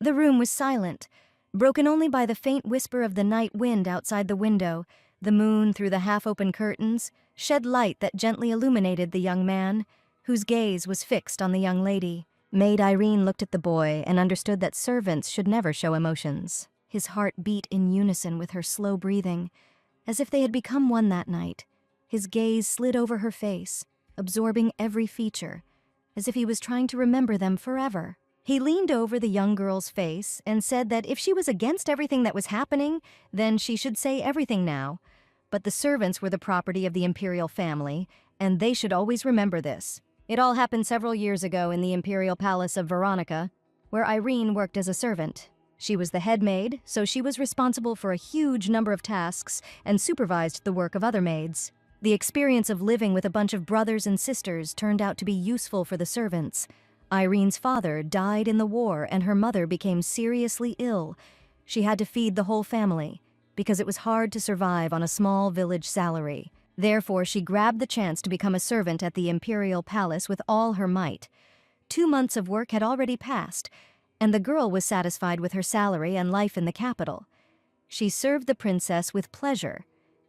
The room was silent, broken only by the faint whisper of the night wind outside the window. The moon, through the half-open curtains, shed light that gently illuminated the young man, whose gaze was fixed on the young lady. Maid Irene looked at the boy and understood that servants should never show emotions. His heart beat in unison with her slow breathing, as if they had become one that night. His gaze slid over her face, absorbing every feature, as if he was trying to remember them forever. He leaned over the young girl's face and said that if she was against everything that was happening, then she should say everything now. But the servants were the property of the imperial family, and they should always remember this. It all happened several years ago in the imperial palace of Veronica, where Irene worked as a servant. She was the head maid, so she was responsible for a huge number of tasks and supervised the work of other maids. The experience of living with a bunch of brothers and sisters turned out to be useful for the servants. Irene's father died in the war and her mother became seriously ill. She had to feed the whole family, because it was hard to survive on a small village salary. Therefore, she grabbed the chance to become a servant at the imperial palace with all her might. 2 months of work had already passed, and the girl was satisfied with her salary and life in the capital. She served the princess with pleasure,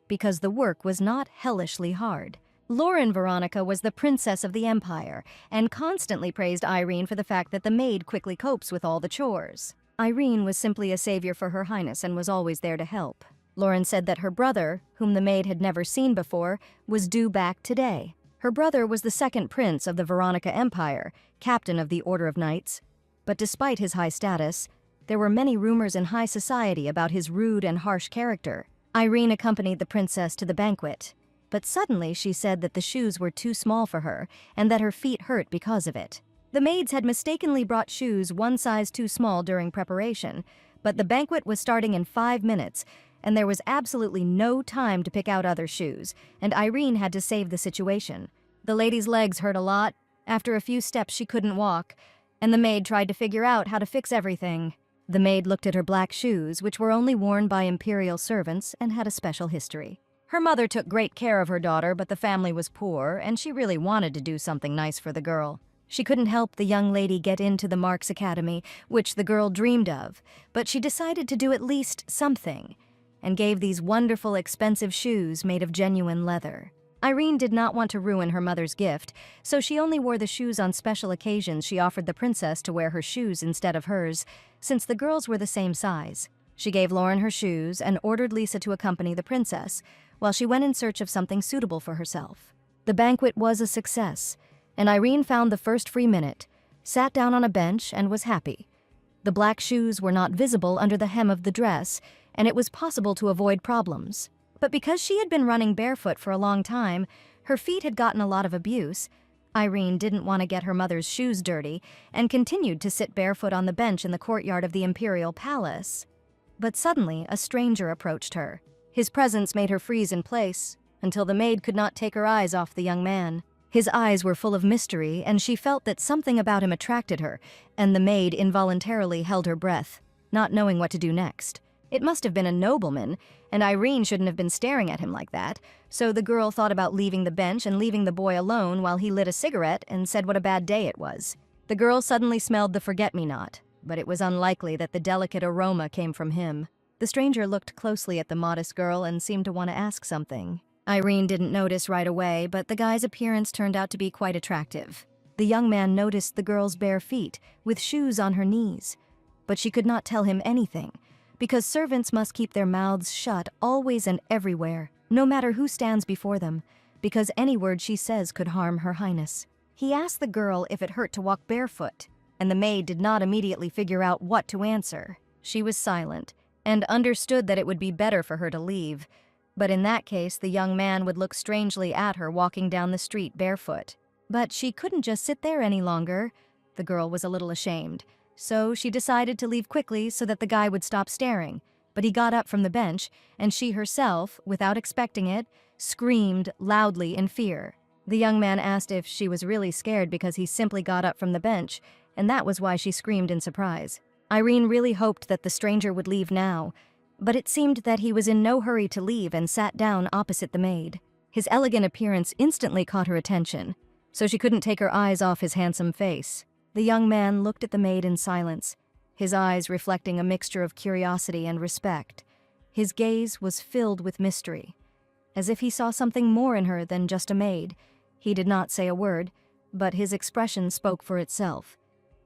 because the work was not hellishly hard. Lauren Veronica was the princess of the empire, and constantly praised Irene for the fact that the maid quickly copes with all the chores. Irene was simply a savior for her highness and was always there to help. Lauren said that her brother, whom the maid had never seen before, was due back today. Her brother was the second prince of the Veronica Empire, captain of the Order of Knights. But despite his high status, there were many rumors in high society about his rude and harsh character. Irene accompanied the princess to the banquet, but suddenly she said that the shoes were too small for her and that her feet hurt because of it. The maids had mistakenly brought shoes one size too small during preparation, but the banquet was starting in 5 minutes, and there was absolutely no time to pick out other shoes, and Irene had to save the situation. The lady's legs hurt a lot. After a few steps she couldn't walk, and the maid tried to figure out how to fix everything. The maid looked at her black shoes, which were only worn by imperial servants and had a special history. Her mother took great care of her daughter, but the family was poor, and she really wanted to do something nice for the girl. She couldn't help the young lady get into the Marks Academy, which the girl dreamed of, but she decided to do at least something, and gave these wonderful, expensive shoes made of genuine leather. Irene did not want to ruin her mother's gift, so she only wore the shoes on special occasions. She offered the princess to wear her shoes instead of hers, since the girls were the same size. She gave Lauren her shoes and ordered Lisa to accompany the princess, while she went in search of something suitable for herself. The banquet was a success, and Irene found the first free minute, sat down on a bench, and was happy. The black shoes were not visible under the hem of the dress, and it was possible to avoid problems. But because she had been running barefoot for a long time, her feet had gotten a lot of abuse. Irene didn't want to get her mother's shoes dirty and continued to sit barefoot on the bench in the courtyard of the imperial palace. But suddenly, a stranger approached her. His presence made her freeze in place, until the maid could not take her eyes off the young man. His eyes were full of mystery, and she felt that something about him attracted her, and the maid involuntarily held her breath, not knowing what to do next. It must have been a nobleman, and Irene shouldn't have been staring at him like that, so the girl thought about leaving the bench and leaving the boy alone while he lit a cigarette and said what a bad day it was. The girl suddenly smelled the forget-me-not, but it was unlikely that the delicate aroma came from him. The stranger looked closely at the modest girl and seemed to want to ask something. Irene didn't notice right away, but the guy's appearance turned out to be quite attractive. The young man noticed the girl's bare feet, with shoes on her knees, but she could not tell him anything, because servants must keep their mouths shut always and everywhere, no matter who stands before them, because any word she says could harm her highness. He asked the girl if it hurt to walk barefoot, and the maid did not immediately figure out what to answer. She was silent, and understood that it would be better for her to leave, but in that case the young man would look strangely at her walking down the street barefoot. But she couldn't just sit there any longer. The girl was a little ashamed, so she decided to leave quickly so that the guy would stop staring. But he got up from the bench, and she herself, without expecting it, screamed loudly in fear. The young man asked if she was really scared because he simply got up from the bench, and that was why she screamed in surprise. Irene really hoped that the stranger would leave now, but it seemed that he was in no hurry to leave and sat down opposite the maid. His elegant appearance instantly caught her attention, so she couldn't take her eyes off his handsome face. The young man looked at the maid in silence, his eyes reflecting a mixture of curiosity and respect. His gaze was filled with mystery, as if he saw something more in her than just a maid. He did not say a word, but his expression spoke for itself.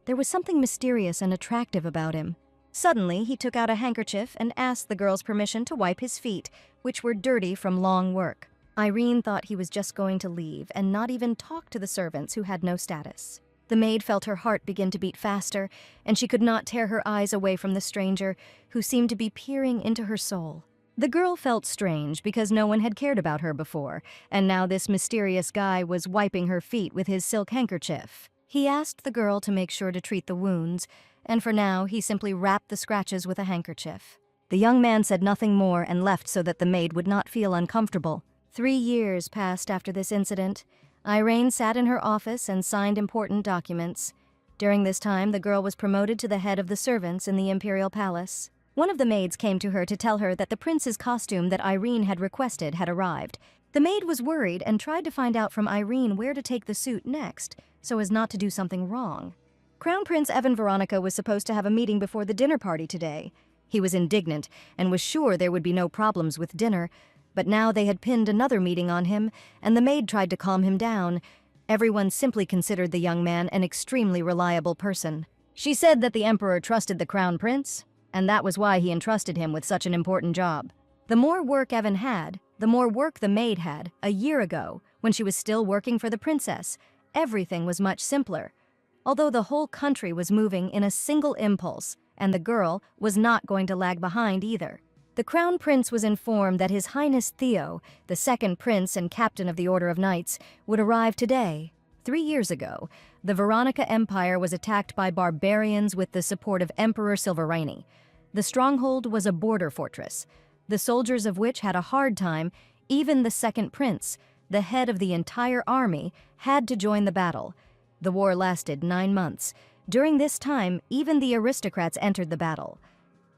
There was something mysterious and attractive about him. Suddenly, he took out a handkerchief and asked the girl's permission to wipe his feet, which were dirty from long work. Irene thought he was just going to leave and not even talk to the servants who had no status. The maid felt her heart begin to beat faster, and she could not tear her eyes away from the stranger, who seemed to be peering into her soul. The girl felt strange because no one had cared about her before, and now this mysterious guy was wiping her feet with his silk handkerchief. He asked the girl to make sure to treat the wounds, and for now he simply wrapped the scratches with a handkerchief. The young man said nothing more and left so that the maid would not feel uncomfortable. 3 years passed after this incident. Irene sat in her office and signed important documents. During this time, the girl was promoted to the head of the servants in the imperial palace. One of the maids came to her to tell her that the prince's costume that Irene had requested had arrived. The maid was worried and tried to find out from Irene where to take the suit next, so as not to do something wrong. Crown Prince Evan Veronica was supposed to have a meeting before the dinner party today. He was indignant and was sure there would be no problems with dinner, but now they had pinned another meeting on him, and the maid tried to calm him down. Everyone simply considered the young man an extremely reliable person. She said that the emperor trusted the crown prince, and that was why he entrusted him with such an important job. The more work Evan had, the more work the maid had. A year ago, when she was still working for the princess, everything was much simpler, although the whole country was moving in a single impulse, and the girl was not going to lag behind either. The crown prince was informed that His Highness Theo, the second prince and captain of the Order of Knights, would arrive today. 3 years ago, the Veronica Empire was attacked by barbarians with the support of Emperor Silverraini. The stronghold was a border fortress, the soldiers of which had a hard time. Even the second prince, the head of the entire army, had to join the battle. The war lasted 9 months. During this time, even the aristocrats entered the battle.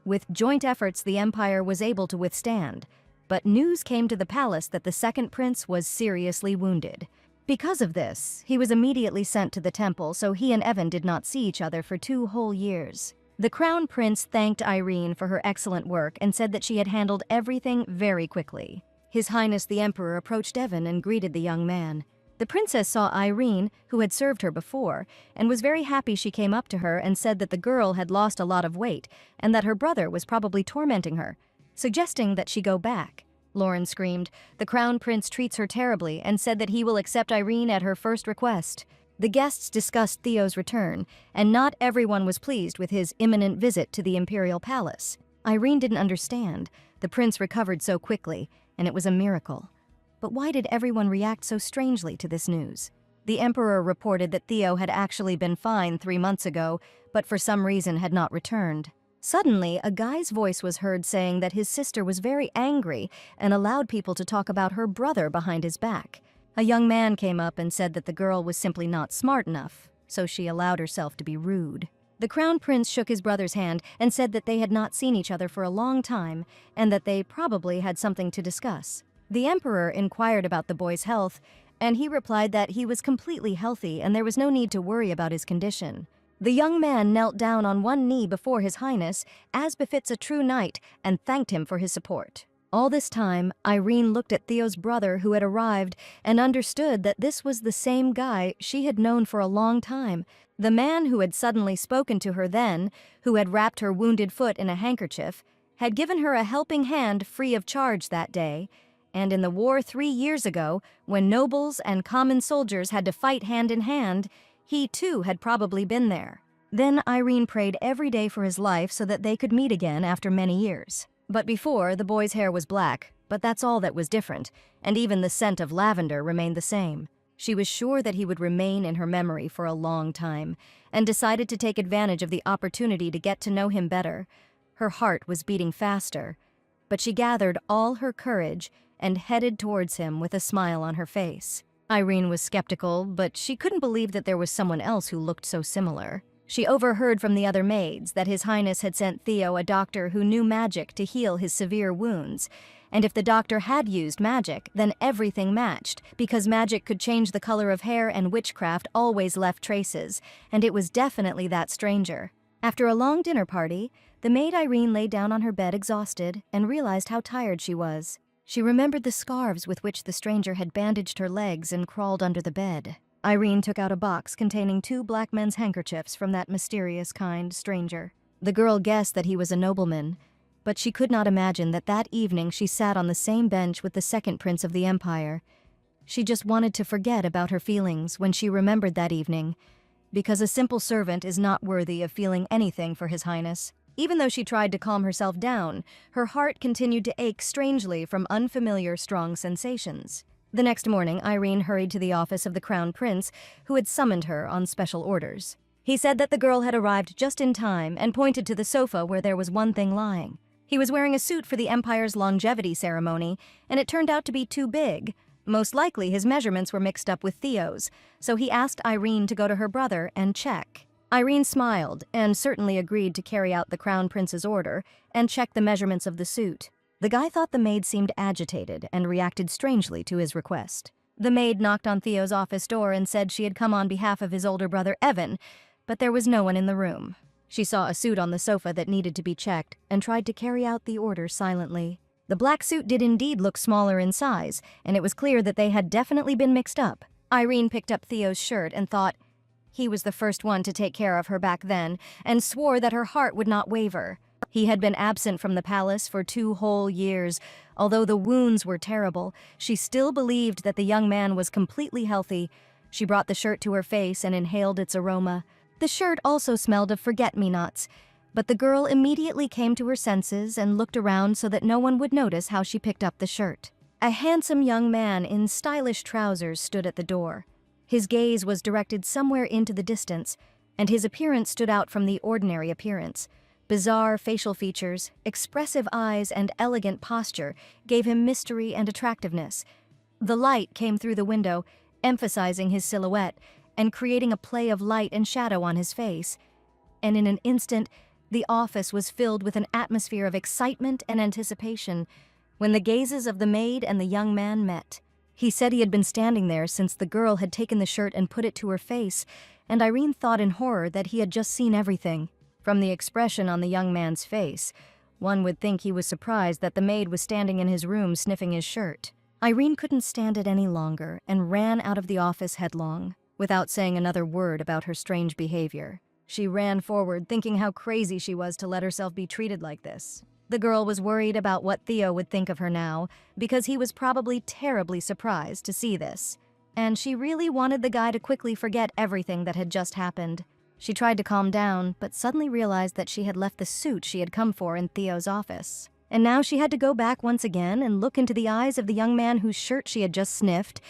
With joint efforts, the empire was able to withstand. But news came to the palace that the second prince was seriously wounded. Because of this, he was immediately sent to the temple, so he and Evan did not see each other for 2 whole years. The crown prince thanked Irene for her excellent work and said that she had handled everything very quickly. His Highness the Emperor approached Evan and greeted the young man. The princess saw Irene, who had served her before, and was very happy. She came up to her and said that the girl had lost a lot of weight and that her brother was probably tormenting her, suggesting that she go back. Lauren screamed. The crown prince treats her terribly and said that he will accept Irene at her first request. The guests discussed Theo's return, and not everyone was pleased with his imminent visit to the imperial palace. Irene didn't understand. The prince recovered so quickly, and it was a miracle. But why did everyone react so strangely to this news? The emperor reported that Theo had actually been fine 3 months ago, but for some reason had not returned. Suddenly, a guy's voice was heard saying that his sister was very angry and allowed people to talk about her brother behind his back. A young man came up and said that the girl was simply not smart enough, so she allowed herself to be rude. The crown prince shook his brother's hand and said that they had not seen each other for a long time and that they probably had something to discuss. The emperor inquired about the boy's health, and he replied that he was completely healthy and there was no need to worry about his condition. The young man knelt down on one knee before His Highness, as befits a true knight, and thanked him for his support. All this time, Irene looked at Theo's brother who had arrived and understood that this was the same guy she had known for a long time. The man who had suddenly spoken to her then, who had wrapped her wounded foot in a handkerchief, had given her a helping hand free of charge that day. And in the war 3 years ago, when nobles and common soldiers had to fight hand in hand, he too had probably been there. Then Irene prayed every day for his life so that they could meet again after many years. But before, the boy's hair was black, but that's all that was different, and even the scent of lavender remained the same. She was sure that he would remain in her memory for a long time, and decided to take advantage of the opportunity to get to know him better. Her heart was beating faster, but she gathered all her courage and headed towards him with a smile on her face. Irene was skeptical, but she couldn't believe that there was someone else who looked so similar. She overheard from the other maids that His Highness had sent Theo a doctor who knew magic to heal his severe wounds, and if the doctor had used magic, then everything matched, because magic could change the color of hair and witchcraft always left traces, and it was definitely that stranger. After a long dinner party, the maid Irene lay down on her bed exhausted and realized how tired she was. She remembered the scarves with which the stranger had bandaged her legs and crawled under the bed. Irene took out a box containing 2 black men's handkerchiefs from that mysterious, kind stranger. The girl guessed that he was a nobleman, but she could not imagine that that evening she sat on the same bench with the second prince of the empire. She just wanted to forget about her feelings when she remembered that evening, because a simple servant is not worthy of feeling anything for His Highness. Even though she tried to calm herself down, her heart continued to ache strangely from unfamiliar, strong sensations. The next morning, Irene hurried to the office of the Crown Prince, who had summoned her on special orders. He said that the girl had arrived just in time and pointed to the sofa where there was one thing lying. He was wearing a suit for the Empire's longevity ceremony, and it turned out to be too big. Most likely his measurements were mixed up with Theo's, so he asked Irene to go to her brother and check. Irene smiled and certainly agreed to carry out the Crown Prince's order and check the measurements of the suit. The guy thought the maid seemed agitated and reacted strangely to his request. The maid knocked on Theo's office door and said she had come on behalf of his older brother Evan, but there was no one in the room. She saw a suit on the sofa that needed to be checked and tried to carry out the order silently. The black suit did indeed look smaller in size, and it was clear that they had definitely been mixed up. Irene picked up Theo's shirt and thought he was the first one to take care of her back then, and swore that her heart would not waver. He had been absent from the palace for 2 whole years. Although the wounds were terrible, she still believed that the young man was completely healthy. She brought the shirt to her face and inhaled its aroma. The shirt also smelled of forget-me-nots, but the girl immediately came to her senses and looked around so that no one would notice how she picked up the shirt. A handsome young man in stylish trousers stood at the door. His gaze was directed somewhere into the distance, and his appearance stood out from the ordinary appearance. Bizarre facial features, expressive eyes, and elegant posture gave him mystery and attractiveness. The light came through the window, emphasizing his silhouette and creating a play of light and shadow on his face. And in an instant, the office was filled with an atmosphere of excitement and anticipation when the gazes of the maid and the young man met. He said he had been standing there since the girl had taken the shirt and put it to her face, and Irene thought in horror that he had just seen everything. From the expression on the young man's face, one would think he was surprised that the maid was standing in his room sniffing his shirt. Irene couldn't stand it any longer and ran out of the office headlong, without saying another word about her strange behavior. She ran forward, thinking how crazy she was to let herself be treated like this. The girl was worried about what Theo would think of her now, because he was probably terribly surprised to see this. And she really wanted the guy to quickly forget everything that had just happened. She tried to calm down, but suddenly realized that she had left the suit she had come for in Theo's office. And now she had to go back once again and look into the eyes of the young man whose shirt she had just sniffed,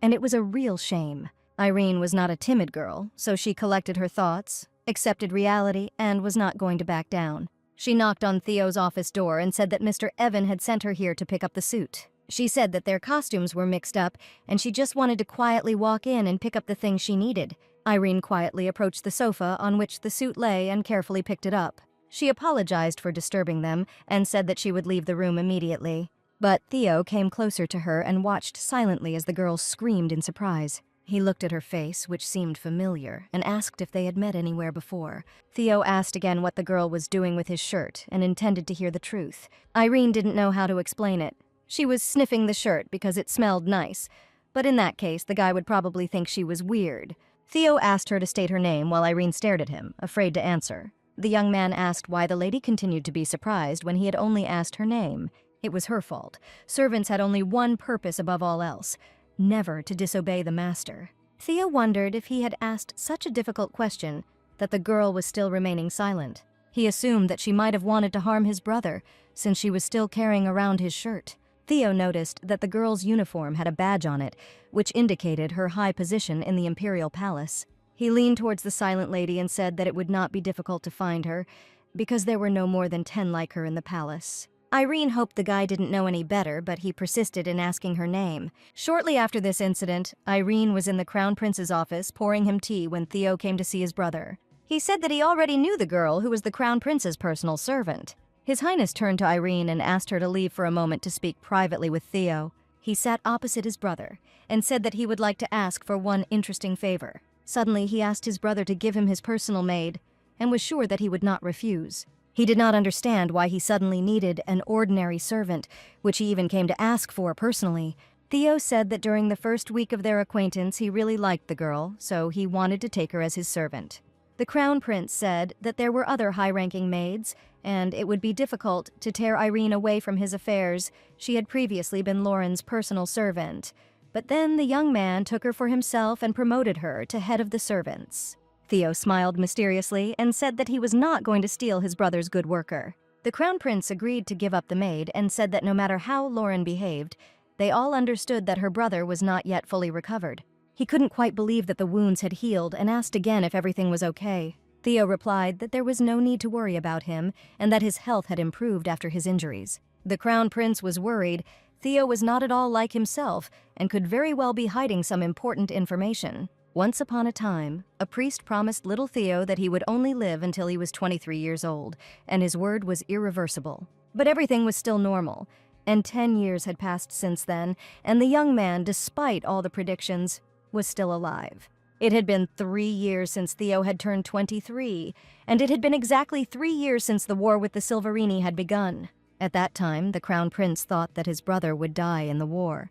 and it was a real shame. Irene was not a timid girl, so she collected her thoughts, accepted reality, and was not going to back down. She knocked on Theo's office door and said that Mr. Evan had sent her here to pick up the suit. She said that their costumes were mixed up, and she just wanted to quietly walk in and pick up the things she needed. Irene quietly approached the sofa on which the suit lay and carefully picked it up. She apologized for disturbing them and said that she would leave the room immediately. But Theo came closer to her and watched silently as the girl screamed in surprise. He looked at her face, which seemed familiar, and asked if they had met anywhere before. Theo asked again what the girl was doing with his shirt and intended to hear the truth. Irene didn't know how to explain it. She was sniffing the shirt because it smelled nice, but in that case, the guy would probably think she was weird. Theo asked her to state her name while Irene stared at him, afraid to answer. The young man asked why the lady continued to be surprised when he had only asked her name. It was her fault. Servants had only one purpose above all else: never to disobey the master. Theo wondered if he had asked such a difficult question that the girl was still remaining silent. He assumed that she might have wanted to harm his brother, since she was still carrying around his shirt. Theo noticed that the girl's uniform had a badge on it, which indicated her high position in the imperial palace. He leaned towards the silent lady and said that it would not be difficult to find her, because there were no more than 10 like her in the palace. Irene hoped the guy didn't know any better, but he persisted in asking her name. Shortly after this incident, Irene was in the Crown Prince's office pouring him tea when Theo came to see his brother. He said that he already knew the girl who was the Crown Prince's personal servant. His Highness turned to Irene and asked her to leave for a moment to speak privately with Theo. He sat opposite his brother and said that he would like to ask for one interesting favor. Suddenly, he asked his brother to give him his personal maid, and was sure that he would not refuse. He did not understand why he suddenly needed an ordinary servant, which he even came to ask for personally. Theo said that during the first week of their acquaintance he really liked the girl, so he wanted to take her as his servant. The Crown Prince said that there were other high-ranking maids, and it would be difficult to tear Irene away from his affairs. She had previously been Lauren's personal servant. But then the young man took her for himself and promoted her to head of the servants. Theo smiled mysteriously and said that he was not going to steal his brother's good worker. The Crown Prince agreed to give up the maid and said that no matter how Lauren behaved, they all understood that her brother was not yet fully recovered. He couldn't quite believe that the wounds had healed and asked again if everything was okay. Theo replied that there was no need to worry about him and that his health had improved after his injuries. The Crown Prince was worried. Theo was not at all like himself and could very well be hiding some important information. Once upon a time, a priest promised little Theo that he would only live until he was 23 years old, and his word was irreversible. But everything was still normal, and 10 years had passed since then, and the young man, despite all the predictions, was still alive. It had been 3 years since Theo had turned 23, and it had been exactly 3 years since the war with the Silverini had begun. At that time, the Crown Prince thought that his brother would die in the war.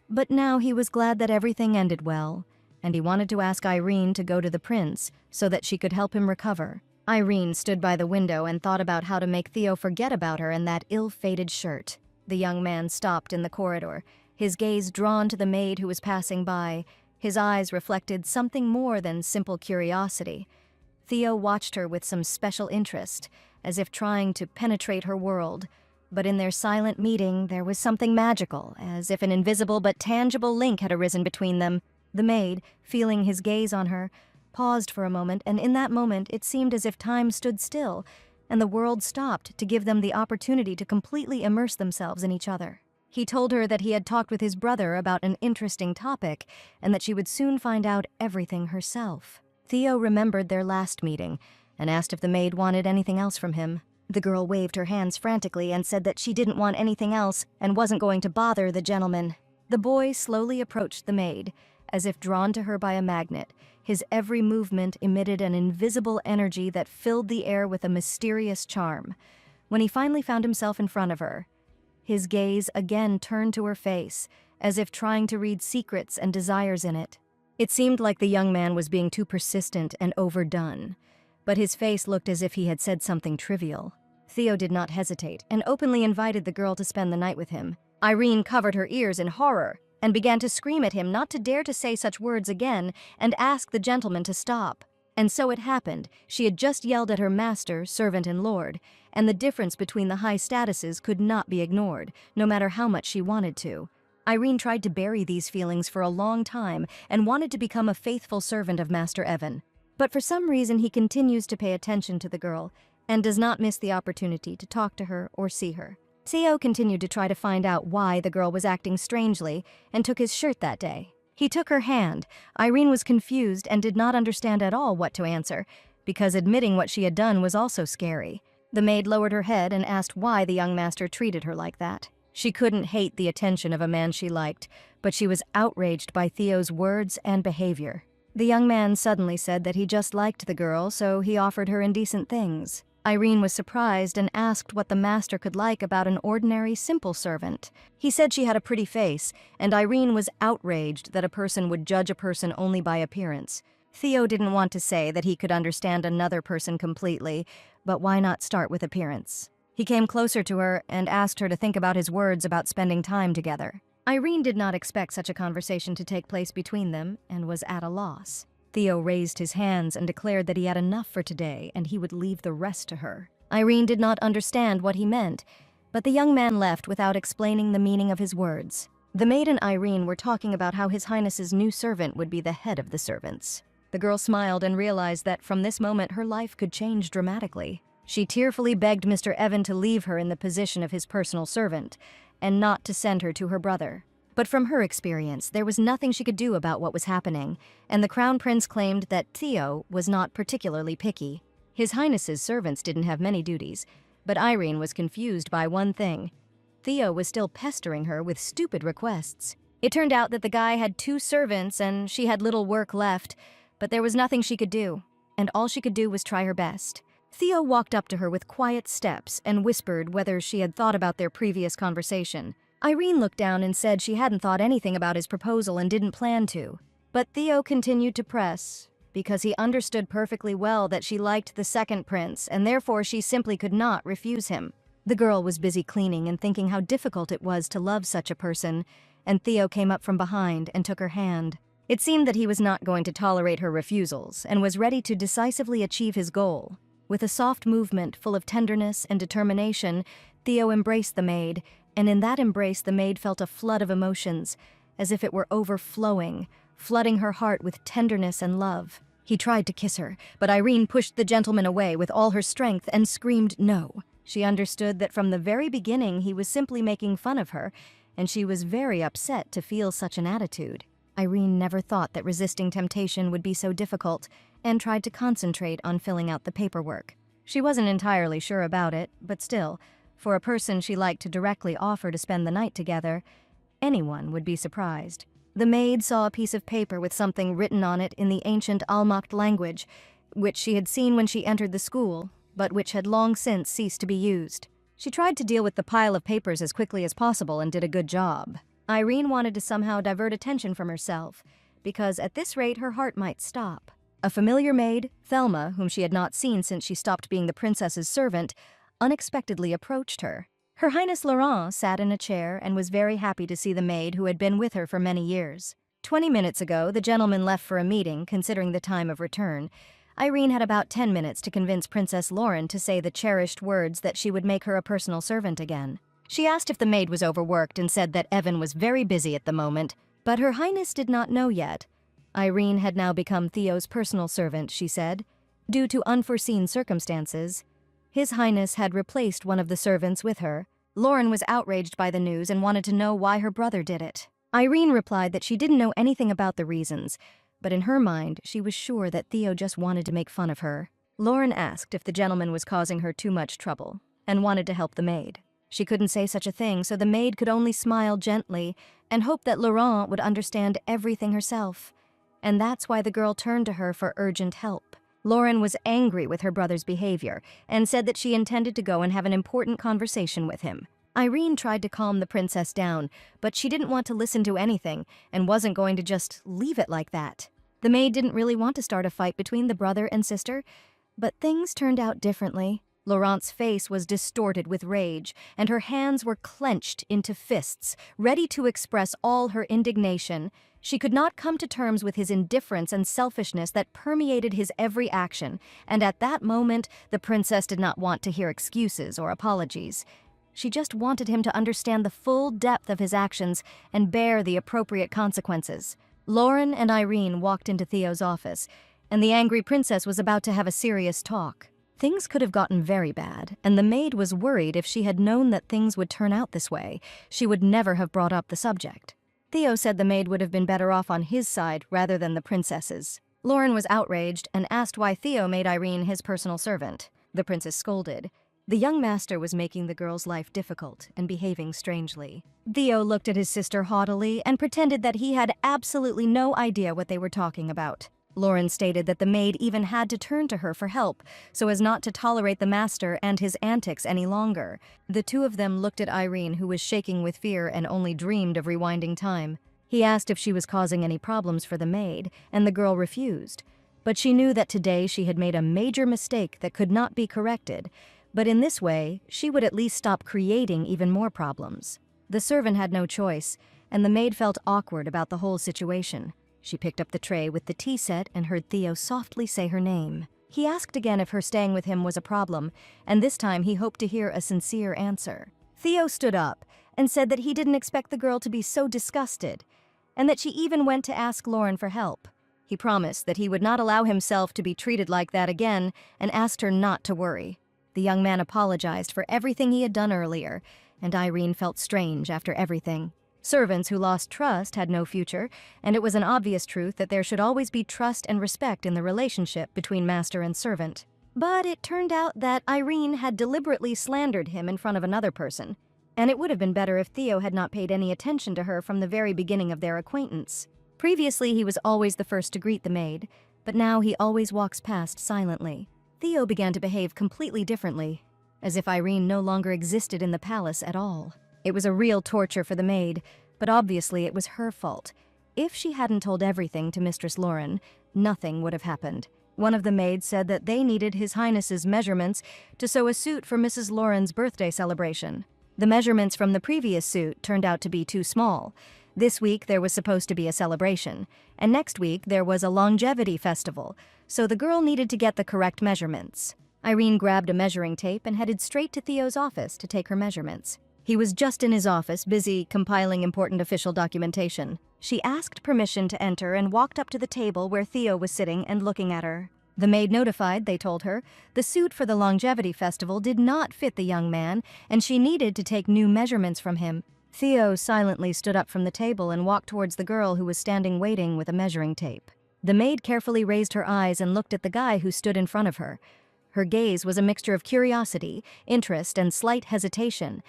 But now he was glad that everything ended well, and he wanted to ask Irene to go to the prince so that she could help him recover. Irene stood by the window and thought about how to make Theo forget about her and that ill-fated shirt. The young man stopped in the corridor, his gaze drawn to the maid who was passing by. His eyes reflected something more than simple curiosity. Theo watched her with some special interest, as if trying to penetrate her world. But in their silent meeting, there was something magical, as if an invisible but tangible link had arisen between them. The maid, feeling his gaze on her, paused for a moment, and in that moment it seemed as if time stood still, and the world stopped to give them the opportunity to completely immerse themselves in each other. He told her that he had talked with his brother about an interesting topic, and that she would soon find out everything herself. Theo remembered their last meeting, and asked if the maid wanted anything else from him. The girl waved her hands frantically and said that she didn't want anything else and wasn't going to bother the gentleman. The boy slowly approached the maid, as if drawn to her by a magnet. His every movement emitted an invisible energy that filled the air with a mysterious charm. When he finally found himself in front of her, his gaze again turned to her face, as if trying to read secrets and desires in it. It seemed like the young man was being too persistent and overdone, but his face looked as if he had said something trivial. Theo did not hesitate and openly invited the girl to spend the night with him. Irene covered her ears in horror and began to scream at him not to dare to say such words again and ask the gentleman to stop. And so it happened. She had just yelled at her master, servant, and lord, and the difference between the high statuses could not be ignored, no matter how much she wanted to. Irene tried to bury these feelings for a long time and wanted to become a faithful servant of Master Evan. But for some reason he continues to pay attention to the girl and does not miss the opportunity to talk to her or see her. Theo continued to try to find out why the girl was acting strangely and took his shirt that day. He took her hand. Irene was confused and did not understand at all what to answer, because admitting what she had done was also scary. The maid lowered her head and asked why the young master treated her like that. She couldn't hate the attention of a man she liked, but she was outraged by Theo's words and behavior. The young man suddenly said that he just liked the girl, so he offered her indecent things. Irene was surprised and asked what the master could like about an ordinary, simple servant. He said she had a pretty face, and Irene was outraged that a person would judge a person only by appearance. Theo didn't want to say that he could understand another person completely, but why not start with appearance? He came closer to her and asked her to think about his words about spending time together. Irene did not expect such a conversation to take place between them and was at a loss. Theo raised his hands and declared that he had enough for today and he would leave the rest to her. Irene did not understand what he meant, but the young man left without explaining the meaning of his words. The maid and Irene were talking about how His Highness's new servant would be the head of the servants. The girl smiled and realized that from this moment her life could change dramatically. She tearfully begged Mr. Evan to leave her in the position of his personal servant and not to send her to her brother. But from her experience, there was nothing she could do about what was happening, and the Crown Prince claimed that Theo was not particularly picky. His Highness's servants didn't have many duties, but Irene was confused by one thing. Theo was still pestering her with stupid requests. It turned out that the guy had 2 servants and she had little work left, but there was nothing she could do. and all she could do was try her best. Theo walked up to her with quiet steps and whispered whether she had thought about their previous conversation. Irene looked down and said she hadn't thought anything about his proposal and didn't plan to. But Theo continued to press, because he understood perfectly well that she liked the second prince, and therefore she simply could not refuse him. The girl was busy cleaning and thinking how difficult it was to love such a person, and Theo came up from behind and took her hand. It seemed that he was not going to tolerate her refusals and was ready to decisively achieve his goal. With a soft movement full of tenderness and determination, Theo embraced the maid, and in that embrace the maid felt a flood of emotions, as if it were overflowing, flooding her heart with tenderness and love. He tried to kiss her, but Irene pushed the gentleman away with all her strength and screamed no. She understood that from the very beginning he was simply making fun of her, and she was very upset to feel such an attitude. Irene never thought that resisting temptation would be so difficult, and tried to concentrate on filling out the paperwork. She wasn't entirely sure about it, but still, for a person she liked to directly offer to spend the night together, anyone would be surprised. The maid saw a piece of paper with something written on it in the ancient Almacht language, which she had seen when she entered the school, but which had long since ceased to be used. She tried to deal with the pile of papers as quickly as possible and did a good job. Irene wanted to somehow divert attention from herself, because at this rate her heart might stop. A familiar maid, Thelma, whom she had not seen since she stopped being the princess's servant, unexpectedly approached her. Her Highness Laurent sat in a chair and was very happy to see the maid who had been with her for many years. 20 minutes ago, the gentleman left for a meeting, considering the time of return. Irene had about 10 minutes to convince Princess Lauren to say the cherished words that she would make her a personal servant again. She asked if the maid was overworked and said that Evan was very busy at the moment, but Her Highness did not know yet. Irene had now become Theo's personal servant, she said. Due to unforeseen circumstances, His Highness had replaced one of the servants with her. Lauren was outraged by the news and wanted to know why her brother did it. Irene replied that she didn't know anything about the reasons, but in her mind, she was sure that Theo just wanted to make fun of her. Lauren asked if the gentleman was causing her too much trouble, and wanted to help the maid. She couldn't say such a thing, so the maid could only smile gently and hope that Laurent would understand everything herself. And that's why the girl turned to her for urgent help. Lauren was angry with her brother's behavior and said that she intended to go and have an important conversation with him. Irene tried to calm the princess down, but she didn't want to listen to anything and wasn't going to just leave it like that. The maid didn't really want to start a fight between the brother and sister, but things turned out differently. Laurent's face was distorted with rage, and her hands were clenched into fists, ready to express all her indignation. She could not come to terms with his indifference and selfishness that permeated his every action, and at that moment, the princess did not want to hear excuses or apologies. She just wanted him to understand the full depth of his actions and bear the appropriate consequences. Lauren and Irene walked into Theo's office, and the angry princess was about to have a serious talk. Things could have gotten very bad, and the maid was worried if she had known that things would turn out this way, she would never have brought up the subject. Theo said the maid would have been better off on his side rather than the princess's. Lauren was outraged and asked why Theo made Irene his personal servant. The princess scolded. The young master was making the girl's life difficult and behaving strangely. Theo looked at his sister haughtily and pretended that he had absolutely no idea what they were talking about. Lauren stated that the maid even had to turn to her for help, so as not to tolerate the master and his antics any longer. The two of them looked at Irene, who was shaking with fear and only dreamed of rewinding time. He asked if she was causing any problems for the maid, and the girl refused. But she knew that today she had made a major mistake that could not be corrected, but in this way, she would at least stop creating even more problems. The servant had no choice, and the maid felt awkward about the whole situation. She picked up the tray with the tea set and heard Theo softly say her name. He asked again if her staying with him was a problem, and this time he hoped to hear a sincere answer. Theo stood up and said that he didn't expect the girl to be so disgusted, and that she even went to ask Lauren for help. He promised that he would not allow himself to be treated like that again and asked her not to worry. The young man apologized for everything he had done earlier, and Irene felt strange after everything. Servants who lost trust had no future, and it was an obvious truth that there should always be trust and respect in the relationship between master and servant. But it turned out that Irene had deliberately slandered him in front of another person, and it would have been better if Theo had not paid any attention to her from the very beginning of their acquaintance. Previously, he was always the first to greet the maid, but now he always walks past silently. Theo began to behave completely differently, as if Irene no longer existed in the palace at all. It was a real torture for the maid, but obviously it was her fault. If she hadn't told everything to Mistress Lauren, nothing would have happened. One of the maids said that they needed His Highness's measurements to sew a suit for Mrs. Lauren's birthday celebration. The measurements from the previous suit turned out to be too small. This week there was supposed to be a celebration, and next week there was a longevity festival, so the girl needed to get the correct measurements. Irene grabbed a measuring tape and headed straight to Theo's office to take her measurements. He was just in his office, busy compiling important official documentation. She asked permission to enter and walked up to the table where Theo was sitting and looking at her. The maid notified, they told her, the suit for the longevity festival did not fit the young man, and she needed to take new measurements from him. Theo silently stood up from the table and walked towards the girl who was standing waiting with a measuring tape. The maid carefully raised her eyes and looked at the guy who stood in front of her. Her gaze was a mixture of curiosity, interest, and slight hesitation,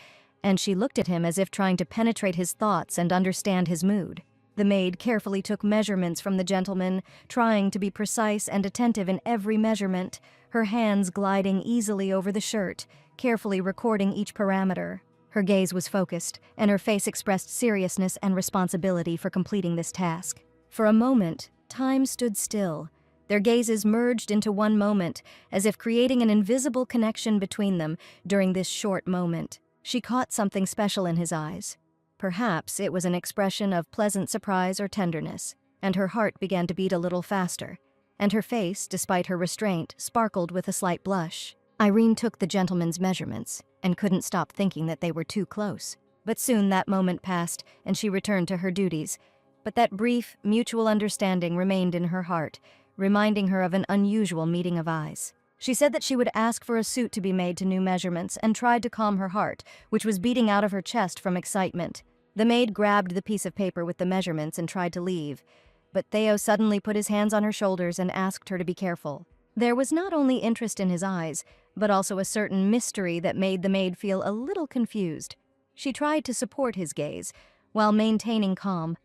and she looked at him as if trying to penetrate his thoughts and understand his mood. The maid carefully took measurements from the gentleman, trying to be precise and attentive in every measurement, her hands gliding easily over the shirt, carefully recording each parameter. Her gaze was focused, and her face expressed seriousness and responsibility for completing this task. For a moment, time stood still. Their gazes merged into one moment, as if creating an invisible connection between them during this short moment. She caught something special in his eyes. Perhaps it was an expression of pleasant surprise or tenderness, and her heart began to beat a little faster, and her face, despite her restraint, sparkled with a slight blush. Irene took the gentleman's measurements and couldn't stop thinking that they were too close. But soon that moment passed, and she returned to her duties. But that brief, mutual understanding remained in her heart, reminding her of an unusual meeting of eyes. She said that she would ask for a suit to be made to new measurements and tried to calm her heart, which was beating out of her chest from excitement. The maid grabbed the piece of paper with the measurements and tried to leave, but Theo suddenly put his hands on her shoulders and asked her to be careful. There was not only interest in his eyes, but also a certain mystery that made the maid feel a little confused. She tried to support his gaze, while maintaining calm,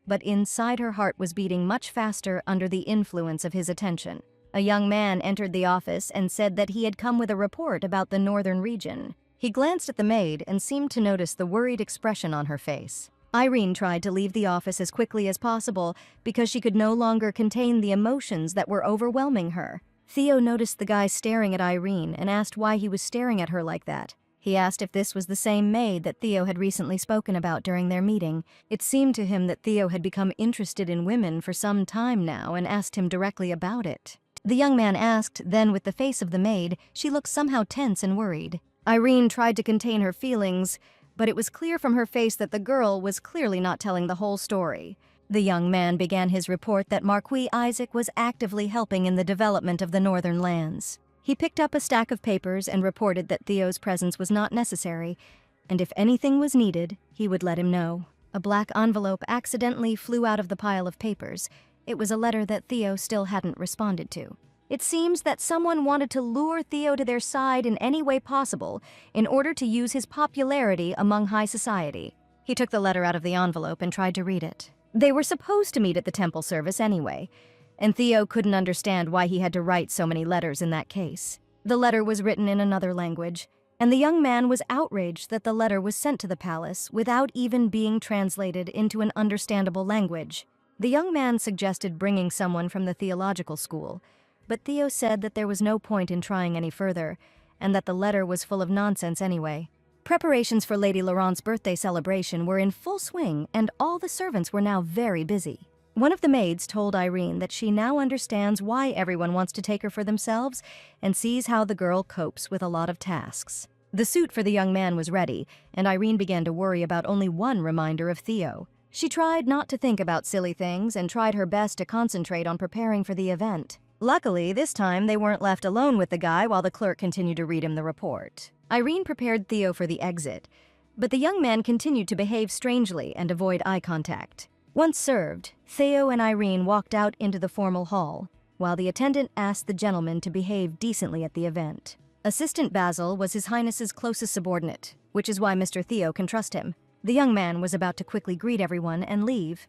but inside her heart was beating much faster under the influence of his attention. A young man entered the office and said that he had come with a report about the northern region. He glanced at the maid and seemed to notice the worried expression on her face. Irene tried to leave the office as quickly as possible because she could no longer contain the emotions that were overwhelming her. Theo noticed the guy staring at Irene and asked why he was staring at her like that. He asked if this was the same maid that Theo had recently spoken about during their meeting. It seemed to him that Theo had become interested in women for some time now and asked him directly about it. The young man asked, then with the face of the maid, she looked somehow tense and worried. Irene tried to contain her feelings, but it was clear from her face that the girl was clearly not telling the whole story. The young man began his report that Marquis Isaac was actively helping in the development of the northern lands. He picked up a stack of papers and reported that Theo's presence was not necessary, and if anything was needed, he would let him know. A black envelope accidentally flew out of the pile of papers. It was a letter that Theo still hadn't responded to. It seems that someone wanted to lure Theo to their side in any way possible in order to use his popularity among high society. He took the letter out of the envelope and tried to read it. They were supposed to meet at the temple service anyway, and Theo couldn't understand why he had to write so many letters in that case. The letter was written in another language, and the young man was outraged that the letter was sent to the palace without even being translated into an understandable language. The young man suggested bringing someone from the theological school, but Theo said that there was no point in trying any further, and that the letter was full of nonsense anyway. Preparations for Lady Laurent's birthday celebration were in full swing, and all the servants were now very busy. One of the maids told Irene that she now understands why everyone wants to take her for themselves and sees how the girl copes with a lot of tasks. The suit for the young man was ready, and Irene began to worry about only one reminder of Theo. She tried not to think about silly things and tried her best to concentrate on preparing for the event. Luckily, this time they weren't left alone with the guy while the clerk continued to read him the report. Irene prepared Theo for the exit, but the young man continued to behave strangely and avoid eye contact. Once served, Theo and Irene walked out into the formal hall, while the attendant asked the gentleman to behave decently at the event. Assistant Basil was His Highness's closest subordinate, which is why Mr. Theo can trust him. The young man was about to quickly greet everyone and leave,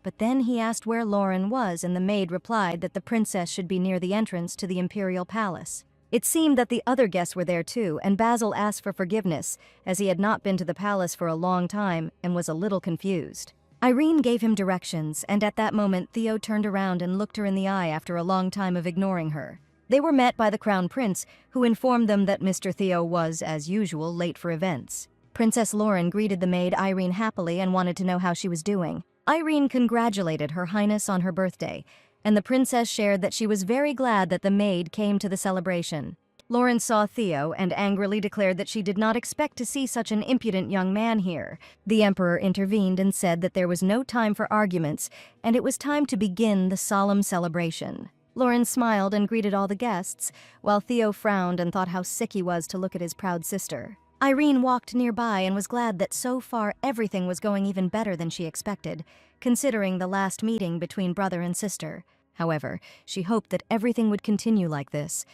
But then he asked where Lauren was, and the maid replied that the princess should be near the entrance to the imperial palace. It seemed that the other guests were there too, and Basil asked for forgiveness, as he had not been to the palace for a long time and was a little confused. Irene gave him directions, and at that moment Theo turned around and looked her in the eye after a long time of ignoring her. They were met by the crown prince, who informed them that Mr. Theo was, as usual, late for events. Princess Lauren greeted the maid Irene happily and wanted to know how she was doing. Irene congratulated Her Highness on her birthday, and the princess shared that she was very glad that the maid came to the celebration. Lauren saw Theo and angrily declared that she did not expect to see such an impudent young man here. The emperor intervened and said that there was no time for arguments, and it was time to begin the solemn celebration. Lauren smiled and greeted all the guests, while Theo frowned and thought how sick he was to look at his proud sister. Irene walked nearby and was glad that so far everything was going even better than she expected, considering the last meeting between brother and sister. However, she hoped that everything would continue like this.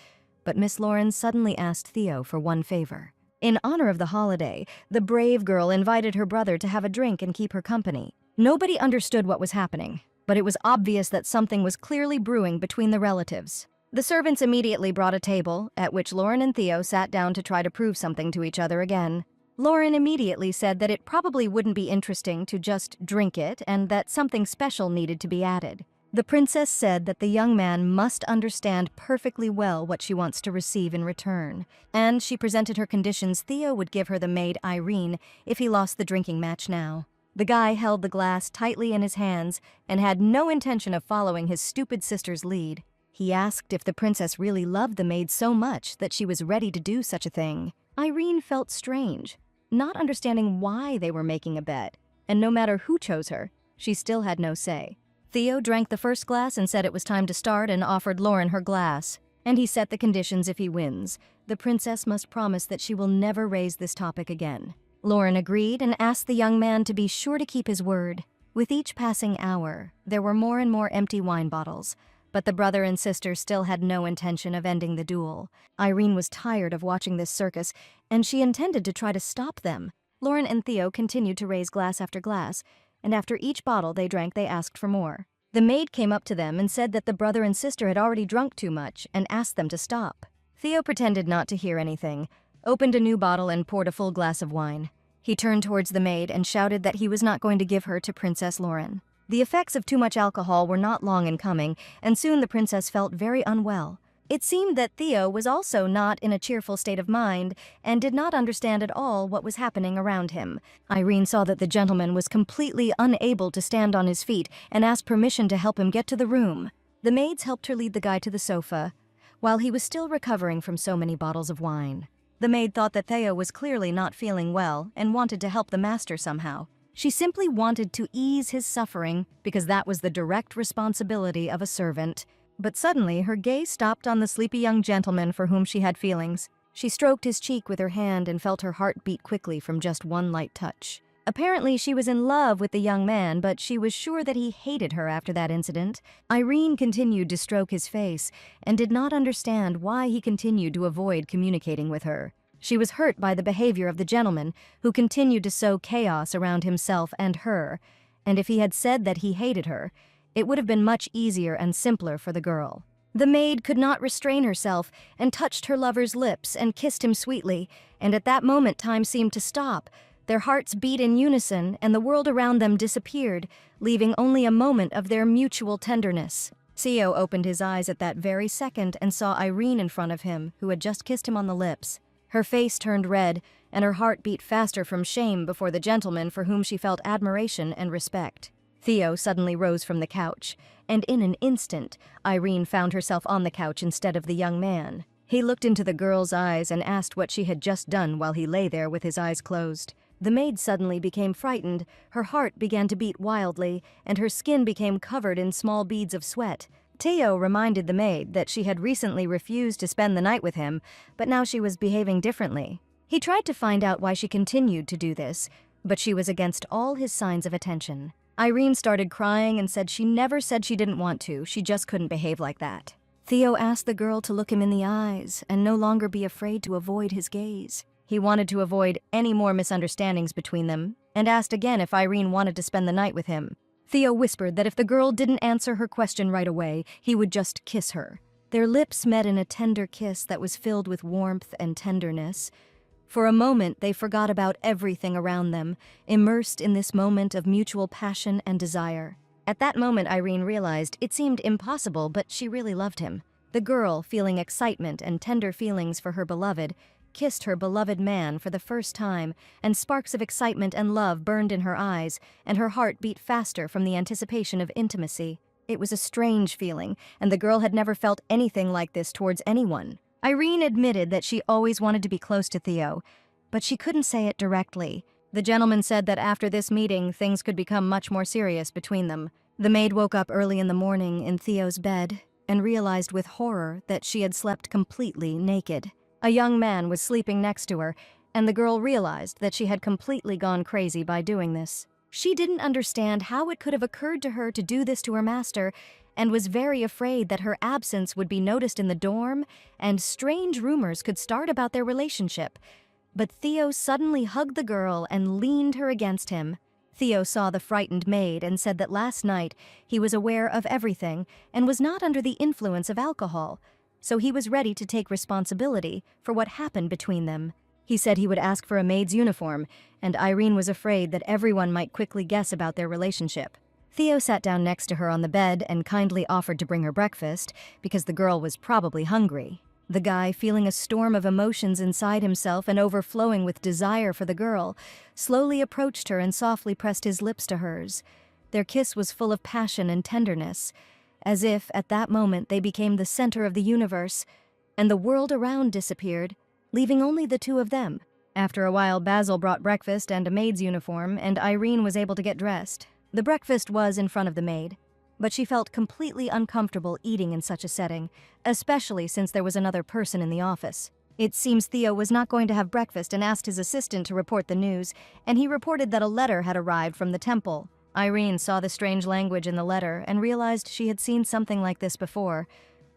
But Miss Lauren suddenly asked Theo for one favor. In honor of the holiday, the brave girl invited her brother to have a drink and keep her company. Nobody understood what was happening, but it was obvious that something was clearly brewing between the relatives. The servants immediately brought a table, at which Lauren and Theo sat down to try to prove something to each other again. Lauren immediately said that it probably wouldn't be interesting to just drink it and that something special needed to be added. The princess said that the young man must understand perfectly well what she wants to receive in return, and she presented her conditions. Theo would give her the maid Irene if he lost the drinking match now. The guy held the glass tightly in his hands and had no intention of following his stupid sister's lead. He asked if the princess really loved the maid so much that she was ready to do such a thing. Irene felt strange, not understanding why they were making a bet, and no matter who chose her, she still had no say. Theo drank the first glass and said it was time to start and offered Lauren her glass. And he set the conditions if he wins. The princess must promise that she will never raise this topic again. Lauren agreed and asked the young man to be sure to keep his word. With each passing hour, there were more and more empty wine bottles. But the brother and sister still had no intention of ending the duel. Irene was tired of watching this circus, and she intended to try to stop them. Lauren and Theo continued to raise glass after glass, and after each bottle they drank, they asked for more. The maid came up to them and said that the brother and sister had already drunk too much and asked them to stop. Theo pretended not to hear anything, opened a new bottle and poured a full glass of wine. He turned towards the maid and shouted that he was not going to give her to Princess Lauren. The effects of too much alcohol were not long in coming, and soon the princess felt very unwell. It seemed that Theo was also not in a cheerful state of mind and did not understand at all what was happening around him. Irene saw that the gentleman was completely unable to stand on his feet and asked permission to help him get to the room. The maids helped her lead the guy to the sofa, while he was still recovering from so many bottles of wine. The maid thought that Theo was clearly not feeling well and wanted to help the master somehow. She simply wanted to ease his suffering because that was the direct responsibility of a servant. But suddenly her gaze stopped on the sleepy young gentleman for whom she had feelings. She stroked his cheek with her hand and felt her heart beat quickly from just one light touch. Apparently she was in love with the young man, but she was sure that he hated her after that incident. Irene continued to stroke his face and did not understand why he continued to avoid communicating with her. She was hurt by the behavior of the gentleman, who continued to sow chaos around himself and her, and if he had said that he hated her, it would have been much easier and simpler for the girl. The maid could not restrain herself and touched her lover's lips and kissed him sweetly, and at that moment time seemed to stop. Their hearts beat in unison, and the world around them disappeared, leaving only a moment of their mutual tenderness. Theo opened his eyes at that very second and saw Irene in front of him, who had just kissed him on the lips. Her face turned red, and her heart beat faster from shame before the gentleman for whom she felt admiration and respect. Theo suddenly rose from the couch, and in an instant, Irene found herself on the couch instead of the young man. He looked into the girl's eyes and asked what she had just done while he lay there with his eyes closed. The maid suddenly became frightened, her heart began to beat wildly, and her skin became covered in small beads of sweat. Theo reminded the maid that she had recently refused to spend the night with him, but now she was behaving differently. He tried to find out why she continued to do this, but she was against all his signs of attention. Irene started crying and said she never said she didn't want to, she just couldn't behave like that. Theo asked the girl to look him in the eyes and no longer be afraid to avoid his gaze. He wanted to avoid any more misunderstandings between them and asked again if Irene wanted to spend the night with him. Theo whispered that if the girl didn't answer her question right away, he would just kiss her. Their lips met in a tender kiss that was filled with warmth and tenderness. For a moment, they forgot about everything around them, immersed in this moment of mutual passion and desire. At that moment, Irene realized it seemed impossible, but she really loved him. The girl, feeling excitement and tender feelings for her beloved, kissed her beloved man for the first time, and sparks of excitement and love burned in her eyes, and her heart beat faster from the anticipation of intimacy. It was a strange feeling, and the girl had never felt anything like this towards anyone. Irene admitted that she always wanted to be close to Theo, but she couldn't say it directly. The gentleman said that after this meeting, things could become much more serious between them. The maid woke up early in the morning in Theo's bed and realized with horror that she had slept completely naked. A young man was sleeping next to her, and the girl realized that she had completely gone crazy by doing this. She didn't understand how it could have occurred to her to do this to her master, and was very afraid that her absence would be noticed in the dorm, and strange rumors could start about their relationship. But Theo suddenly hugged the girl and leaned her against him. Theo saw the frightened maid and said that last night he was aware of everything and was not under the influence of alcohol, so he was ready to take responsibility for what happened between them. He said he would ask for a maid's uniform, and Irene was afraid that everyone might quickly guess about their relationship. Theo sat down next to her on the bed and kindly offered to bring her breakfast because the girl was probably hungry. The guy, feeling a storm of emotions inside himself and overflowing with desire for the girl, slowly approached her and softly pressed his lips to hers. Their kiss was full of passion and tenderness, as if, at that moment, they became the center of the universe, and the world around disappeared, leaving only the two of them. After a while, Basil brought breakfast and a maid's uniform, and Irene was able to get dressed. The breakfast was in front of the maid, but she felt completely uncomfortable eating in such a setting, especially since there was another person in the office. It seems Theo was not going to have breakfast and asked his assistant to report the news, and he reported that a letter had arrived from the temple. Irene saw the strange language in the letter and realized she had seen something like this before,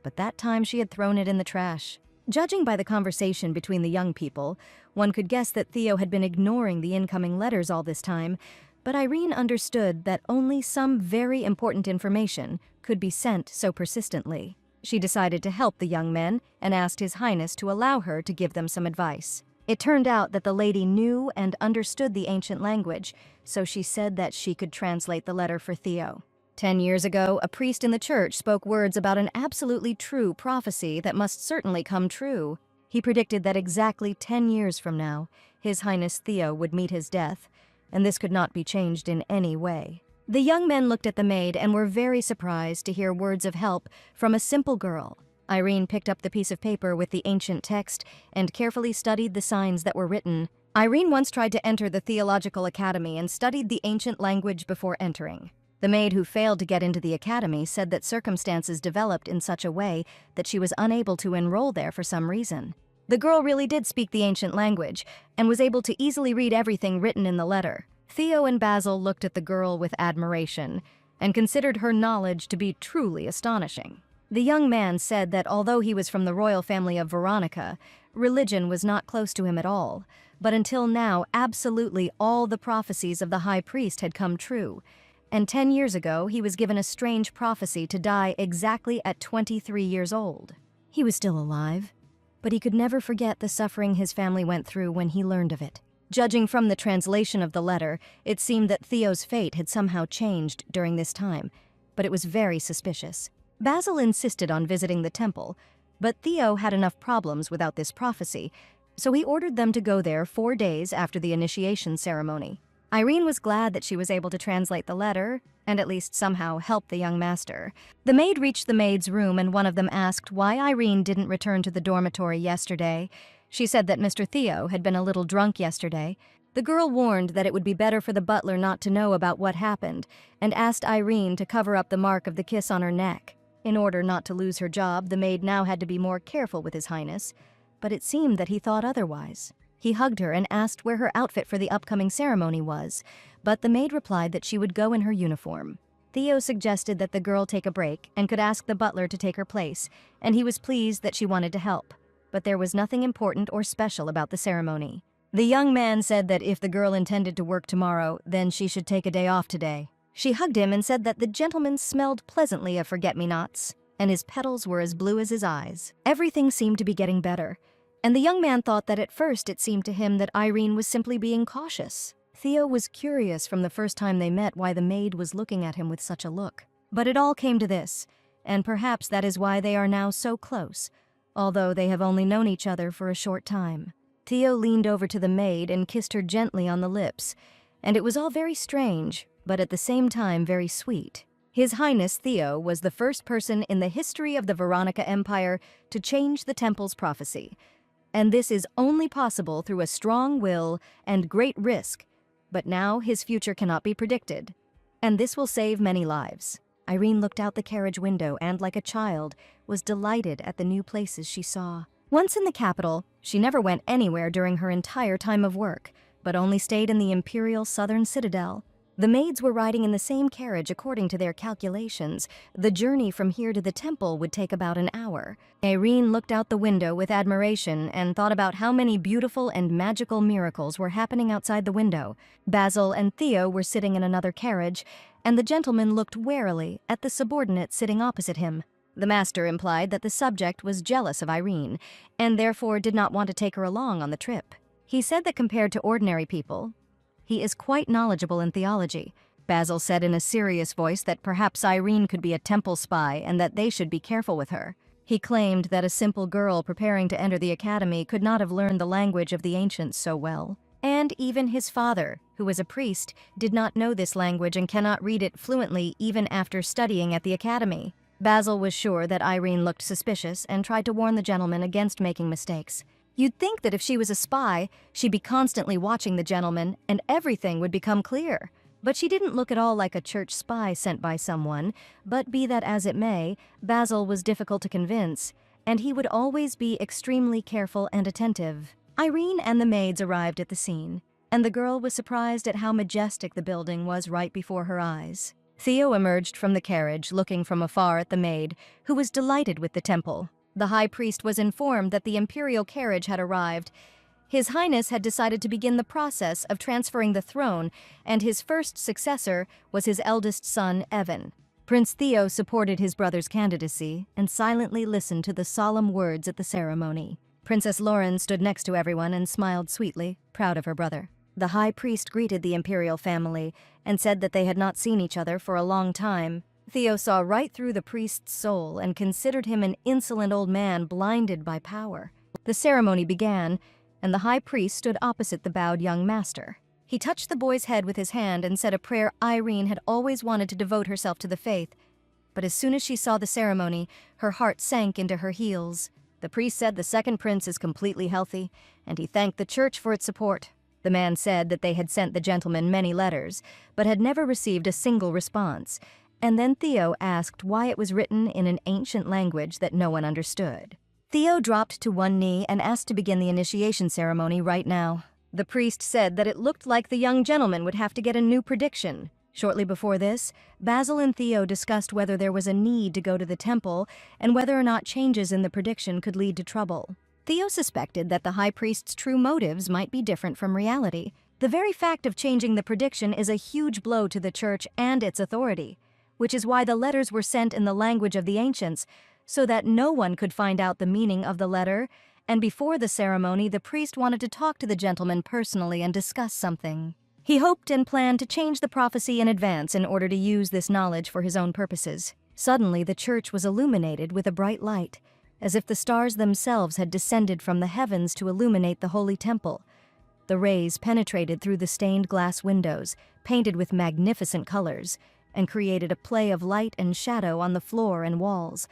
but that time she had thrown it in the trash. Judging by the conversation between the young people, one could guess that Theo had been ignoring the incoming letters all this time, but Irene understood that only some very important information could be sent so persistently. She decided to help the young men and asked His Highness to allow her to give them some advice. It turned out that the lady knew and understood the ancient language, so she said that she could translate the letter for Theo. 10 years ago, a priest in the church spoke words about an absolutely true prophecy that must certainly come true. He predicted that exactly 10 years from now, His Highness Theo would meet his death, and this could not be changed in any way. The young men looked at the maid and were very surprised to hear words of help from a simple girl. Irene picked up the piece of paper with the ancient text and carefully studied the signs that were written. Irene once tried to enter the theological academy and studied the ancient language before entering. The maid who failed to get into the academy said that circumstances developed in such a way that she was unable to enroll there for some reason. The girl really did speak the ancient language and was able to easily read everything written in the letter. Theo and Basil looked at the girl with admiration and considered her knowledge to be truly astonishing. The young man said that although he was from the royal family of Veronica, religion was not close to him at all, but until now absolutely all the prophecies of the high priest had come true, and 10 years ago he was given a strange prophecy to die exactly at 23 years old. He was still alive, but he could never forget the suffering his family went through when he learned of it. Judging from the translation of the letter, it seemed that Theo's fate had somehow changed during this time, but it was very suspicious. Basil insisted on visiting the temple, but Theo had enough problems without this prophecy, so he ordered them to go there 4 days after the initiation ceremony. Irene was glad that she was able to translate the letter and at least somehow help the young master. The maid reached the maid's room and one of them asked why Irene didn't return to the dormitory yesterday. She said that Mr. Theo had been a little drunk yesterday. The girl warned that it would be better for the butler not to know about what happened and asked Irene to cover up the mark of the kiss on her neck. In order not to lose her job, the maid now had to be more careful with His Highness, but it seemed that he thought otherwise. He hugged her and asked where her outfit for the upcoming ceremony was, but the maid replied that she would go in her uniform. Theo suggested that the girl take a break and could ask the butler to take her place, and he was pleased that she wanted to help. But there was nothing important or special about the ceremony. The young man said that if the girl intended to work tomorrow, then she should take a day off today. She hugged him and said that the gentleman smelled pleasantly of forget-me-nots, and his petals were as blue as his eyes. Everything seemed to be getting better, and the young man thought that at first it seemed to him that Irene was simply being cautious. Theo was curious from the first time they met why the maid was looking at him with such a look. But it all came to this, and perhaps that is why they are now so close, although they have only known each other for a short time. Theo leaned over to the maid and kissed her gently on the lips, and it was all very strange, but at the same time very sweet. His Highness Theo was the first person in the history of the Veronica Empire to change the temple's prophecy, and this is only possible through a strong will and great risk, but now his future cannot be predicted, and this will save many lives. Irene looked out the carriage window and, like a child, was delighted at the new places she saw. Once in the capital, she never went anywhere during her entire time of work, but only stayed in the imperial southern citadel. The maids were riding in the same carriage according to their calculations. The journey from here to the temple would take about an hour. Irene looked out the window with admiration and thought about how many beautiful and magical miracles were happening outside the window. Basil and Theo were sitting in another carriage, and the gentleman looked warily at the subordinate sitting opposite him. The master implied that the subject was jealous of Irene, and therefore did not want to take her along on the trip. He said that compared to ordinary people, he is quite knowledgeable in theology. Basil said in a serious voice that perhaps Irene could be a temple spy and that they should be careful with her. He claimed that a simple girl preparing to enter the academy could not have learned the language of the ancients so well. And even his father, who was a priest, did not know this language and cannot read it fluently even after studying at the academy. Basil was sure that Irene looked suspicious and tried to warn the gentleman against making mistakes. You'd think that if she was a spy, she'd be constantly watching the gentleman and everything would become clear. But she didn't look at all like a church spy sent by someone, but be that as it may, Basil was difficult to convince, and he would always be extremely careful and attentive. Irene and the maids arrived at the scene, and the girl was surprised at how majestic the building was right before her eyes. Theo emerged from the carriage, looking from afar at the maid, who was delighted with the temple. The high priest was informed that the imperial carriage had arrived. His Highness had decided to begin the process of transferring the throne, and his first successor was his eldest son, Evan. Prince Theo supported his brother's candidacy and silently listened to the solemn words at the ceremony. Princess Lauren stood next to everyone and smiled sweetly, proud of her brother. The high priest greeted the imperial family and said that they had not seen each other for a long time. Theo saw right through the priest's soul and considered him an insolent old man blinded by power. The ceremony began, and the high priest stood opposite the bowed young master. He touched the boy's head with his hand and said a prayer Irene had always wanted to devote herself to the faith. But as soon as she saw the ceremony, her heart sank into her heels. The priest said the second prince is completely healthy, and he thanked the church for its support. The man said that they had sent the gentleman many letters, but had never received a single response. And then Theo asked why it was written in an ancient language that no one understood. Theo dropped to one knee and asked to begin the initiation ceremony right now. The priest said that it looked like the young gentleman would have to get a new prediction. Shortly before this, Basil and Theo discussed whether there was a need to go to the temple and whether or not changes in the prediction could lead to trouble. Theo suspected that the high priest's true motives might be different from reality. The very fact of changing the prediction is a huge blow to the church and its authority, which is why the letters were sent in the language of the ancients, so that no one could find out the meaning of the letter, and before the ceremony the priest wanted to talk to the gentleman personally and discuss something. He hoped and planned to change the prophecy in advance in order to use this knowledge for his own purposes. Suddenly the church was illuminated with a bright light, as if the stars themselves had descended from the heavens to illuminate the holy temple. The rays penetrated through the stained glass windows, painted with magnificent colors, and created a play of light and shadow on the floor and walls.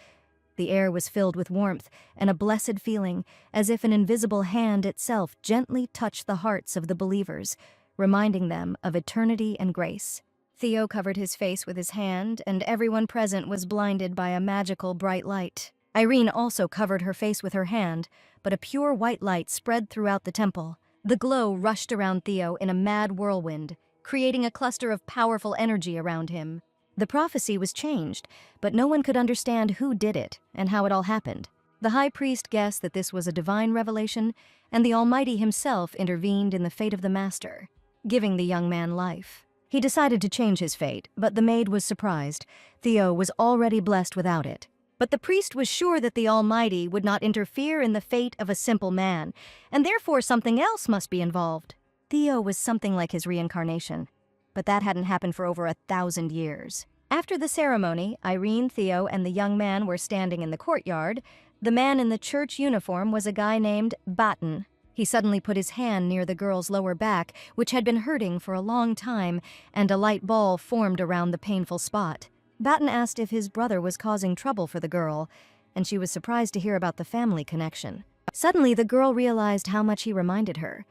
The air was filled with warmth and a blessed feeling, as if an invisible hand itself gently touched the hearts of the believers, reminding them of eternity and grace. Theo covered his face with his hand, and everyone present was blinded by a magical bright light. Irene also covered her face with her hand, but a pure white light spread throughout the temple. The glow rushed around Theo in a mad whirlwind, creating a cluster of powerful energy around him. The prophecy was changed, but no one could understand who did it and how it all happened. The high priest guessed that this was a divine revelation, and the Almighty himself intervened in the fate of the master, giving the young man life. He decided to change his fate, but the maid was surprised. Theo was already blessed without it. But the priest was sure that the Almighty would not interfere in the fate of a simple man, and therefore something else must be involved. Theo was something like his reincarnation, but that hadn't happened for over 1,000 years. After the ceremony, Irene, Theo, and the young man were standing in the courtyard. The man in the church uniform was a guy named Batten. He suddenly put his hand near the girl's lower back, which had been hurting for a long time, and a light ball formed around the painful spot. Batten asked if his brother was causing trouble for the girl, and she was surprised to hear about the family connection. Suddenly, the girl realized how much he reminded her.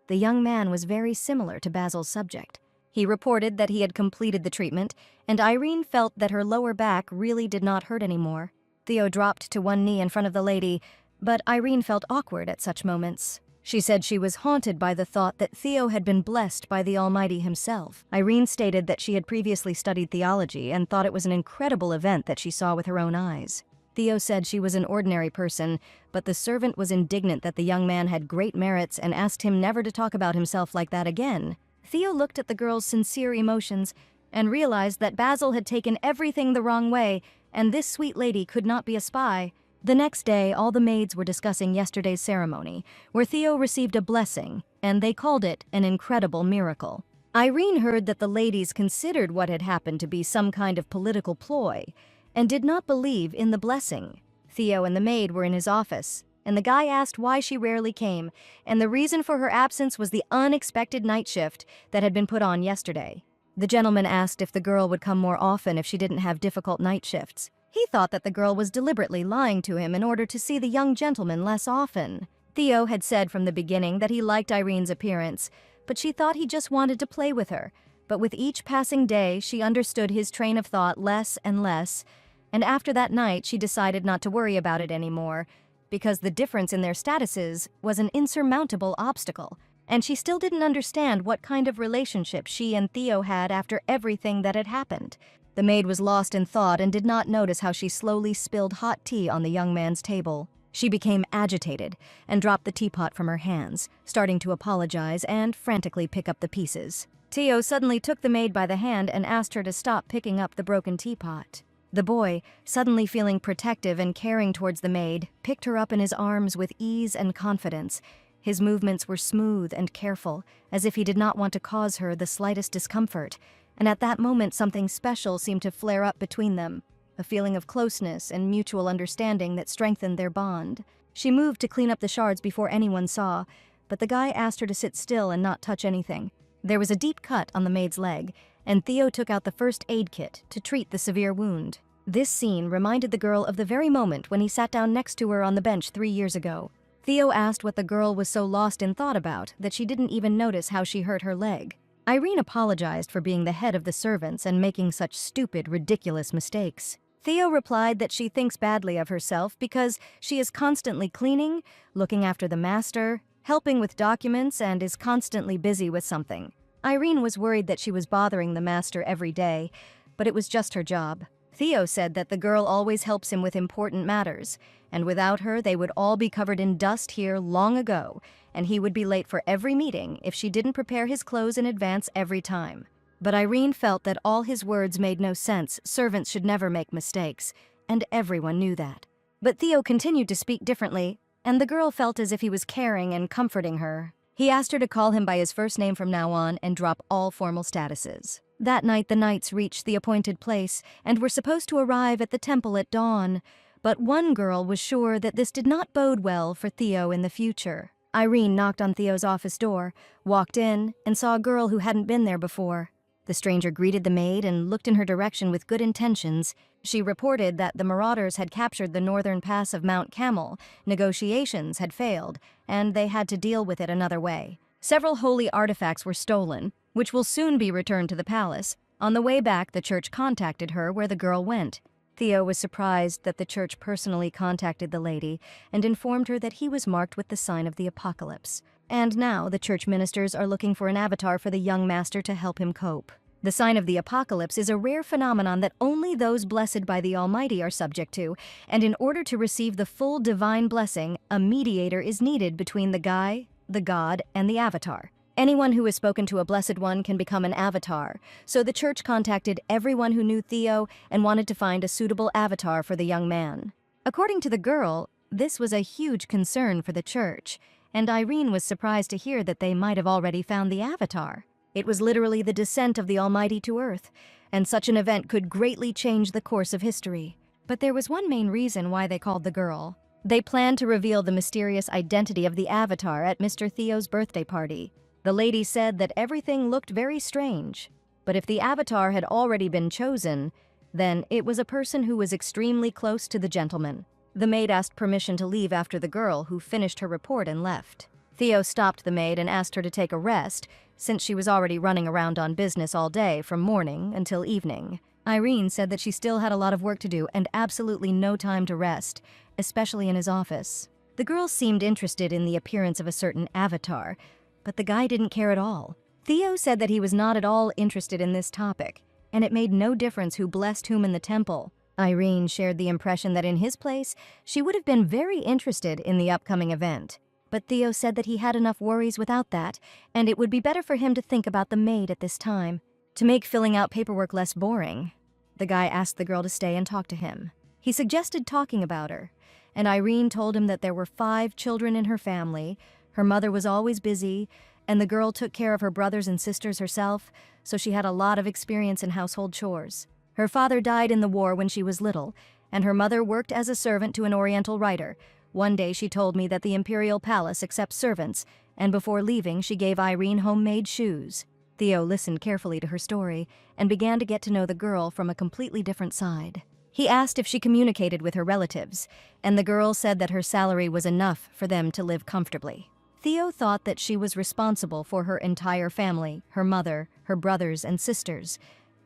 The young man was very similar to Basil's subject. He reported that he had completed the treatment, and Irene felt that her lower back really did not hurt anymore. Theo dropped to one knee in front of the lady, but Irene felt awkward at such moments. She said she was haunted by the thought that Theo had been blessed by the Almighty himself. Irene stated that she had previously studied theology and thought it was an incredible event that she saw with her own eyes. Theo said she was an ordinary person, but the servant was indignant that the young man had great merits and asked him never to talk about himself like that again. Theo looked at the girl's sincere emotions and realized that Basil had taken everything the wrong way, and this sweet lady could not be a spy. The next day, all the maids were discussing yesterday's ceremony, where Theo received a blessing, and they called it an incredible miracle. Irene heard that the ladies considered what had happened to be some kind of political ploy, and did not believe in the blessing. Theo and the maid were in his office, and the guy asked why she rarely came, and the reason for her absence was the unexpected night shift that had been put on yesterday. The gentleman asked if the girl would come more often if she didn't have difficult night shifts. He thought that the girl was deliberately lying to him in order to see the young gentleman less often. Theo had said from the beginning that he liked Irene's appearance, but she thought he just wanted to play with her. But with each passing day, she understood his train of thought less and less, and after that night, she decided not to worry about it anymore, because the difference in their statuses was an insurmountable obstacle, and she still didn't understand what kind of relationship she and Theo had after everything that had happened. The maid was lost in thought and did not notice how she slowly spilled hot tea on the young man's table. She became agitated and dropped the teapot from her hands, starting to apologize and frantically pick up the pieces. Theo suddenly took the maid by the hand and asked her to stop picking up the broken teapot. The boy, suddenly feeling protective and caring towards the maid, picked her up in his arms with ease and confidence. His movements were smooth and careful, as if he did not want to cause her the slightest discomfort. And at that moment something special seemed to flare up between them, a feeling of closeness and mutual understanding that strengthened their bond. She moved to clean up the shards before anyone saw, but the guy asked her to sit still and not touch anything. There was a deep cut on the maid's leg, and Theo took out the first aid kit to treat the severe wound. This scene reminded the girl of the very moment when he sat down next to her on the bench 3 years ago. Theo asked what the girl was so lost in thought about that she didn't even notice how she hurt her leg. Irene apologized for being the head of the servants and making such stupid, ridiculous mistakes. Theo replied that she thinks badly of herself because she is constantly cleaning, looking after the master, helping with documents, and is constantly busy with something. Irene was worried that she was bothering the master every day, but it was just her job. Theo said that the girl always helps him with important matters, and without her they would all be covered in dust here long ago, and he would be late for every meeting if she didn't prepare his clothes in advance every time. But Irene felt that all his words made no sense. Servants should never make mistakes, and everyone knew that. But Theo continued to speak differently, and the girl felt as if he was caring and comforting her. He asked her to call him by his first name from now on and drop all formal statuses. That night the knights reached the appointed place and were supposed to arrive at the temple at dawn, but one girl was sure that this did not bode well for Theo in the future. Irene knocked on Theo's office door, walked in, and saw a girl who hadn't been there before. The stranger greeted the maid and looked in her direction with good intentions. She reported that the marauders had captured the northern pass of Mount Camel, negotiations had failed, and they had to deal with it another way. Several holy artifacts were stolen, which will soon be returned to the palace. On the way back, the church contacted her where the girl went. Theo was surprised that the church personally contacted the lady and informed her that he was marked with the sign of the apocalypse. And now the church ministers are looking for an avatar for the young master to help him cope. The sign of the apocalypse is a rare phenomenon that only those blessed by the Almighty are subject to, and in order to receive the full divine blessing, a mediator is needed between the guy, the god, and the avatar. Anyone who has spoken to a blessed one can become an avatar, so the church contacted everyone who knew Theo and wanted to find a suitable avatar for the young man. According to the girl, this was a huge concern for the church, and Irene was surprised to hear that they might have already found the avatar. It was literally the descent of the Almighty to Earth, and such an event could greatly change the course of history. But there was one main reason why they called the girl. They planned to reveal the mysterious identity of the avatar at Mr. Theo's birthday party. The lady said that everything looked very strange, but if the avatar had already been chosen, then it was a person who was extremely close to the gentleman. The maid asked permission to leave after the girl, who finished her report and left. Theo stopped the maid and asked her to take a rest, since she was already running around on business all day from morning until evening. Irene said that she still had a lot of work to do and absolutely no time to rest, especially in his office. The girl seemed interested in the appearance of a certain avatar, but the guy didn't care at all. Theo said that he was not at all interested in this topic, and it made no difference who blessed whom in the temple. Irene shared the impression that in his place, she would have been very interested in the upcoming event. But Theo said that he had enough worries without that, and it would be better for him to think about the maid at this time, to make filling out paperwork less boring. The guy asked the girl to stay and talk to him. He suggested talking about her, and Irene told him that there were 5 children in her family, her mother was always busy, and the girl took care of her brothers and sisters herself, so she had a lot of experience in household chores. Her father died in the war when she was little, and her mother worked as a servant to an Oriental writer. One day she told me that the imperial palace accepts servants, and before leaving she gave Irene homemade shoes. Theo listened carefully to her story and began to get to know the girl from a completely different side. He asked if she communicated with her relatives, and the girl said that her salary was enough for them to live comfortably. Theo thought that she was responsible for her entire family, her mother, her brothers and sisters,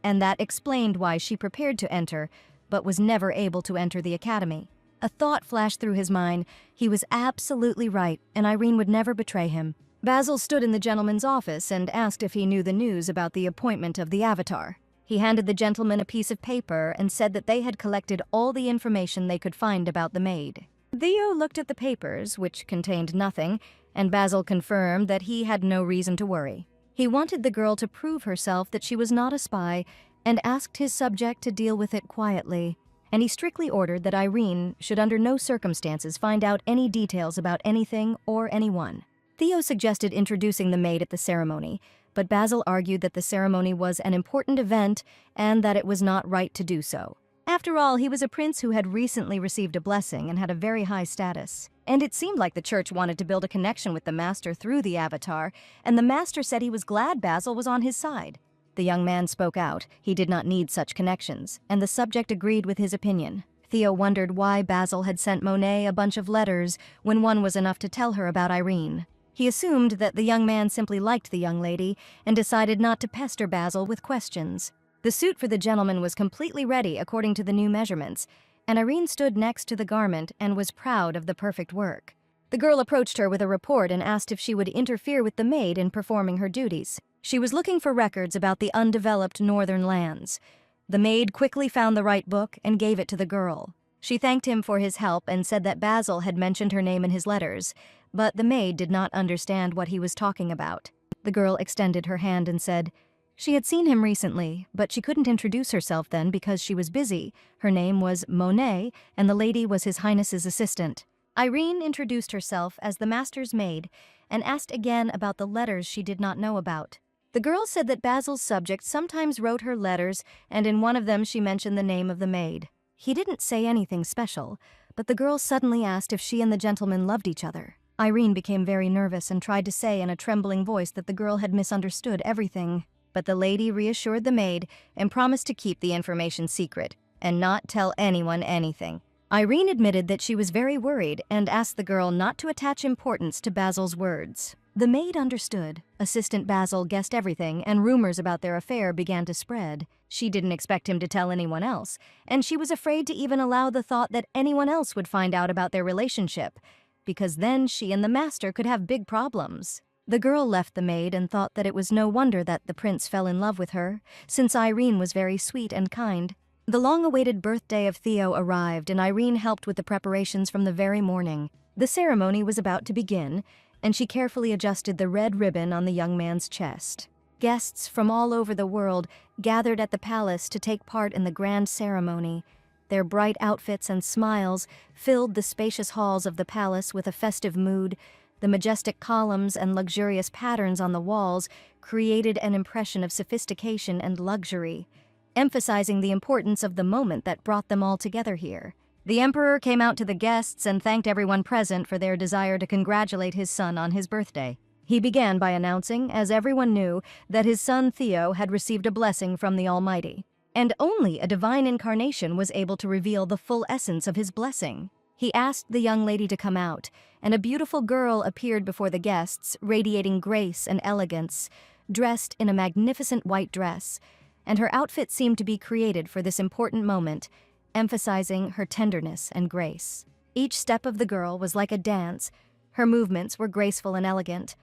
and that explained why she prepared to enter, but was never able to enter the academy. A thought flashed through his mind. He was absolutely right, and Irene would never betray him. Basil stood in the gentleman's office and asked if he knew the news about the appointment of the avatar. He handed the gentleman a piece of paper and said that they had collected all the information they could find about the maid. Theo looked at the papers, which contained nothing, and Basil confirmed that he had no reason to worry. He wanted the girl to prove herself that she was not a spy and asked his subject to deal with it quietly. And he strictly ordered that Irene should under no circumstances find out any details about anything or anyone. Theo suggested introducing the maid at the ceremony, but Basil argued that the ceremony was an important event and that it was not right to do so. After all, he was a prince who had recently received a blessing and had a very high status. And it seemed like the church wanted to build a connection with the master through the avatar, and the master said he was glad Basil was on his side. The young man spoke out. He did not need such connections, and the subject agreed with his opinion. Theo wondered why Basil had sent Monet a bunch of letters when one was enough to tell her about Irene. He assumed that the young man simply liked the young lady and decided not to pester Basil with questions. The suit for the gentleman was completely ready according to the new measurements, and Irene stood next to the garment and was proud of the perfect work. The girl approached her with a report and asked if she would interfere with the maid in performing her duties. She was looking for records about the undeveloped northern lands. The maid quickly found the right book and gave it to the girl. She thanked him for his help and said that Basil had mentioned her name in his letters, but the maid did not understand what he was talking about. The girl extended her hand and said she had seen him recently, but she couldn't introduce herself then because she was busy. Her name was Monet, and the lady was His Highness's assistant. Irene introduced herself as the master's maid and asked again about the letters she did not know about. The girl said that Basil's subject sometimes wrote her letters, and in one of them she mentioned the name of the maid. He didn't say anything special, but the girl suddenly asked if she and the gentleman loved each other. Irene became very nervous and tried to say in a trembling voice that the girl had misunderstood everything. But the lady reassured the maid and promised to keep the information secret and not tell anyone anything. Irene admitted that she was very worried and asked the girl not to attach importance to Basil's words. The maid understood. Assistant Basil guessed everything, and rumors about their affair began to spread. She didn't expect him to tell anyone else, and she was afraid to even allow the thought that anyone else would find out about their relationship, because then she and the master could have big problems. The girl left the maid and thought that it was no wonder that the prince fell in love with her, since Irene was very sweet and kind. The long-awaited birthday of Theo arrived, and Irene helped with the preparations from the very morning. The ceremony was about to begin, and she carefully adjusted the red ribbon on the young man's chest. Guests from all over the world gathered at the palace to take part in the grand ceremony. Their bright outfits and smiles filled the spacious halls of the palace with a festive mood. The majestic columns and luxurious patterns on the walls created an impression of sophistication and luxury, emphasizing the importance of the moment that brought them all together here. The emperor came out to the guests and thanked everyone present for their desire to congratulate his son on his birthday. He began by announcing, as everyone knew, that his son Theo had received a blessing from the Almighty, and only a divine incarnation was able to reveal the full essence of his blessing. He asked the young lady to come out, and a beautiful girl appeared before the guests, radiating grace and elegance, dressed in a magnificent white dress, and her outfit seemed to be created for this important moment, emphasizing her tenderness and grace. Each step of the girl was like a dance. Her movements were graceful and elegant.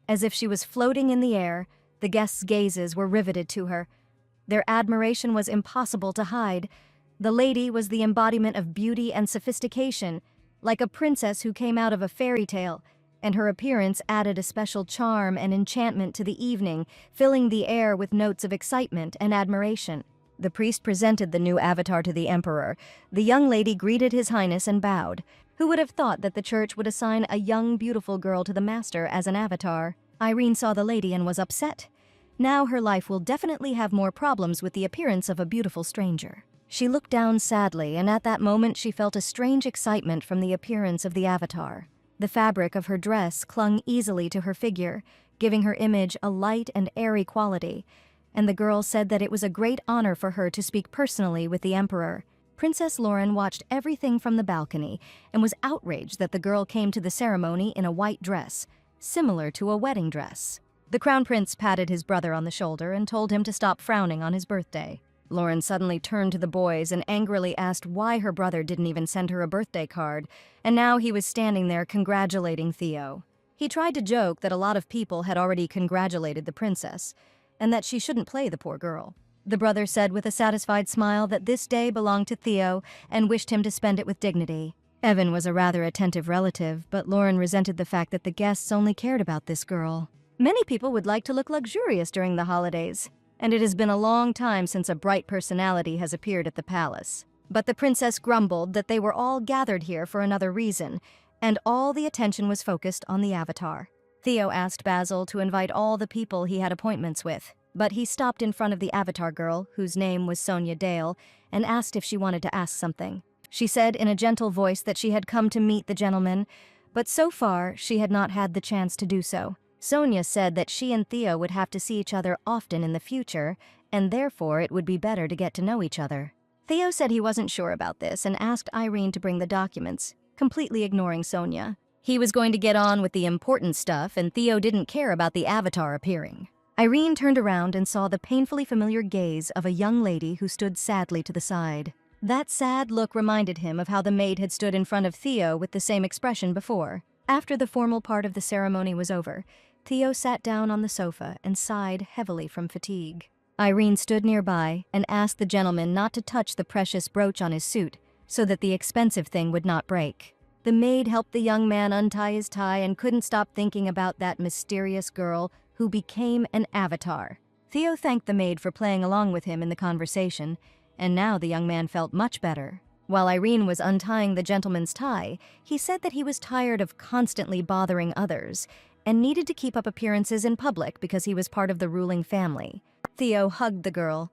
As if she was floating in the air, the guests' gazes were riveted to her. Their admiration was impossible to hide. The lady was the embodiment of beauty and sophistication, like a princess who came out of a fairy tale, and her appearance added a special charm and enchantment to the evening, filling the air with notes of excitement and admiration. The priest presented the new avatar to the emperor. The young lady greeted His Highness and bowed. Who would have thought that the church would assign a young, beautiful girl to the master as an avatar? Irene saw the lady and was upset. Now her life will definitely have more problems with the appearance of a beautiful stranger. She looked down sadly, and at that moment she felt a strange excitement from the appearance of the avatar. The fabric of her dress clung easily to her figure, giving her image a light and airy quality, and the girl said that it was a great honor for her to speak personally with the emperor. Princess Lauren watched everything from the balcony and was outraged that the girl came to the ceremony in a white dress, similar to a wedding dress. The crown prince patted his brother on the shoulder and told him to stop frowning on his birthday. Lauren suddenly turned to the boys and angrily asked why her brother didn't even send her a birthday card, and now he was standing there congratulating Theo. He tried to joke that a lot of people had already congratulated the princess, and that she shouldn't play the poor girl. The brother said with a satisfied smile that this day belonged to Theo and wished him to spend it with dignity. Evan was a rather attentive relative, but Lauren resented the fact that the guests only cared about this girl. Many people would like to look luxurious during the holidays, and it has been a long time since a bright personality has appeared at the palace. But the princess grumbled that they were all gathered here for another reason, and all the attention was focused on the avatar. Theo asked Basil to invite all the people he had appointments with, but he stopped in front of the avatar girl, whose name was Sonia Dale, and asked if she wanted to ask something. She said in a gentle voice that she had come to meet the gentleman, but so far she had not had the chance to do so. Sonia said that she and Theo would have to see each other often in the future, and therefore it would be better to get to know each other. Theo said he wasn't sure about this and asked Irene to bring the documents, completely ignoring Sonia. He was going to get on with the important stuff, and Theo didn't care about the avatar appearing. Irene turned around and saw the painfully familiar gaze of a young lady who stood sadly to the side. That sad look reminded him of how the maid had stood in front of Theo with the same expression before. After the formal part of the ceremony was over, Theo sat down on the sofa and sighed heavily from fatigue. Irene stood nearby and asked the gentleman not to touch the precious brooch on his suit so that the expensive thing would not break. The maid helped the young man untie his tie and couldn't stop thinking about that mysterious girl who became an avatar. Theo thanked the maid for playing along with him in the conversation, and now the young man felt much better. While Irene was untying the gentleman's tie, he said that he was tired of constantly bothering others and needed to keep up appearances in public because he was part of the ruling family. Theo hugged the girl.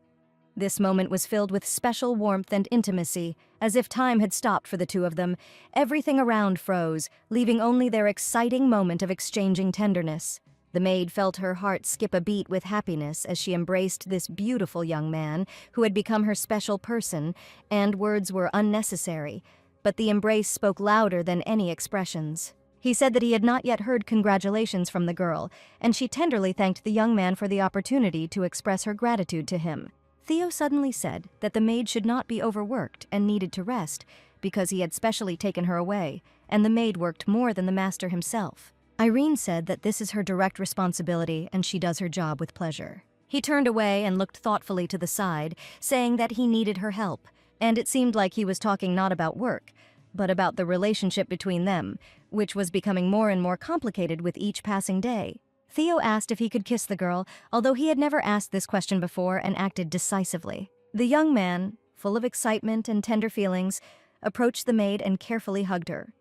This moment was filled with special warmth and intimacy, as if time had stopped for the two of them. Everything around froze, leaving only their exciting moment of exchanging tenderness. The maid felt her heart skip a beat with happiness as she embraced this beautiful young man who had become her special person, and words were unnecessary, but the embrace spoke louder than any expressions. He said that he had not yet heard congratulations from the girl, and she tenderly thanked the young man for the opportunity to express her gratitude to him. Theo suddenly said that the maid should not be overworked and needed to rest because he had specially taken her away, and the maid worked more than the master himself. Irene said that this is her direct responsibility and she does her job with pleasure. He turned away and looked thoughtfully to the side, saying that he needed her help, and it seemed like he was talking not about work, but about the relationship between them, which was becoming more and more complicated with each passing day. Theo asked if he could kiss the girl, although he had never asked this question before and acted decisively. The young man, full of excitement and tender feelings, approached the maid and carefully hugged her.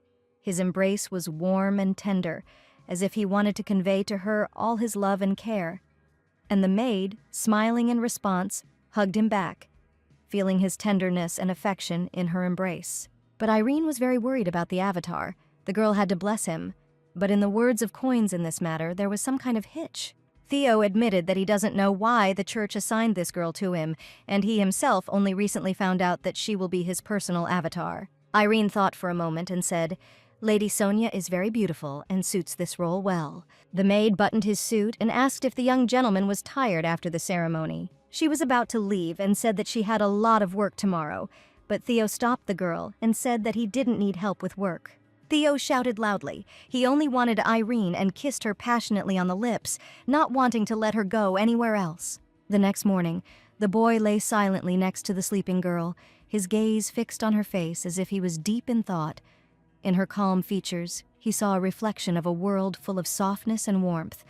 His embrace was warm and tender, as if he wanted to convey to her all his love and care. And the maid, smiling in response, hugged him back, feeling his tenderness and affection in her embrace. But Irene was very worried about the avatar. The girl had to bless him. But in the words of coins in this matter, there was some kind of hitch. Theo admitted that he doesn't know why the church assigned this girl to him, and he himself only recently found out that she will be his personal avatar. Irene thought for a moment and said, "Lady Sonia is very beautiful and suits this role well." The maid buttoned his suit and asked if the young gentleman was tired after the ceremony. She was about to leave and said that she had a lot of work tomorrow, but Theo stopped the girl and said that he didn't need help with work. Theo shouted loudly. He only wanted Irene and kissed her passionately on the lips, not wanting to let her go anywhere else. The next morning, the boy lay silently next to the sleeping girl, his gaze fixed on her face as if he was deep in thought. In her calm features, he saw a reflection of a world full of softness and warmth,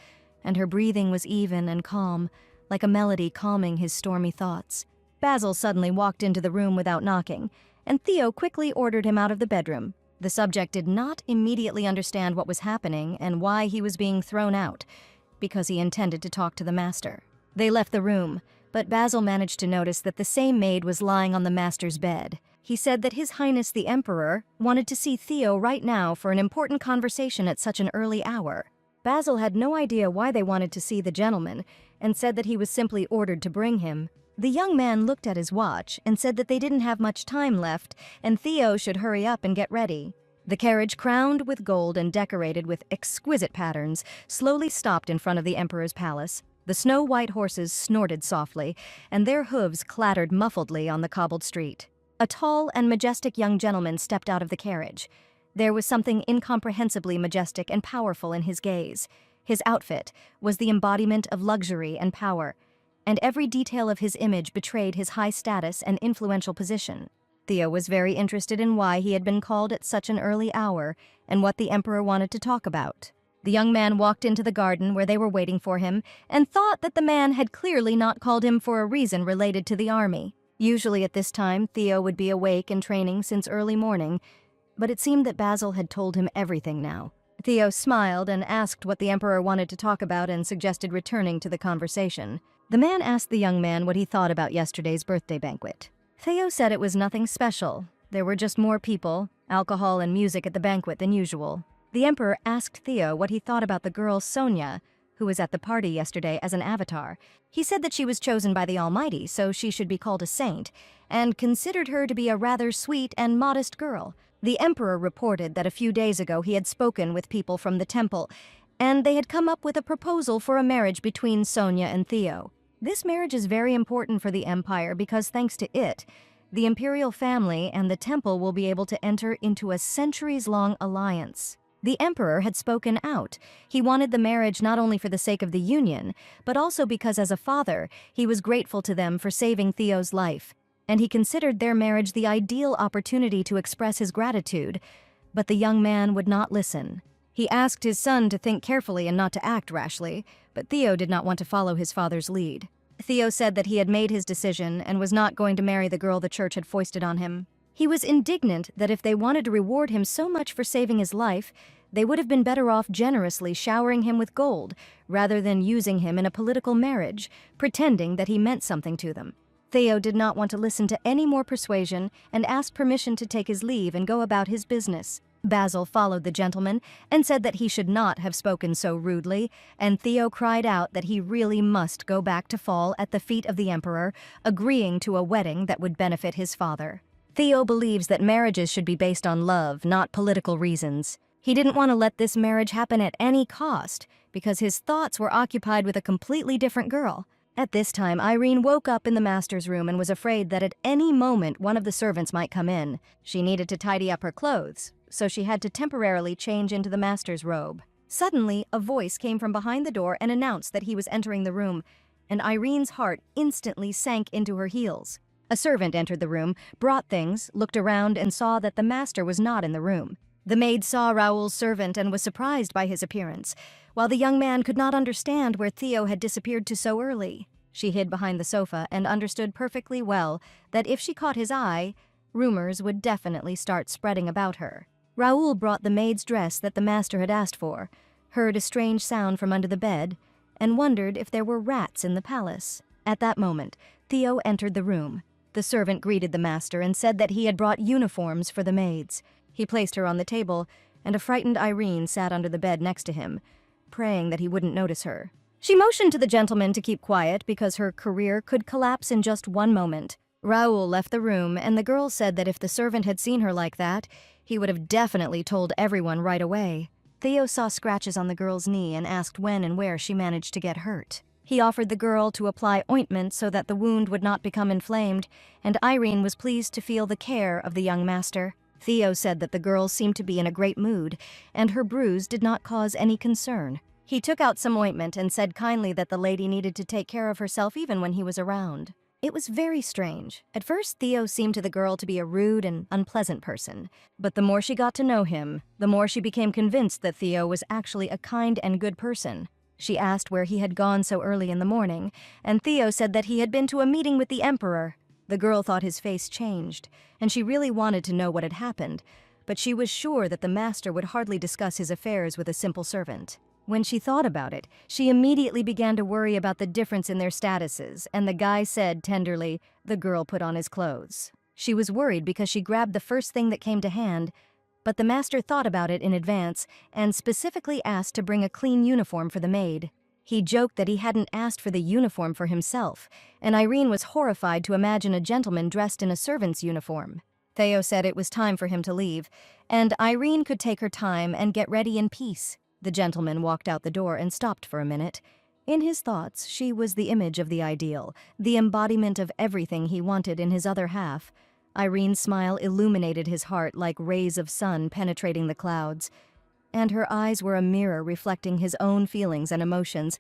and her breathing was even and calm, like a melody calming his stormy thoughts. Basil suddenly walked into the room without knocking, and Theo quickly ordered him out of the bedroom. The subject did not immediately understand what was happening and why he was being thrown out, because he intended to talk to the master. They left the room, but Basil managed to notice that the same maid was lying on the master's bed. He said that His Highness the Emperor wanted to see Theo right now for an important conversation at such an early hour. Basil had no idea why they wanted to see the gentleman, and said that he was simply ordered to bring him. The young man looked at his watch and said that they didn't have much time left, and Theo should hurry up and get ready. The carriage, crowned with gold and decorated with exquisite patterns, slowly stopped in front of the emperor's palace. The snow-white horses snorted softly, and their hooves clattered muffledly on the cobbled street. A tall and majestic young gentleman stepped out of the carriage. There was something incomprehensibly majestic and powerful in his gaze. His outfit was the embodiment of luxury and power, and every detail of his image betrayed his high status and influential position. Theo was very interested in why he had been called at such an early hour and what the emperor wanted to talk about. The young man walked into the garden where they were waiting for him and thought that the man had clearly not called him for a reason related to the army. Usually at this time, Theo would be awake and training since early morning, but it seemed that Basil had told him everything now. Theo smiled and asked what the emperor wanted to talk about and suggested returning to the conversation. The man asked the young man what he thought about yesterday's birthday banquet. Theo said it was nothing special. There were just more people, alcohol and music at the banquet than usual. The emperor asked Theo what he thought about the girl Sonia, who was at the party yesterday as an avatar. He said that she was chosen by the Almighty, so she should be called a saint, and considered her to be a rather sweet and modest girl. The emperor reported that a few days ago he had spoken with people from the temple, and they had come up with a proposal for a marriage between Sonia and Theo. This marriage is very important for the empire because thanks to it, the imperial family and the temple will be able to enter into a centuries-long alliance. The emperor had spoken out. He wanted the marriage not only for the sake of the union, but also because as a father, he was grateful to them for saving Theo's life, and he considered their marriage the ideal opportunity to express his gratitude. But the young man would not listen. He asked his son to think carefully and not to act rashly, but Theo did not want to follow his father's lead. Theo said that he had made his decision and was not going to marry the girl the church had foisted on him. He was indignant that if they wanted to reward him so much for saving his life, they would have been better off generously showering him with gold, rather than using him in a political marriage, pretending that he meant something to them. Theo did not want to listen to any more persuasion and asked permission to take his leave and go about his business. Basil followed the gentleman and said that he should not have spoken so rudely, and Theo cried out that he really must go back to fall at the feet of the emperor, agreeing to a wedding that would benefit his father. Theo believes that marriages should be based on love, not political reasons. He didn't want to let this marriage happen at any cost, because his thoughts were occupied with a completely different girl. At this time, Irene woke up in the master's room and was afraid that at any moment one of the servants might come in. She needed to tidy up her clothes, so she had to temporarily change into the master's robe. Suddenly, a voice came from behind the door and announced that he was entering the room, and Irene's heart instantly sank into her heels. A servant entered the room, brought things, looked around, and saw that the master was not in the room. The maid saw Raoul's servant and was surprised by his appearance, while the young man could not understand where Theo had disappeared to so early. She hid behind the sofa and understood perfectly well that if she caught his eye, rumors would definitely start spreading about her. Raoul brought the maid's dress that the master had asked for, heard a strange sound from under the bed, and wondered if there were rats in the palace. At that moment, Theo entered the room. The servant greeted the master and said that he had brought uniforms for the maids. He placed her on the table, and a frightened Irene sat under the bed next to him, praying that he wouldn't notice her. She motioned to the gentleman to keep quiet because her career could collapse in just one moment. Raoul left the room, and the girl said that if the servant had seen her like that, he would have definitely told everyone right away. Theo saw scratches on the girl's knee and asked when and where she managed to get hurt. He offered the girl to apply ointment so that the wound would not become inflamed, and Irene was pleased to feel the care of the young master. Theo said that the girl seemed to be in a great mood, and her bruise did not cause any concern. He took out some ointment and said kindly that the lady needed to take care of herself even when he was around. It was very strange. At first, Theo seemed to the girl to be a rude and unpleasant person, but the more she got to know him, the more she became convinced that Theo was actually a kind and good person. She asked where he had gone so early in the morning, and Theo said that he had been to a meeting with the emperor. The girl thought his face changed, and she really wanted to know what had happened, but she was sure that the master would hardly discuss his affairs with a simple servant. When she thought about it, she immediately began to worry about the difference in their statuses, and the guy said tenderly, "The girl put on his clothes." She was worried because she grabbed the first thing that came to hand, but the master thought about it in advance and specifically asked to bring a clean uniform for the maid. He joked that he hadn't asked for the uniform for himself, and Irene was horrified to imagine a gentleman dressed in a servant's uniform. Theo said it was time for him to leave, and Irene could take her time and get ready in peace. The gentleman walked out the door and stopped for a minute. In his thoughts, she was the image of the ideal, the embodiment of everything he wanted in his other half. Irene's smile illuminated his heart like rays of sun penetrating the clouds, and her eyes were a mirror reflecting his own feelings and emotions,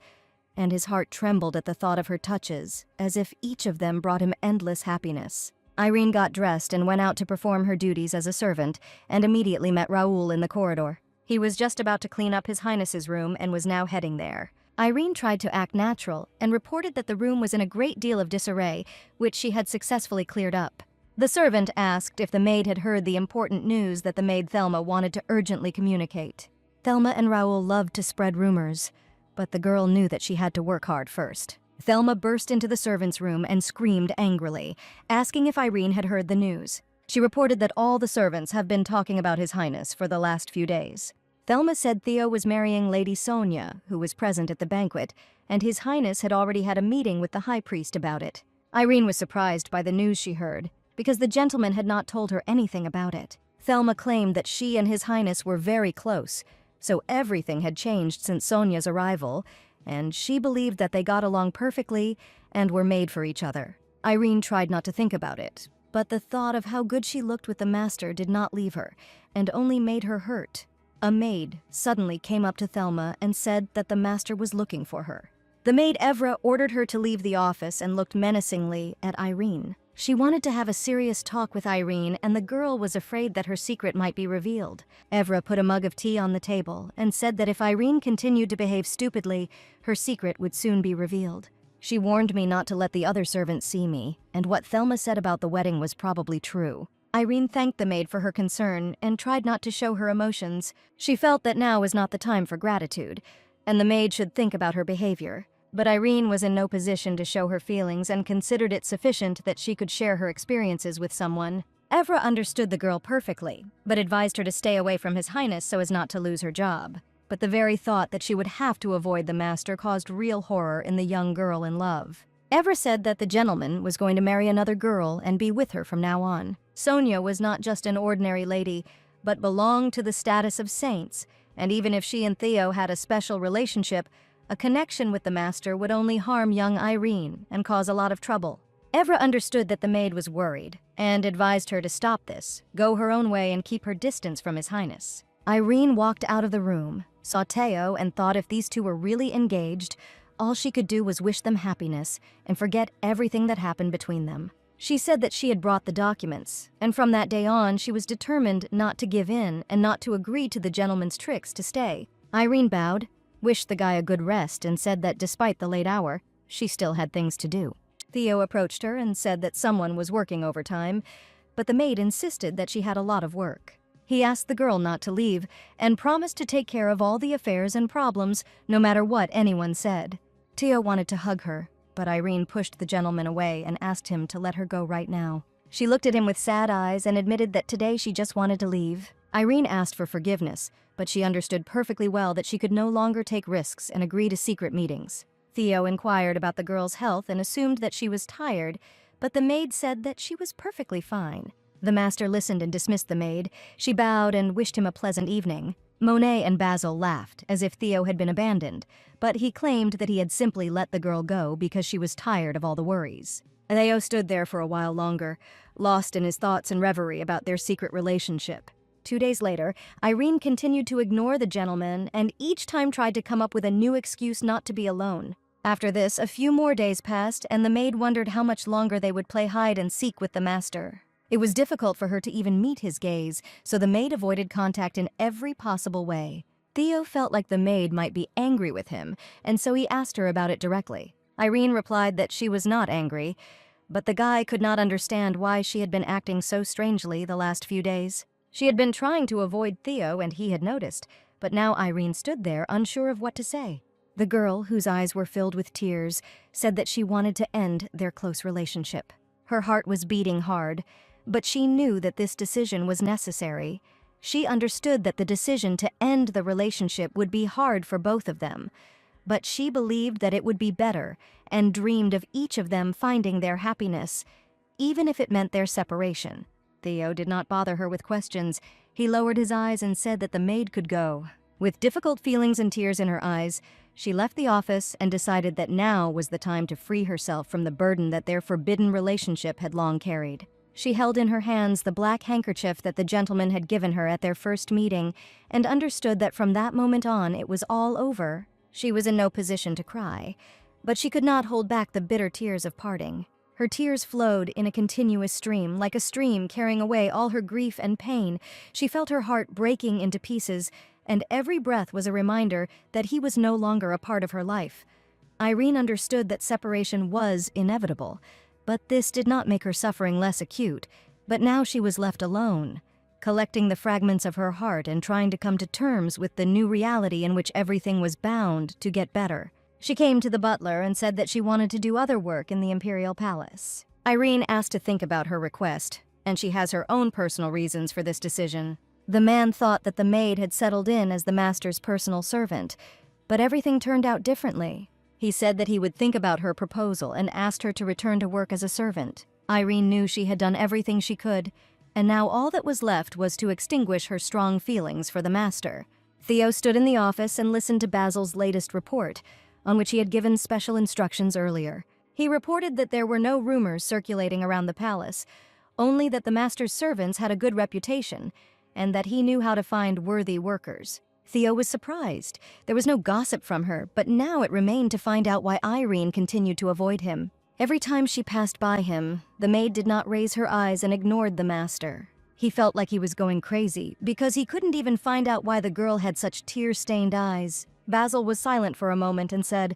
and his heart trembled at the thought of her touches, as if each of them brought him endless happiness. Irene got dressed and went out to perform her duties as a servant, and immediately met Raoul in the corridor. He was just about to clean up His Highness's room and was now heading there. Irene tried to act natural and reported that the room was in a great deal of disarray, which she had successfully cleared up. The servant asked if the maid had heard the important news that the maid Thelma wanted to urgently communicate. Thelma and Raoul loved to spread rumors, but the girl knew that she had to work hard first. Thelma burst into the servant's room and screamed angrily, asking if Irene had heard the news. She reported that all the servants have been talking about His Highness for the last few days. Thelma said Theo was marrying Lady Sonia, who was present at the banquet, and His Highness had already had a meeting with the high priest about it. Irene was surprised by the news she heard, because the gentleman had not told her anything about it. Thelma claimed that she and His Highness were very close, so everything had changed since Sonia's arrival, and she believed that they got along perfectly and were made for each other. Irene tried not to think about it, but the thought of how good she looked with the master did not leave her, and only made her hurt. A maid suddenly came up to Thelma and said that the master was looking for her. The maid Evra ordered her to leave the office and looked menacingly at Irene. She wanted to have a serious talk with Irene, and the girl was afraid that her secret might be revealed. Evra put a mug of tea on the table and said that if Irene continued to behave stupidly, her secret would soon be revealed. She warned me not to let the other servants see me, and what Thelma said about the wedding was probably true. Irene thanked the maid for her concern and tried not to show her emotions. She felt that now was not the time for gratitude, and the maid should think about her behavior. But Irene was in no position to show her feelings and considered it sufficient that she could share her experiences with someone. Evra understood the girl perfectly, but advised her to stay away from His Highness so as not to lose her job. But the very thought that she would have to avoid the master caused real horror in the young girl in love. Evra said that the gentleman was going to marry another girl and be with her from now on. Sonia was not just an ordinary lady, but belonged to the status of saints, and even if she and Theo had a special relationship, a connection with the master would only harm young Irene and cause a lot of trouble. Evra understood that the maid was worried, and advised her to stop this, go her own way and keep her distance from His Highness. Irene walked out of the room, saw Theo, and thought if these two were really engaged, all she could do was wish them happiness and forget everything that happened between them. She said that she had brought the documents, and from that day on she was determined not to give in and not to agree to the gentleman's tricks to stay. Irene bowed, wished the guy a good rest, and said that despite the late hour, she still had things to do. Theo approached her and said that someone was working overtime, but the maid insisted that she had a lot of work. He asked the girl not to leave and promised to take care of all the affairs and problems, no matter what anyone said. Theo wanted to hug her, but Irene pushed the gentleman away and asked him to let her go right now. She looked at him with sad eyes and admitted that today she just wanted to leave. Irene asked for forgiveness, but she understood perfectly well that she could no longer take risks and agree to secret meetings. Theo inquired about the girl's health and assumed that she was tired, but the maid said that she was perfectly fine. The master listened and dismissed the maid. She bowed and wished him a pleasant evening. Monet and Basil laughed, as if Theo had been abandoned, but he claimed that he had simply let the girl go because she was tired of all the worries. Theo stood there for a while longer, lost in his thoughts and reverie about their secret relationship. 2 days later, Irene continued to ignore the gentleman and each time tried to come up with a new excuse not to be alone. After this, a few more days passed, and the maid wondered how much longer they would play hide and seek with the master. It was difficult for her to even meet his gaze, so the maid avoided contact in every possible way. Theo felt like the maid might be angry with him, and so he asked her about it directly. Irene replied that she was not angry, but the guy could not understand why she had been acting so strangely the last few days. She had been trying to avoid Theo, and he had noticed, but now Irene stood there unsure of what to say. The girl, whose eyes were filled with tears, said that she wanted to end their close relationship. Her heart was beating hard, but she knew that this decision was necessary. She understood that the decision to end the relationship would be hard for both of them, but she believed that it would be better and dreamed of each of them finding their happiness, even if it meant their separation. Theo did not bother her with questions. He lowered his eyes and said that the maid could go. With difficult feelings and tears in her eyes, she left the office and decided that now was the time to free herself from the burden that their forbidden relationship had long carried. She held in her hands the black handkerchief that the gentleman had given her at their first meeting and understood that from that moment on it was all over. She was in no position to cry, but she could not hold back the bitter tears of parting. Her tears flowed in a continuous stream, like a stream carrying away all her grief and pain. She felt her heart breaking into pieces, and every breath was a reminder that he was no longer a part of her life. Irene understood that separation was inevitable, but this did not make her suffering less acute. But now she was left alone, collecting the fragments of her heart and trying to come to terms with the new reality in which everything was bound to get better. She came to the butler and said that she wanted to do other work in the Imperial Palace. Irene asked to think about her request, and she has her own personal reasons for this decision. The man thought that the maid had settled in as the master's personal servant, but everything turned out differently. He said that he would think about her proposal and asked her to return to work as a servant. Irene knew she had done everything she could, and now all that was left was to extinguish her strong feelings for the master. Theo stood in the office and listened to Basil's latest report, on which he had given special instructions earlier. He reported that there were no rumors circulating around the palace, only that the master's servants had a good reputation, and that he knew how to find worthy workers. Theo was surprised. There was no gossip from her, but now it remained to find out why Irene continued to avoid him. Every time she passed by him, the maid did not raise her eyes and ignored the master. He felt like he was going crazy, because he couldn't even find out why the girl had such tear-stained eyes. Basil was silent for a moment and said,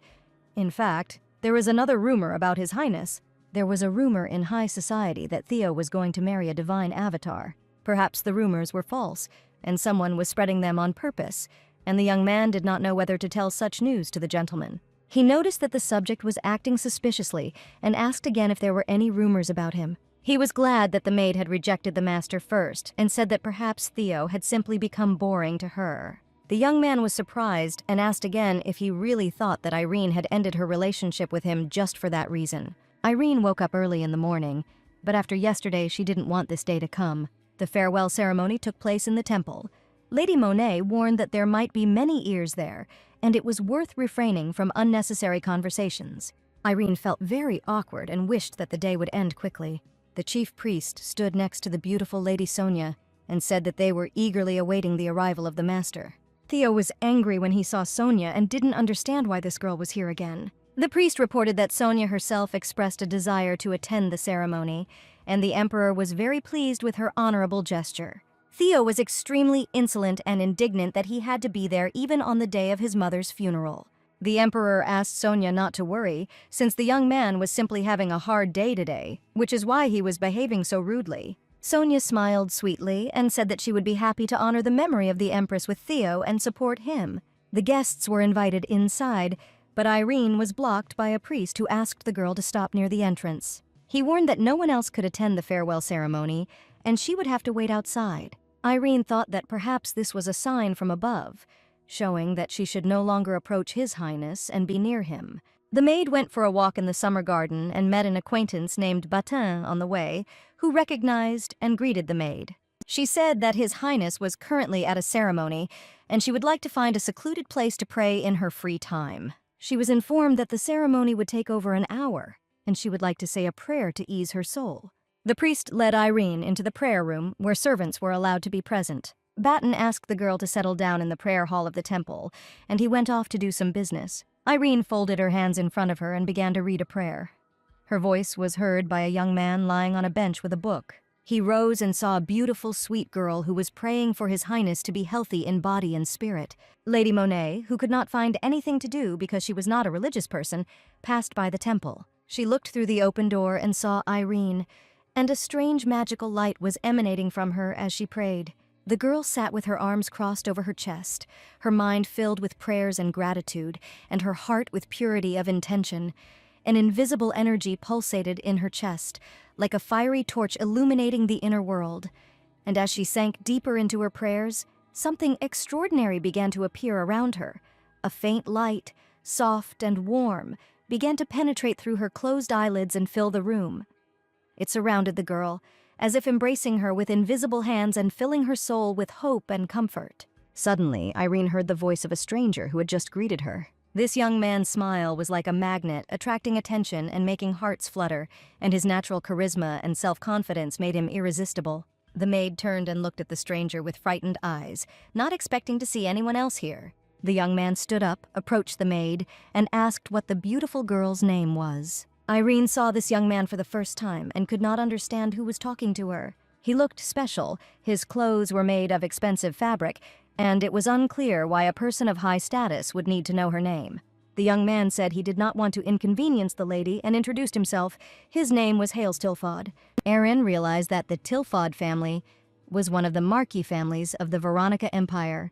"In fact, there is another rumor about His Highness." There was a rumor in high society that Theo was going to marry a divine avatar. Perhaps the rumors were false, and someone was spreading them on purpose, and the young man did not know whether to tell such news to the gentleman. He noticed that the subject was acting suspiciously and asked again if there were any rumors about him. He was glad that the maid had rejected the master first and said that perhaps Theo had simply become boring to her. The young man was surprised and asked again if he really thought that Irene had ended her relationship with him just for that reason. Irene woke up early in the morning, but after yesterday she didn't want this day to come. The farewell ceremony took place in the temple. Lady Monet warned that there might be many ears there, and it was worth refraining from unnecessary conversations. Irene felt very awkward and wished that the day would end quickly. The chief priest stood next to the beautiful Lady Sonia and said that they were eagerly awaiting the arrival of the master. Theo was angry when he saw Sonia and didn't understand why this girl was here again. The priest reported that Sonia herself expressed a desire to attend the ceremony, and the emperor was very pleased with her honorable gesture. Theo was extremely insolent and indignant that he had to be there even on the day of his mother's funeral. The emperor asked Sonia not to worry, since the young man was simply having a hard day today, which is why he was behaving so rudely. Sonia smiled sweetly and said that she would be happy to honor the memory of the empress with Theo and support him. The guests were invited inside, but Irene was blocked by a priest who asked the girl to stop near the entrance. He warned that no one else could attend the farewell ceremony, and she would have to wait outside. Irene thought that perhaps this was a sign from above, showing that she should no longer approach His Highness and be near him. The maid went for a walk in the summer garden and met an acquaintance named Batin on the way, who recognized and greeted the maid. She said that His Highness was currently at a ceremony, and she would like to find a secluded place to pray in her free time. She was informed that the ceremony would take over an hour, and she would like to say a prayer to ease her soul. The priest led Irene into the prayer room, where servants were allowed to be present. Batten asked the girl to settle down in the prayer hall of the temple, and he went off to do some business. Irene folded her hands in front of her and began to read a prayer. Her voice was heard by a young man lying on a bench with a book. He rose and saw a beautiful, sweet girl who was praying for His Highness to be healthy in body and spirit. Lady Monet, who could not find anything to do because she was not a religious person, passed by the temple. She looked through the open door and saw Irene, and a strange magical light was emanating from her as she prayed. The girl sat with her arms crossed over her chest, her mind filled with prayers and gratitude, and her heart with purity of intention. An invisible energy pulsated in her chest, like a fiery torch illuminating the inner world. And as she sank deeper into her prayers, something extraordinary began to appear around her. A faint light, soft and warm, began to penetrate through her closed eyelids and fill the room. It surrounded the girl, as if embracing her with invisible hands and filling her soul with hope and comfort. Suddenly, Irene heard the voice of a stranger who had just greeted her. This young man's smile was like a magnet, attracting attention and making hearts flutter, and his natural charisma and self-confidence made him irresistible. The maid turned and looked at the stranger with frightened eyes, not expecting to see anyone else here. The young man stood up, approached the maid, and asked what the beautiful girl's name was. Irene saw this young man for the first time and could not understand who was talking to her. He looked special, his clothes were made of expensive fabric, and it was unclear why a person of high status would need to know her name. The young man said he did not want to inconvenience the lady and introduced himself. His name was Hales Tilfod. Aaron realized that the Tilfod family was one of the Marquis families of the Veronica Empire,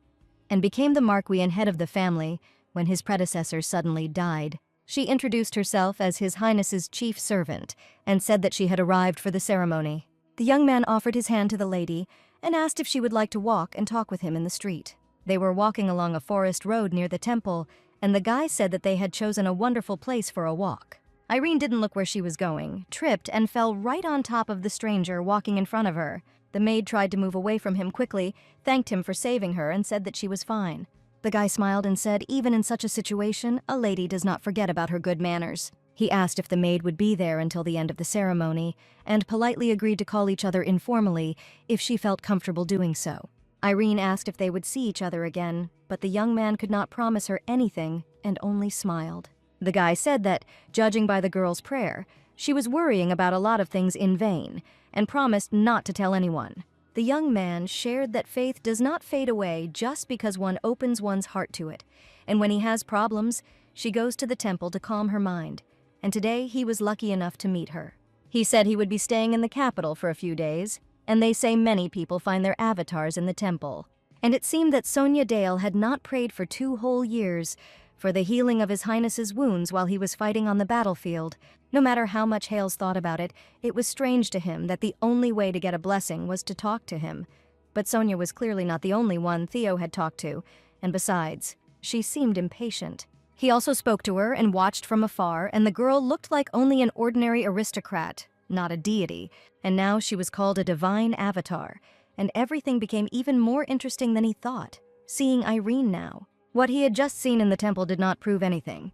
and became the Marquis and head of the family when his predecessor suddenly died. She introduced herself as His Highness's chief servant and said that she had arrived for the ceremony. The young man offered his hand to the lady and asked if she would like to walk and talk with him in the street. They were walking along a forest road near the temple, and the guy said that they had chosen a wonderful place for a walk. Irene didn't look where she was going, tripped, and fell right on top of the stranger walking in front of her. The maid tried to move away from him quickly, thanked him for saving her, and said that she was fine. The guy smiled and said, even in such a situation, a lady does not forget about her good manners. He asked if the maid would be there until the end of the ceremony, and politely agreed to call each other informally if she felt comfortable doing so. Irene asked if they would see each other again, but the young man could not promise her anything and only smiled. The guy said that, judging by the girl's prayer, she was worrying about a lot of things in vain, and promised not to tell anyone. The young man shared that faith does not fade away just because one opens one's heart to it, and when he has problems, she goes to the temple to calm her mind, and today he was lucky enough to meet her. He said he would be staying in the capital for a few days, and they say many people find their avatars in the temple. And it seemed that Sonia Dale had not prayed for 2 whole years for the healing of His Highness's wounds while he was fighting on the battlefield. No matter how much Hales thought about it, it was strange to him that the only way to get a blessing was to talk to him. But Sonia was clearly not the only one Theo had talked to, and besides, she seemed impatient. He also spoke to her and watched from afar, and the girl looked like only an ordinary aristocrat, not a deity, and now she was called a divine avatar, and everything became even more interesting than he thought, seeing Irene now. What he had just seen in the temple did not prove anything,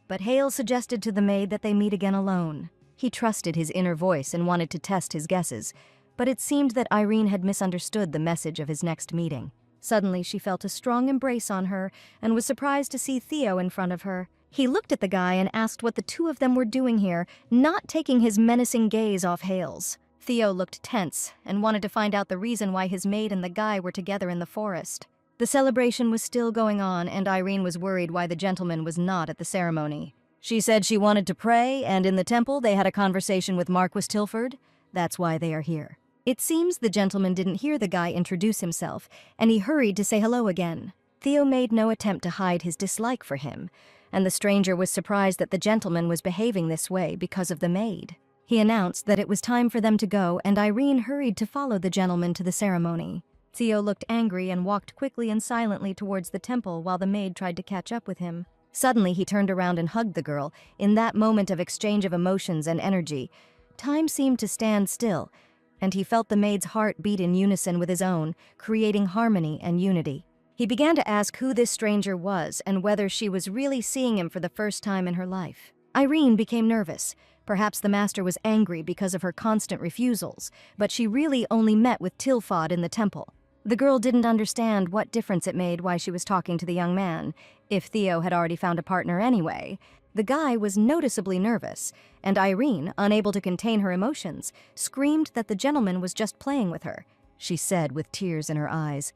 but Hale suggested to the maid that they meet again alone. He trusted his inner voice and wanted to test his guesses, but it seemed that Irene had misunderstood the message of his next meeting. Suddenly, she felt a strong embrace on her and was surprised to see Theo in front of her. He looked at the guy and asked what the two of them were doing here, not taking his menacing gaze off Hale's. Theo looked tense and wanted to find out the reason why his maid and the guy were together in the forest. The celebration was still going on, and Irene was worried why the gentleman was not at the ceremony. She said she wanted to pray, and in the temple they had a conversation with Marquis Tilford. That's why they are here. It seems the gentleman didn't hear the guy introduce himself, and he hurried to say hello again. Theo made no attempt to hide his dislike for him, and the stranger was surprised that the gentleman was behaving this way because of the maid. He announced that it was time for them to go, and Irene hurried to follow the gentleman to the ceremony. Theo looked angry and walked quickly and silently towards the temple while the maid tried to catch up with him. Suddenly, he turned around and hugged the girl. In that moment of exchange of emotions and energy, time seemed to stand still, and he felt the maid's heart beat in unison with his own, creating harmony and unity. He began to ask who this stranger was and whether she was really seeing him for the first time in her life. Irene became nervous. Perhaps the master was angry because of her constant refusals, but she really only met with Tilfod in the temple. The girl didn't understand what difference it made why she was talking to the young man, if Theo had already found a partner anyway. The guy was noticeably nervous, and Irene, unable to contain her emotions, screamed that the gentleman was just playing with her. She said with tears in her eyes.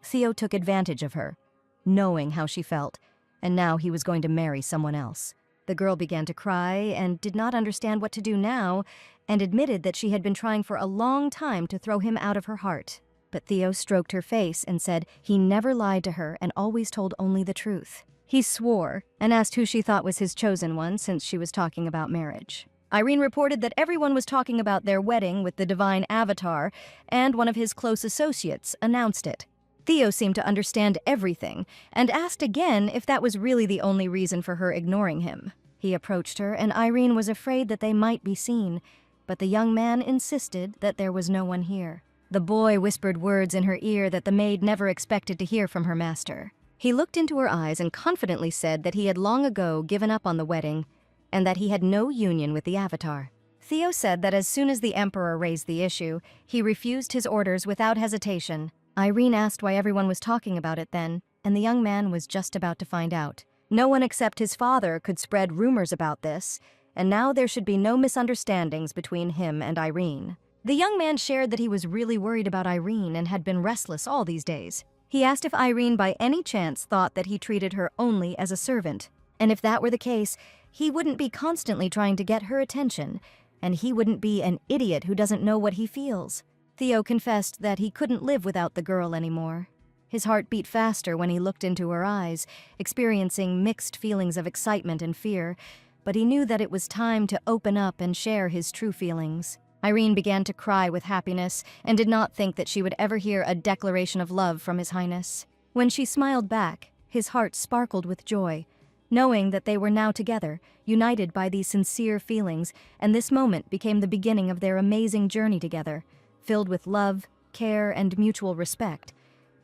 Theo took advantage of her, knowing how she felt, and now he was going to marry someone else. The girl began to cry and did not understand what to do now, and admitted that she had been trying for a long time to throw him out of her heart. But Theo stroked her face and said he never lied to her and always told only the truth. He swore and asked who she thought was his chosen one since she was talking about marriage. Irene reported that everyone was talking about their wedding with the divine avatar, and one of his close associates announced it. Theo seemed to understand everything and asked again if that was really the only reason for her ignoring him. He approached her, and Irene was afraid that they might be seen, but the young man insisted that there was no one here. The boy whispered words in her ear that the maid never expected to hear from her master. He looked into her eyes and confidently said that he had long ago given up on the wedding and that he had no union with the avatar. Theo said that as soon as the emperor raised the issue, he refused his orders without hesitation. Irene asked why everyone was talking about it then, and the young man was just about to find out. No one except his father could spread rumors about this, and now there should be no misunderstandings between him and Irene. The young man shared that he was really worried about Irene and had been restless all these days. He asked if Irene by any chance thought that he treated her only as a servant, and if that were the case, he wouldn't be constantly trying to get her attention, and he wouldn't be an idiot who doesn't know what he feels. Theo confessed that he couldn't live without the girl anymore. His heart beat faster when he looked into her eyes, experiencing mixed feelings of excitement and fear, but he knew that it was time to open up and share his true feelings. Irene began to cry with happiness and did not think that she would ever hear a declaration of love from His Highness. When she smiled back, his heart sparkled with joy, knowing that they were now together, united by these sincere feelings, and this moment became the beginning of their amazing journey together, filled with love, care, and mutual respect,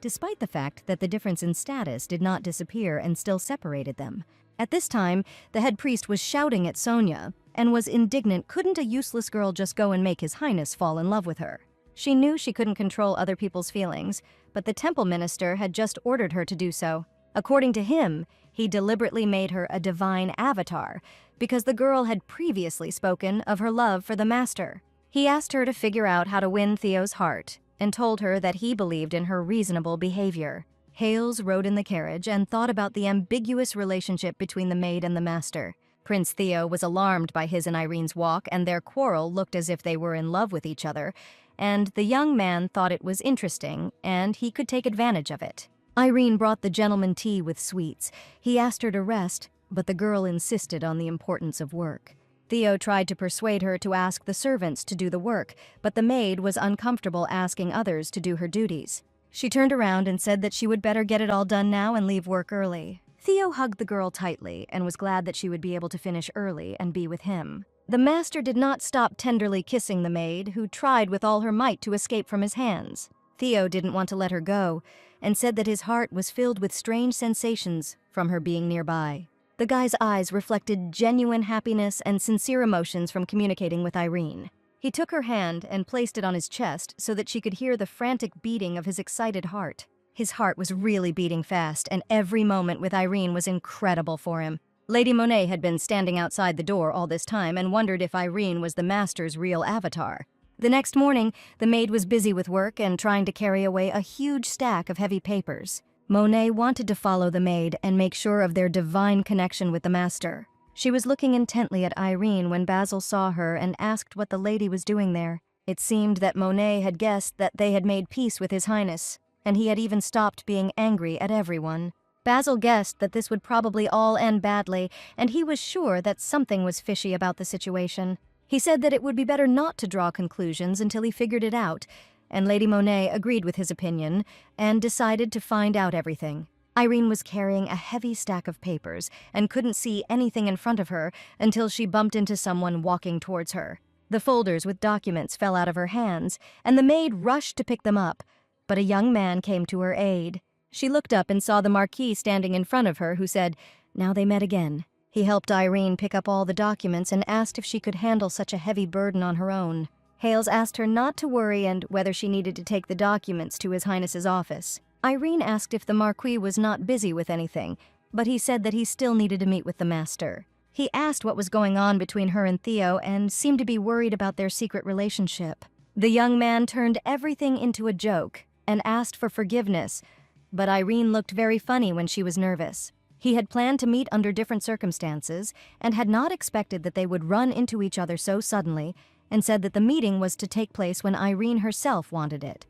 despite the fact that the difference in status did not disappear and still separated them. At this time, the head priest was shouting at Sonia and was indignant. Couldn't a useless girl just go and make His Highness fall in love with her? She knew she couldn't control other people's feelings, but the temple minister had just ordered her to do so. According to him, he deliberately made her a divine avatar because the girl had previously spoken of her love for the master. He asked her to figure out how to win Theo's heart and told her that he believed in her reasonable behavior. Hales rode in the carriage and thought about the ambiguous relationship between the maid and the master. Prince Theo was alarmed by his and Irene's walk, and their quarrel looked as if they were in love with each other, and the young man thought it was interesting, and he could take advantage of it. Irene brought the gentleman tea with sweets. He asked her to rest, but the girl insisted on the importance of work. Theo tried to persuade her to ask the servants to do the work, but the maid was uncomfortable asking others to do her duties. She turned around and said that she would better get it all done now and leave work early. Theo hugged the girl tightly and was glad that she would be able to finish early and be with him. The master did not stop tenderly kissing the maid, who tried with all her might to escape from his hands. Theo didn't want to let her go, and said that his heart was filled with strange sensations from her being nearby. The guy's eyes reflected genuine happiness and sincere emotions from communicating with Irene. He took her hand and placed it on his chest so that she could hear the frantic beating of his excited heart. His heart was really beating fast, and every moment with Irene was incredible for him. Lady Monet had been standing outside the door all this time and wondered if Irene was the master's real avatar. The next morning, the maid was busy with work and trying to carry away a huge stack of heavy papers. Monet wanted to follow the maid and make sure of their divine connection with the master. She was looking intently at Irene when Basil saw her and asked what the lady was doing there. It seemed that Monet had guessed that they had made peace with His Highness, and he had even stopped being angry at everyone. Basil guessed that this would probably all end badly, and he was sure that something was fishy about the situation. He said that it would be better not to draw conclusions until he figured it out, and Lady Monet agreed with his opinion and decided to find out everything. Irene was carrying a heavy stack of papers and couldn't see anything in front of her until she bumped into someone walking towards her. The folders with documents fell out of her hands, and the maid rushed to pick them up, but a young man came to her aid. She looked up and saw the Marquis standing in front of her, who said, "Now they met again." He helped Irene pick up all the documents and asked if she could handle such a heavy burden on her own. Hales asked her not to worry and whether she needed to take the documents to His Highness's office. Irene asked if the Marquis was not busy with anything, but he said that he still needed to meet with the master. He asked what was going on between her and Theo and seemed to be worried about their secret relationship. The young man turned everything into a joke and asked for forgiveness, but Irene looked very funny when she was nervous. He had planned to meet under different circumstances and had not expected that they would run into each other so suddenly, and said that the meeting was to take place when Irene herself wanted it.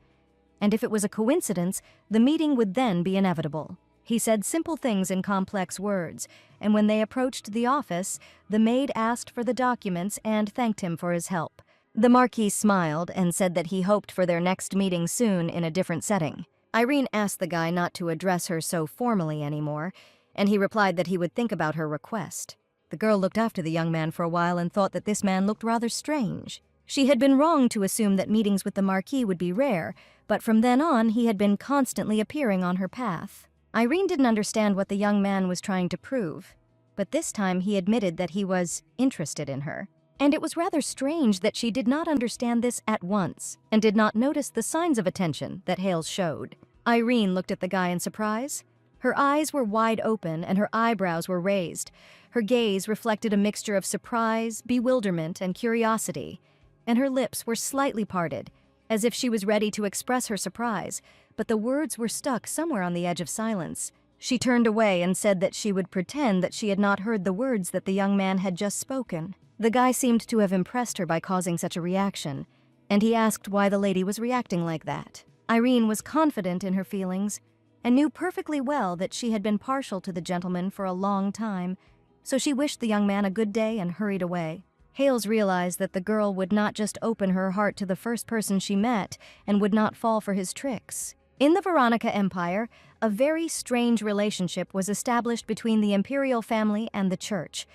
And if it was a coincidence, the meeting would then be inevitable. He said simple things in complex words, and when they approached the office, the maid asked for the documents and thanked him for his help. The Marquis smiled and said that he hoped for their next meeting soon in a different setting. Irene asked the guy not to address her so formally anymore, and he replied that he would think about her request. The girl looked after the young man for a while and thought that this man looked rather strange. She had been wrong to assume that meetings with the Marquis would be rare, but from then on he had been constantly appearing on her path. Irene didn't understand what the young man was trying to prove, but this time he admitted that he was interested in her. And it was rather strange that she did not understand this at once and did not notice the signs of attention that Hales showed. Irene looked at the guy in surprise. Her eyes were wide open and her eyebrows were raised. Her gaze reflected a mixture of surprise, bewilderment, and curiosity, and her lips were slightly parted, as if she was ready to express her surprise, but the words were stuck somewhere on the edge of silence. She turned away and said that she would pretend that she had not heard the words that the young man had just spoken. The guy seemed to have impressed her by causing such a reaction, and he asked why the lady was reacting like that. Irene was confident in her feelings and knew perfectly well that she had been partial to the gentleman for a long time, so she wished the young man a good day and hurried away. Hales realized that the girl would not just open her heart to the first person she met and would not fall for his tricks. In the Veronica Empire, a very strange relationship was established between the imperial family and the church.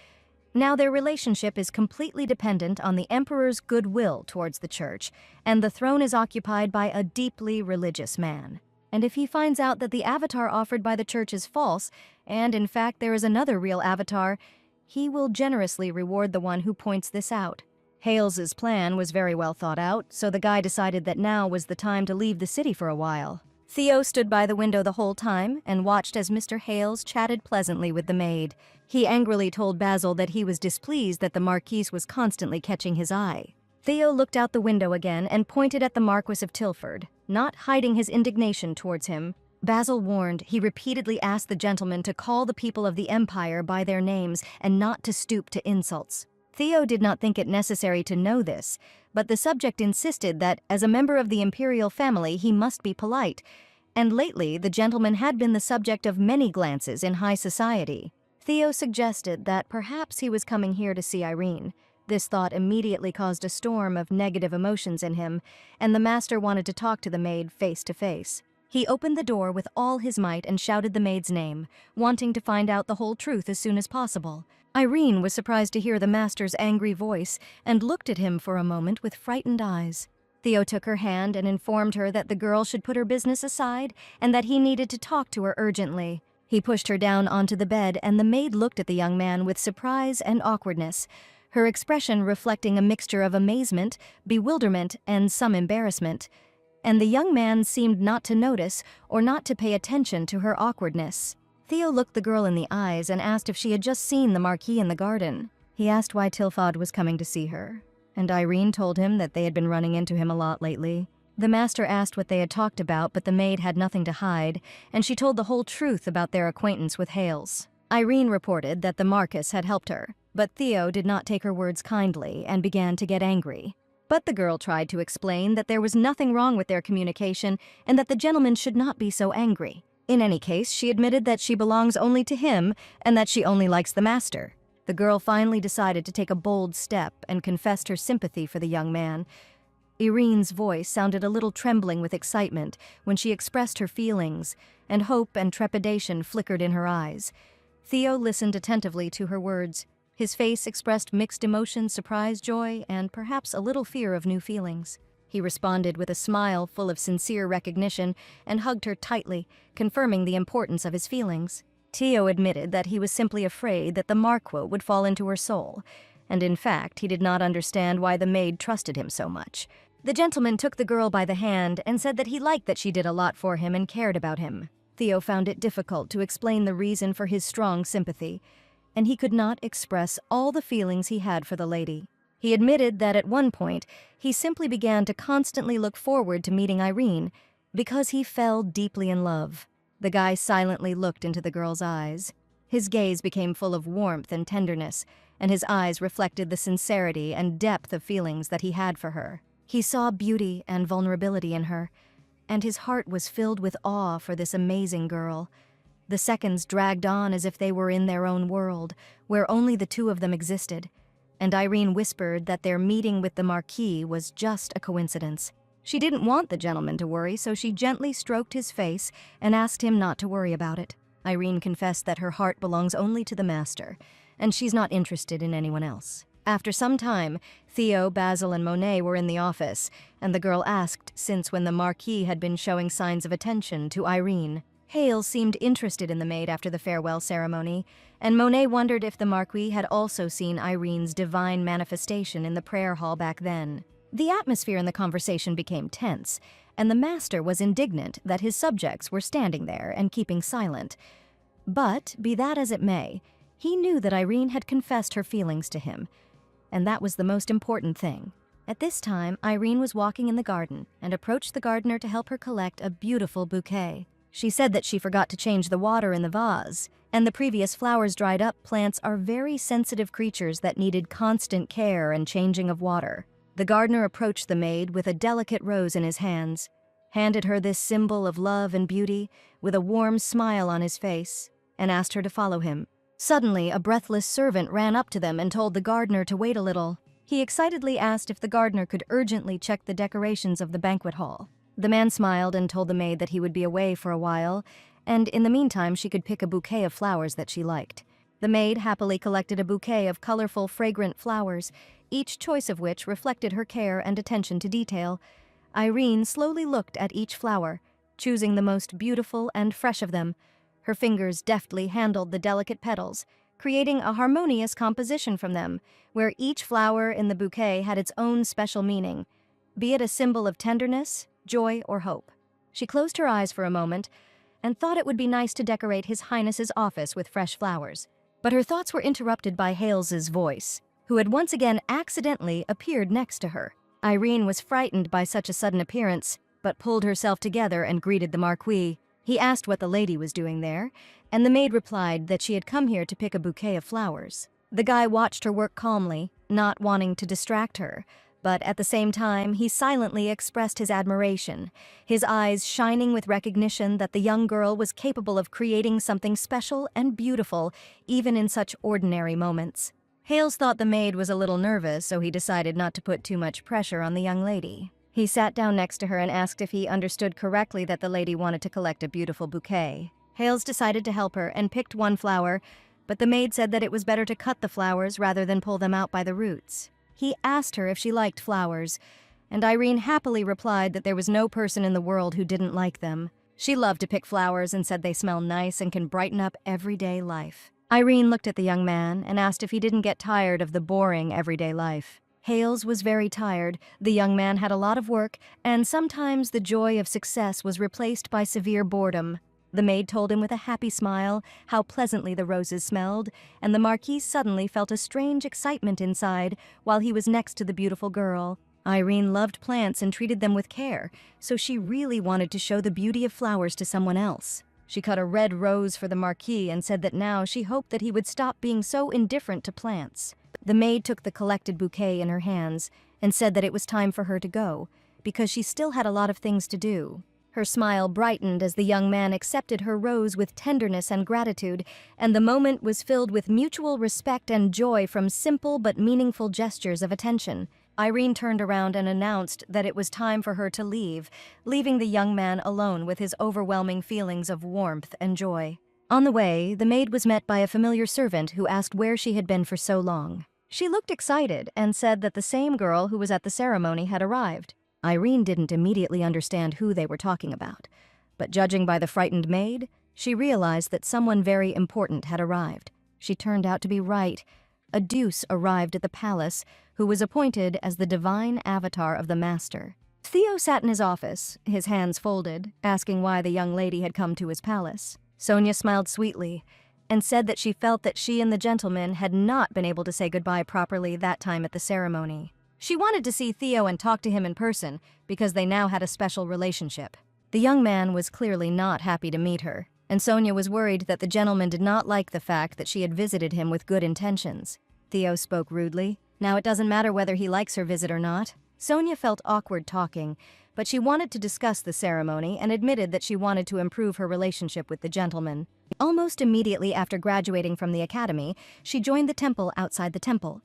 Now their relationship is completely dependent on the emperor's goodwill towards the church, and the throne is occupied by a deeply religious man. And if he finds out that the avatar offered by the church is false, and in fact there is another real avatar, he will generously reward the one who points this out. Hales's plan was very well thought out, so the guy decided that now was the time to leave the city for a while. Theo stood by the window the whole time and watched as Mr. Hales chatted pleasantly with the maid. He angrily told Basil that he was displeased that the Marquis was constantly catching his eye. Theo looked out the window again and pointed at the Marquis of Tilford, not hiding his indignation towards him. Basil warned he repeatedly asked the gentleman to call the people of the Empire by their names and not to stoop to insults. Theo did not think it necessary to know this, but the subject insisted that, as a member of the imperial family, he must be polite, and lately the gentleman had been the subject of many glances in high society. Theo suggested that perhaps he was coming here to see Irene. This thought immediately caused a storm of negative emotions in him, and the master wanted to talk to the maid face to face. He opened the door with all his might and shouted the maid's name, wanting to find out the whole truth as soon as possible. Irene was surprised to hear the master's angry voice and looked at him for a moment with frightened eyes. Theo took her hand and informed her that the girl should put her business aside and that he needed to talk to her urgently. He pushed her down onto the bed, and the maid looked at the young man with surprise and awkwardness, her expression reflecting a mixture of amazement, bewilderment, and some embarrassment. And the young man seemed not to notice or not to pay attention to her awkwardness. Theo looked the girl in the eyes and asked if she had just seen the Marquis in the garden. He asked why Tilfad was coming to see her, and Irene told him that they had been running into him a lot lately. The master asked what they had talked about, but the maid had nothing to hide, and she told the whole truth about their acquaintance with Hales. Irene reported that the Marquis had helped her, but Theo did not take her words kindly and began to get angry. But the girl tried to explain that there was nothing wrong with their communication and that the gentleman should not be so angry. In any case, she admitted that she belongs only to him and that she only likes the master. The girl finally decided to take a bold step and confessed her sympathy for the young man. Irene's voice sounded a little trembling with excitement when she expressed her feelings, and hope and trepidation flickered in her eyes. Theo listened attentively to her words. His face expressed mixed emotions, surprise, joy, and perhaps a little fear of new feelings. He responded with a smile full of sincere recognition and hugged her tightly, confirming the importance of his feelings. Theo admitted that he was simply afraid that the Manhwa would fall into her soul, and in fact he did not understand why the maid trusted him so much. The gentleman took the girl by the hand and said that he liked that she did a lot for him and cared about him. Theo found it difficult to explain the reason for his strong sympathy, and he could not express all the feelings he had for the lady. He admitted that at one point, he simply began to constantly look forward to meeting Irene because he fell deeply in love. The guy silently looked into the girl's eyes. His gaze became full of warmth and tenderness, and his eyes reflected the sincerity and depth of feelings that he had for her. He saw beauty and vulnerability in her, and his heart was filled with awe for this amazing girl. The seconds dragged on as if they were in their own world, where only the two of them existed, and Irene whispered that their meeting with the Marquis was just a coincidence. She didn't want the gentleman to worry, so she gently stroked his face and asked him not to worry about it. Irene confessed that her heart belongs only to the master, and she's not interested in anyone else. After some time, Theo, Basil, and Monet were in the office, and the girl asked since when the Marquis had been showing signs of attention to Irene. Hales seemed interested in the maid after the farewell ceremony, and Monet wondered if the Marquis had also seen Irene's divine manifestation in the prayer hall back then. The atmosphere in the conversation became tense, and the master was indignant that his subjects were standing there and keeping silent. But, be that as it may, he knew that Irene had confessed her feelings to him, and that was the most important thing. At this time, Irene was walking in the garden and approached the gardener to help her collect a beautiful bouquet. She said that she forgot to change the water in the vase, and the previous flowers dried up. Plants are very sensitive creatures that needed constant care and changing of water. The gardener approached the maid with a delicate rose in his hands, handed her this symbol of love and beauty with a warm smile on his face, and asked her to follow him. Suddenly, a breathless servant ran up to them and told the gardener to wait a little. He excitedly asked if the gardener could urgently check the decorations of the banquet hall. The man smiled and told the maid that he would be away for a while, and in the meantime she could pick a bouquet of flowers that she liked. The maid happily collected a bouquet of colorful, fragrant flowers, each choice of which reflected her care and attention to detail. Irene slowly looked at each flower, choosing the most beautiful and fresh of them. Her fingers deftly handled the delicate petals, creating a harmonious composition from them, where each flower in the bouquet had its own special meaning, be it a symbol of tenderness, joy, or hope. She closed her eyes for a moment and thought it would be nice to decorate His Highness's office with fresh flowers. But her thoughts were interrupted by Hales's voice, who had once again accidentally appeared next to her. Irene was frightened by such a sudden appearance, but pulled herself together and greeted the Marquis. He asked what the lady was doing there, and the maid replied that she had come here to pick a bouquet of flowers. The guy watched her work calmly, not wanting to distract her, but at the same time he silently expressed his admiration, his eyes shining with recognition that the young girl was capable of creating something special and beautiful even in such ordinary moments. Hales thought the maid was a little nervous, so he decided not to put too much pressure on the young lady. He sat down next to her and asked if he understood correctly that the lady wanted to collect a beautiful bouquet. Hales decided to help her and picked one flower, but the maid said that it was better to cut the flowers rather than pull them out by the roots. He asked her if she liked flowers, and Irene happily replied that there was no person in the world who didn't like them. She loved to pick flowers and said they smell nice and can brighten up everyday life. Irene looked at the young man and asked if he didn't get tired of the boring everyday life. Hales was very tired, the young man had a lot of work, and sometimes the joy of success was replaced by severe boredom. The maid told him with a happy smile how pleasantly the roses smelled, and the Marquis suddenly felt a strange excitement inside while he was next to the beautiful girl. Irene loved plants and treated them with care, so she really wanted to show the beauty of flowers to someone else. She cut a red rose for the Marquis and said that now she hoped that he would stop being so indifferent to plants. The maid took the collected bouquet in her hands and said that it was time for her to go, because she still had a lot of things to do. Her smile brightened as the young man accepted her rose with tenderness and gratitude, and the moment was filled with mutual respect and joy from simple but meaningful gestures of attention. Irene turned around and announced that it was time for her to leave, leaving the young man alone with his overwhelming feelings of warmth and joy. On the way, the maid was met by a familiar servant who asked where she had been for so long. She looked excited and said that the same girl who was at the ceremony had arrived. Irene didn't immediately understand who they were talking about, but judging by the frightened maid, she realized that someone very important had arrived. She turned out to be right. A deuce arrived at the palace, who was appointed as the divine avatar of the master. Theo sat in his office, his hands folded, asking why the young lady had come to his palace. Sonia smiled sweetly and said that she felt that she and the gentleman had not been able to say goodbye properly that time at the ceremony. She wanted to see Theo and talk to him in person because they now had a special relationship. The young man was clearly not happy to meet her, and Sonia was worried that the gentleman did not like the fact that she had visited him with good intentions. Theo spoke rudely. Now it doesn't matter whether he likes her visit or not. Sonia felt awkward talking, but she wanted to discuss the ceremony and admitted that she wanted to improve her relationship with the gentleman. Almost immediately after graduating from the academy, she joined the temple outside the temple.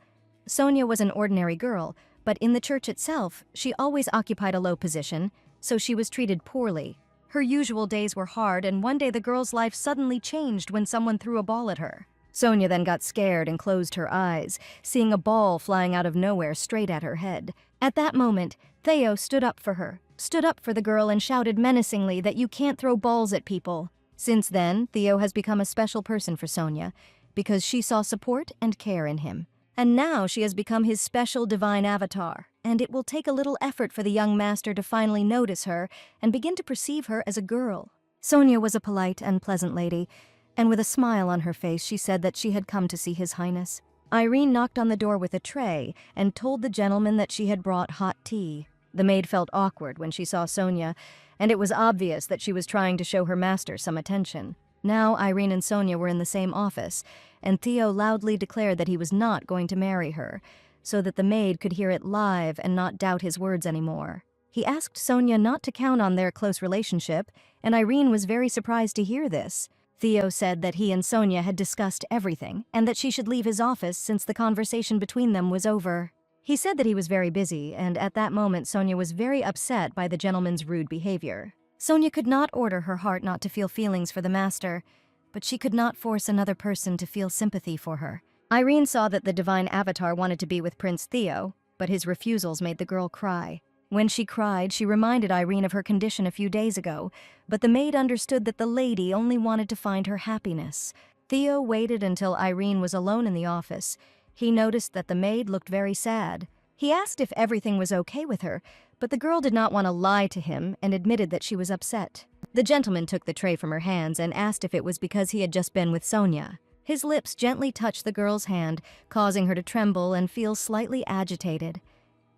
Sonia was an ordinary girl, but in the church itself, she always occupied a low position, so she was treated poorly. Her usual days were hard, and one day the girl's life suddenly changed when someone threw a ball at her. Sonia then got scared and closed her eyes, seeing a ball flying out of nowhere straight at her head. At that moment, Theo stood up for the girl and shouted menacingly that you can't throw balls at people. Since then, Theo has become a special person for Sonia, because she saw support and care in him. And now she has become his special divine avatar, and it will take a little effort for the young master to finally notice her and begin to perceive her as a girl. Sonia was a polite and pleasant lady, and with a smile on her face, she said that she had come to see His Highness. Irene knocked on the door with a tray and told the gentleman that she had brought hot tea. The maid felt awkward when she saw Sonia, and it was obvious that she was trying to show her master some attention. Now Irene and Sonia were in the same office, and Theo loudly declared that he was not going to marry her, so that the maid could hear it live and not doubt his words anymore. He asked Sonia not to count on their close relationship, and Irene was very surprised to hear this. Theo said that he and Sonia had discussed everything, and that she should leave his office since the conversation between them was over. He said that he was very busy, and at that moment Sonia was very upset by the gentleman's rude behavior. Sonia could not order her heart not to feel feelings for the master, but she could not force another person to feel sympathy for her. Irene saw that the divine avatar wanted to be with Prince Theo, but his refusals made the girl cry. When she cried, she reminded Irene of her condition a few days ago, but the maid understood that the lady only wanted to find her happiness. Theo waited until Irene was alone in the office. He noticed that the maid looked very sad. He asked if everything was okay with her, but the girl did not want to lie to him and admitted that she was upset. The gentleman took the tray from her hands and asked if it was because he had just been with Sonia. His lips gently touched the girl's hand, causing her to tremble and feel slightly agitated.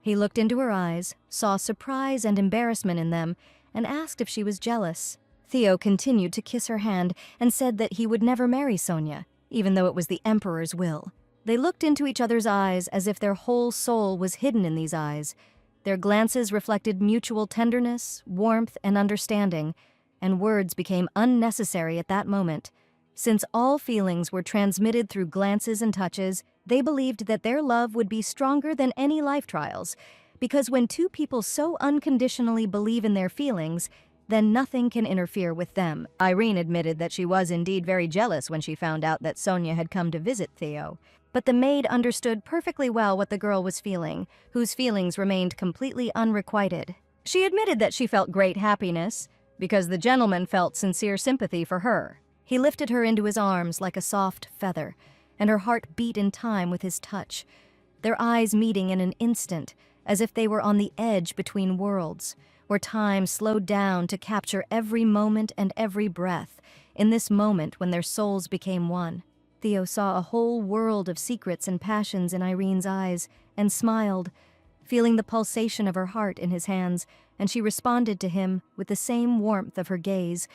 He looked into her eyes, saw surprise and embarrassment in them, and asked if she was jealous. Theo continued to kiss her hand and said that he would never marry Sonia, even though it was the Emperor's will. They looked into each other's eyes as if their whole soul was hidden in these eyes. Their glances reflected mutual tenderness, warmth, and understanding, and words became unnecessary at that moment. Since all feelings were transmitted through glances and touches, they believed that their love would be stronger than any life trials, because when two people so unconditionally believe in their feelings, then nothing can interfere with them. Irene admitted that she was indeed very jealous when she found out that Sonia had come to visit Theo. But the maid understood perfectly well what the girl was feeling, whose feelings remained completely unrequited. She admitted that she felt great happiness, because the gentleman felt sincere sympathy for her. He lifted her into his arms like a soft feather, and her heart beat in time with his touch, their eyes meeting in an instant, as if they were on the edge between worlds, where time slowed down to capture every moment and every breath. In this moment when their souls became one, Theo saw a whole world of secrets and passions in Irene's eyes and smiled, feeling the pulsation of her heart in his hands, and she responded to him with the same warmth of her gaze,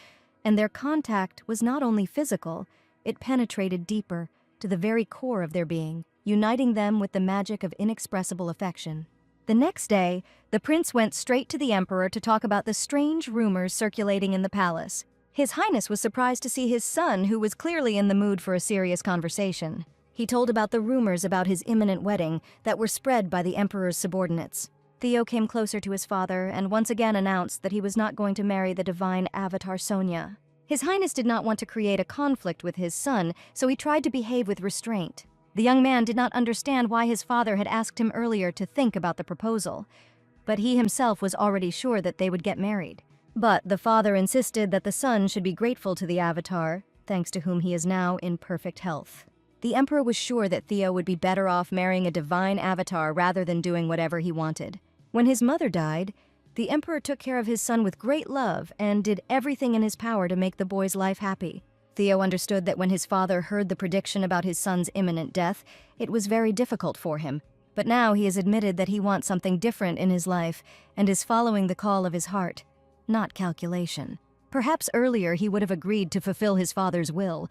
and their contact was not only physical, it penetrated deeper, to the very core of their being, uniting them with the magic of inexpressible affection. The next day, the prince went straight to the emperor to talk about the strange rumors circulating in the palace. His Highness was surprised to see his son, who was clearly in the mood for a serious conversation. He told about the rumors about his imminent wedding that were spread by the emperor's subordinates. Theo came closer to his father and once again announced that he was not going to marry the divine avatar Sonia. His Highness did not want to create a conflict with his son, so he tried to behave with restraint. The young man did not understand why his father had asked him earlier to think about the proposal, but he himself was already sure that they would get married. But the father insisted that the son should be grateful to the avatar, thanks to whom he is now in perfect health. The emperor was sure that Theo would be better off marrying a divine avatar rather than doing whatever he wanted. When his mother died, the emperor took care of his son with great love and did everything in his power to make the boy's life happy. Theo understood that when his father heard the prediction about his son's imminent death, it was very difficult for him. But now he has admitted that he wants something different in his life and is following the call of his heart, not calculation. Perhaps earlier he would have agreed to fulfill his father's will,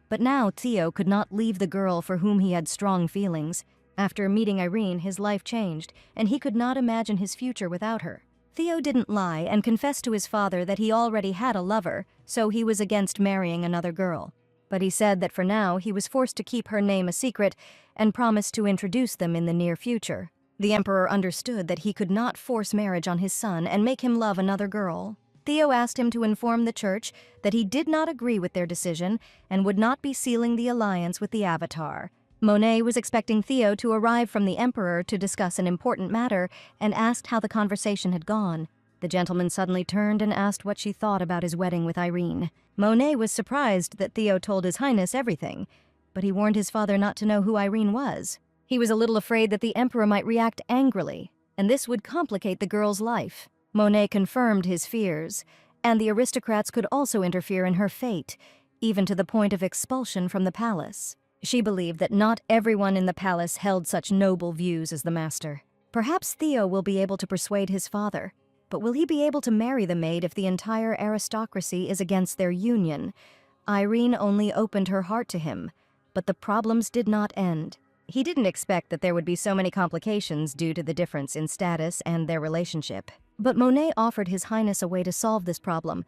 but now Theo could not leave the girl for whom he had strong feelings. After meeting Irene, his life changed, and he could not imagine his future without her. Theo didn't lie and confessed to his father that he already had a lover, so he was against marrying another girl. But he said that for now he was forced to keep her name a secret and promised to introduce them in the near future. The emperor understood that he could not force marriage on his son and make him love another girl. Theo asked him to inform the church that he did not agree with their decision and would not be sealing the alliance with the avatar. Monet was expecting Theo to arrive from the emperor to discuss an important matter and asked how the conversation had gone. The gentleman suddenly turned and asked what she thought about his wedding with Irene. Monet was surprised that Theo told his Highness everything, but he warned his father not to know who Irene was. He was a little afraid that the emperor might react angrily, and this would complicate the girl's life. Monet confirmed his fears, and the aristocrats could also interfere in her fate, even to the point of expulsion from the palace. She believed that not everyone in the palace held such noble views as the master. Perhaps Theo will be able to persuade his father, but will he be able to marry the maid if the entire aristocracy is against their union? Irene only opened her heart to him, but the problems did not end. He didn't expect that there would be so many complications due to the difference in status and their relationship. But Monet offered his Highness a way to solve this problem,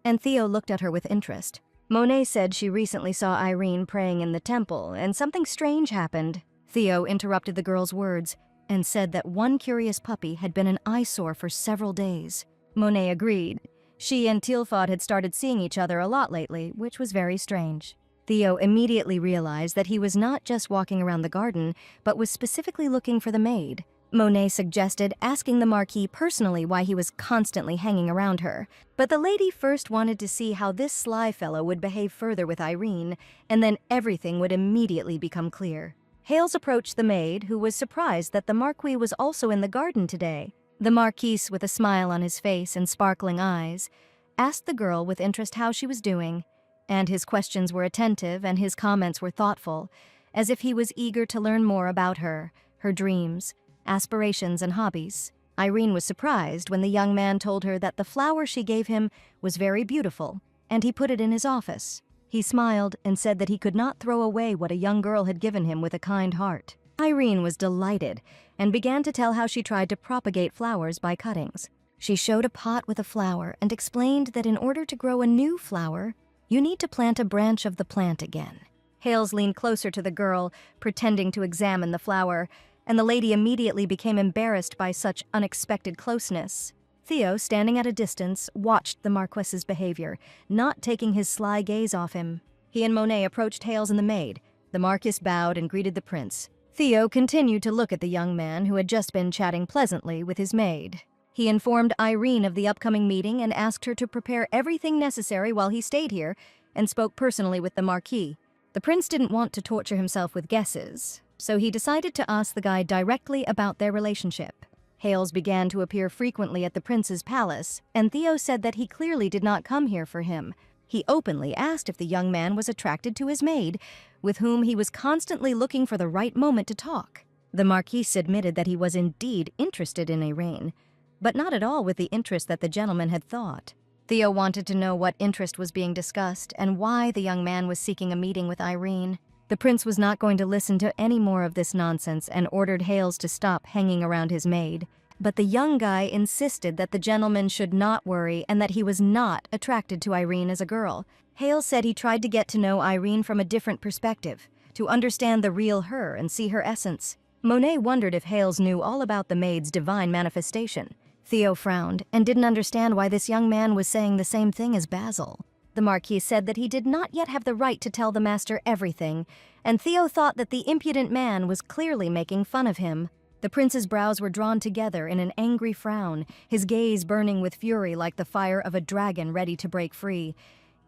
and Theo looked at her with interest. Monet said she recently saw Irene praying in the temple, and something strange happened. Theo interrupted the girl's words and said that one curious puppy had been an eyesore for several days. Monet agreed. She and Tilfad had started seeing each other a lot lately, which was very strange. Theo immediately realized that he was not just walking around the garden, but was specifically looking for the maid. Monet suggested asking the Marquis personally why he was constantly hanging around her, but the lady first wanted to see how this sly fellow would behave further with Irene, and then everything would immediately become clear. Hales approached the maid, who was surprised that the Marquis was also in the garden today. The Marquis, with a smile on his face and sparkling eyes, asked the girl with interest how she was doing, and his questions were attentive and his comments were thoughtful, as if he was eager to learn more about her, her dreams, aspirations, and hobbies. Irene was surprised when the young man told her that the flower she gave him was very beautiful, and he put it in his office. He smiled and said that he could not throw away what a young girl had given him with a kind heart. Irene was delighted and began to tell how she tried to propagate flowers by cuttings. She showed a pot with a flower and explained that in order to grow a new flower, you need to plant a branch of the plant again. Hales leaned closer to the girl, pretending to examine the flower, and the lady immediately became embarrassed by such unexpected closeness. Theo, standing at a distance, watched the Marquis's behavior, not taking his sly gaze off him. He and Monet approached Hales and the maid. The Marquis bowed and greeted the prince. Theo continued to look at the young man who had just been chatting pleasantly with his maid. He informed Irene of the upcoming meeting and asked her to prepare everything necessary while he stayed here, and spoke personally with the Marquis. The prince didn't want to torture himself with guesses, so he decided to ask the guy directly about their relationship. Hales began to appear frequently at the prince's palace, and Theo said that he clearly did not come here for him. He openly asked if the young man was attracted to his maid, with whom he was constantly looking for the right moment to talk. The Marquis admitted that he was indeed interested in Irene, but not at all with the interest that the gentleman had thought. Theo wanted to know what interest was being discussed and why the young man was seeking a meeting with Irene. The prince was not going to listen to any more of this nonsense and ordered Hales to stop hanging around his maid. But the young guy insisted that the gentleman should not worry and that he was not attracted to Irene as a girl. Hales said he tried to get to know Irene from a different perspective, to understand the real her and see her essence. Monet wondered if Hales knew all about the maid's divine manifestation. Theo frowned and didn't understand why this young man was saying the same thing as Basil. The Marquis said that he did not yet have the right to tell the master everything, and Theo thought that the impudent man was clearly making fun of him. The prince's brows were drawn together in an angry frown, his gaze burning with fury like the fire of a dragon ready to break free.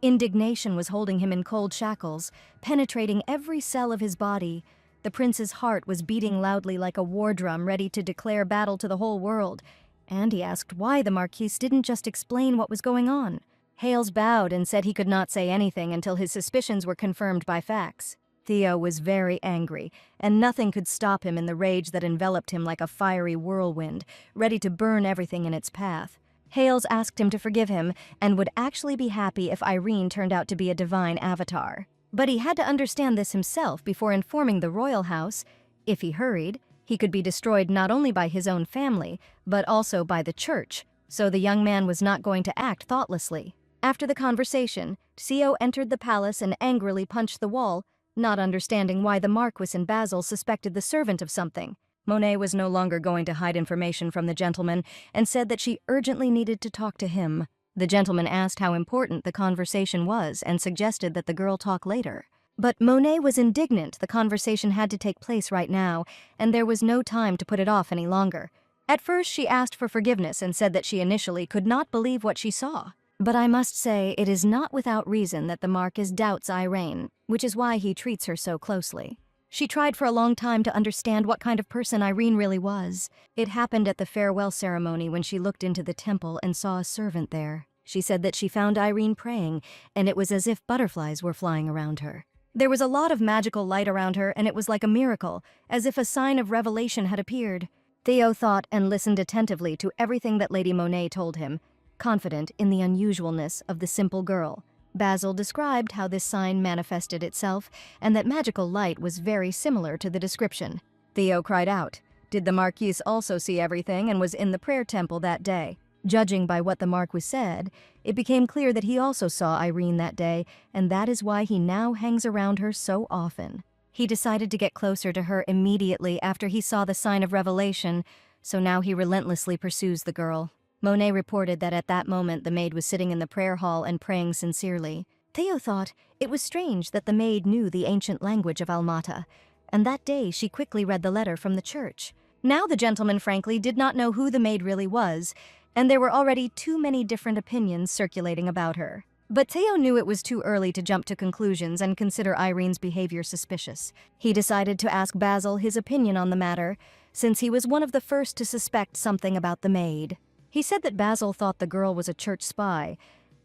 Indignation was holding him in cold shackles, penetrating every cell of his body. The prince's heart was beating loudly like a war drum ready to declare battle to the whole world, and he asked why the Marquis didn't just explain what was going on. Hales bowed and said he could not say anything until his suspicions were confirmed by facts. Theo was very angry, and nothing could stop him in the rage that enveloped him like a fiery whirlwind, ready to burn everything in its path. Hales asked him to forgive him and would actually be happy if Irene turned out to be a divine avatar. But he had to understand this himself before informing the royal house. If he hurried, he could be destroyed not only by his own family, but also by the church, so the young man was not going to act thoughtlessly. After the conversation, Theo entered the palace and angrily punched the wall, not understanding why the Marquis and Basil suspected the servant of something. Monet was no longer going to hide information from the gentleman and said that she urgently needed to talk to him. The gentleman asked how important the conversation was and suggested that the girl talk later. But Monet was indignant the conversation had to take place right now, and there was no time to put it off any longer. At first, she asked for forgiveness and said that she initially could not believe what she saw. But I must say, it is not without reason that the Marquis doubts Irene, which is why he treats her so closely. She tried for a long time to understand what kind of person Irene really was. It happened at the farewell ceremony when she looked into the temple and saw a servant there. She said that she found Irene praying, and it was as if butterflies were flying around her. There was a lot of magical light around her, and it was like a miracle, as if a sign of revelation had appeared. Theo thought and listened attentively to everything that Lady Monet told him, confident in the unusualness of the simple girl. Basil described how this sign manifested itself, and that magical light was very similar to the description. Theo cried out. Did the Marquis also see everything and was in the prayer temple that day? Judging by what the Marquis said, it became clear that he also saw Irene that day, and that is why he now hangs around her so often. He decided to get closer to her immediately after he saw the sign of revelation, so now he relentlessly pursues the girl. Monet reported that at that moment the maid was sitting in the prayer hall and praying sincerely. Theo thought it was strange that the maid knew the ancient language of Almata, and that day she quickly read the letter from the church. Now the gentleman frankly did not know who the maid really was, and there were already too many different opinions circulating about her. But Theo knew it was too early to jump to conclusions and consider Irene's behavior suspicious. He decided to ask Basil his opinion on the matter, since he was one of the first to suspect something about the maid. He said that Basil thought the girl was a church spy,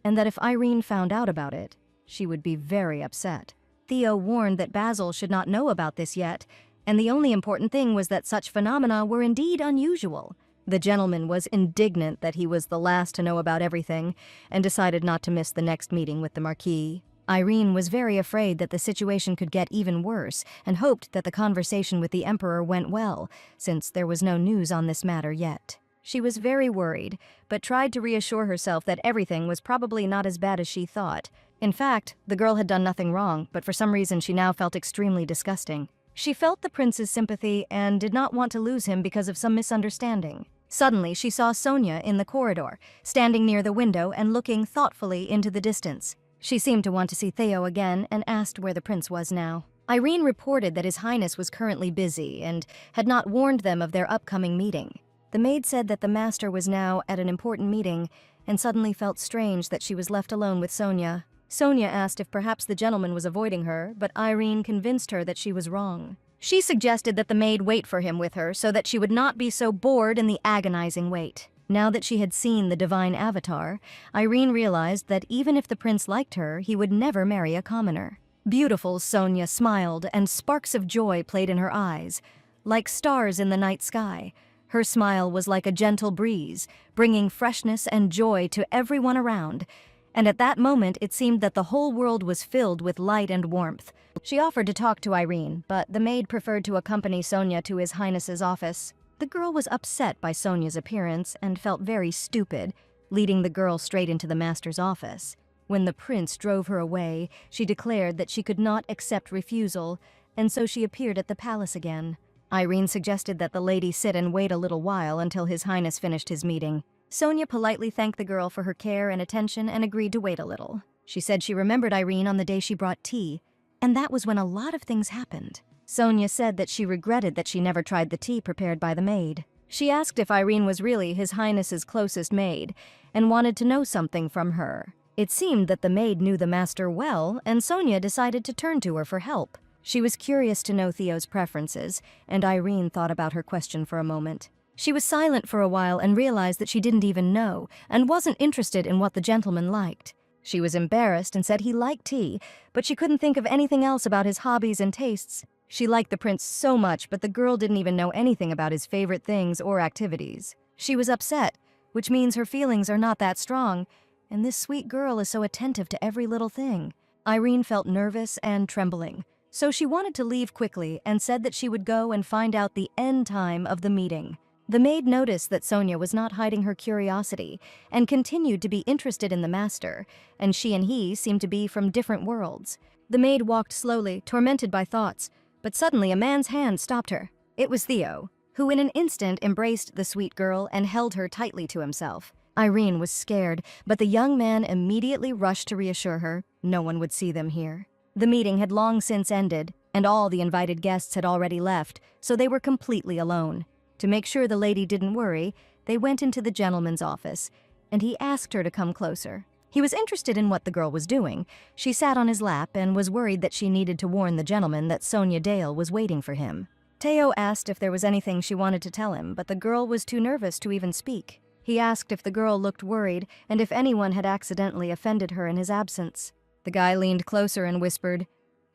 and that if Irene found out about it, she would be very upset. Theo warned that Basil should not know about this yet, and the only important thing was that such phenomena were indeed unusual. The gentleman was indignant that he was the last to know about everything, and decided not to miss the next meeting with the Marquis. Irene was very afraid that the situation could get even worse, and hoped that the conversation with the Emperor went well, since there was no news on this matter yet. She was very worried, but tried to reassure herself that everything was probably not as bad as she thought. In fact, the girl had done nothing wrong, but for some reason she now felt extremely disgusting. She felt the prince's sympathy and did not want to lose him because of some misunderstanding. Suddenly, she saw Sonia in the corridor, standing near the window and looking thoughtfully into the distance. She seemed to want to see Theo again and asked where the prince was now. Irene reported that His Highness was currently busy and had not warned them of their upcoming meeting. The maid said that the master was now at an important meeting and suddenly felt strange that she was left alone with Sonia. Sonia asked if perhaps the gentleman was avoiding her, but Irene convinced her that she was wrong. She suggested that the maid wait for him with her so that she would not be so bored in the agonizing wait. Now that she had seen the divine avatar, Irene realized that even if the prince liked her, he would never marry a commoner. Beautiful Sonia smiled, and sparks of joy played in her eyes, like stars in the night sky. Her smile was like a gentle breeze, bringing freshness and joy to everyone around, and at that moment it seemed that the whole world was filled with light and warmth. She offered to talk to Irene, but the maid preferred to accompany Sonia to His Highness's office. The girl was upset by Sonia's appearance and felt very stupid, leading the girl straight into the master's office. When the prince drove her away, she declared that she could not accept refusal, and so she appeared at the palace again. Irene suggested that the lady sit and wait a little while until His Highness finished his meeting. Sonia politely thanked the girl for her care and attention and agreed to wait a little. She said she remembered Irene on the day she brought tea, and that was when a lot of things happened. Sonia said that she regretted that she never tried the tea prepared by the maid. She asked if Irene was really His Highness's closest maid and wanted to know something from her. It seemed that the maid knew the master well, and Sonia decided to turn to her for help. She was curious to know Theo's preferences, and Irene thought about her question for a moment. She was silent for a while and realized that she didn't even know and wasn't interested in what the gentleman liked. She was embarrassed and said he liked tea, but she couldn't think of anything else about his hobbies and tastes. She liked the prince so much, but the girl didn't even know anything about his favorite things or activities. She was upset, which means her feelings are not that strong, and this sweet girl is so attentive to every little thing. Irene felt nervous and trembling, so she wanted to leave quickly and said that she would go and find out the end time of the meeting. The maid noticed that Sonia was not hiding her curiosity and continued to be interested in the master, and she and he seemed to be from different worlds. The maid walked slowly, tormented by thoughts, but suddenly a man's hand stopped her. It was Theo, who in an instant embraced the sweet girl and held her tightly to himself. Irene was scared, but the young man immediately rushed to reassure her no one would see them here. The meeting had long since ended, and all the invited guests had already left, so they were completely alone. To make sure the lady didn't worry, they went into the gentleman's office, and he asked her to come closer. He was interested in what the girl was doing. She sat on his lap and was worried that she needed to warn the gentleman that Sonia Dale was waiting for him. Theo asked if there was anything she wanted to tell him, but the girl was too nervous to even speak. He asked if the girl looked worried and if anyone had accidentally offended her in his absence. The guy leaned closer and whispered,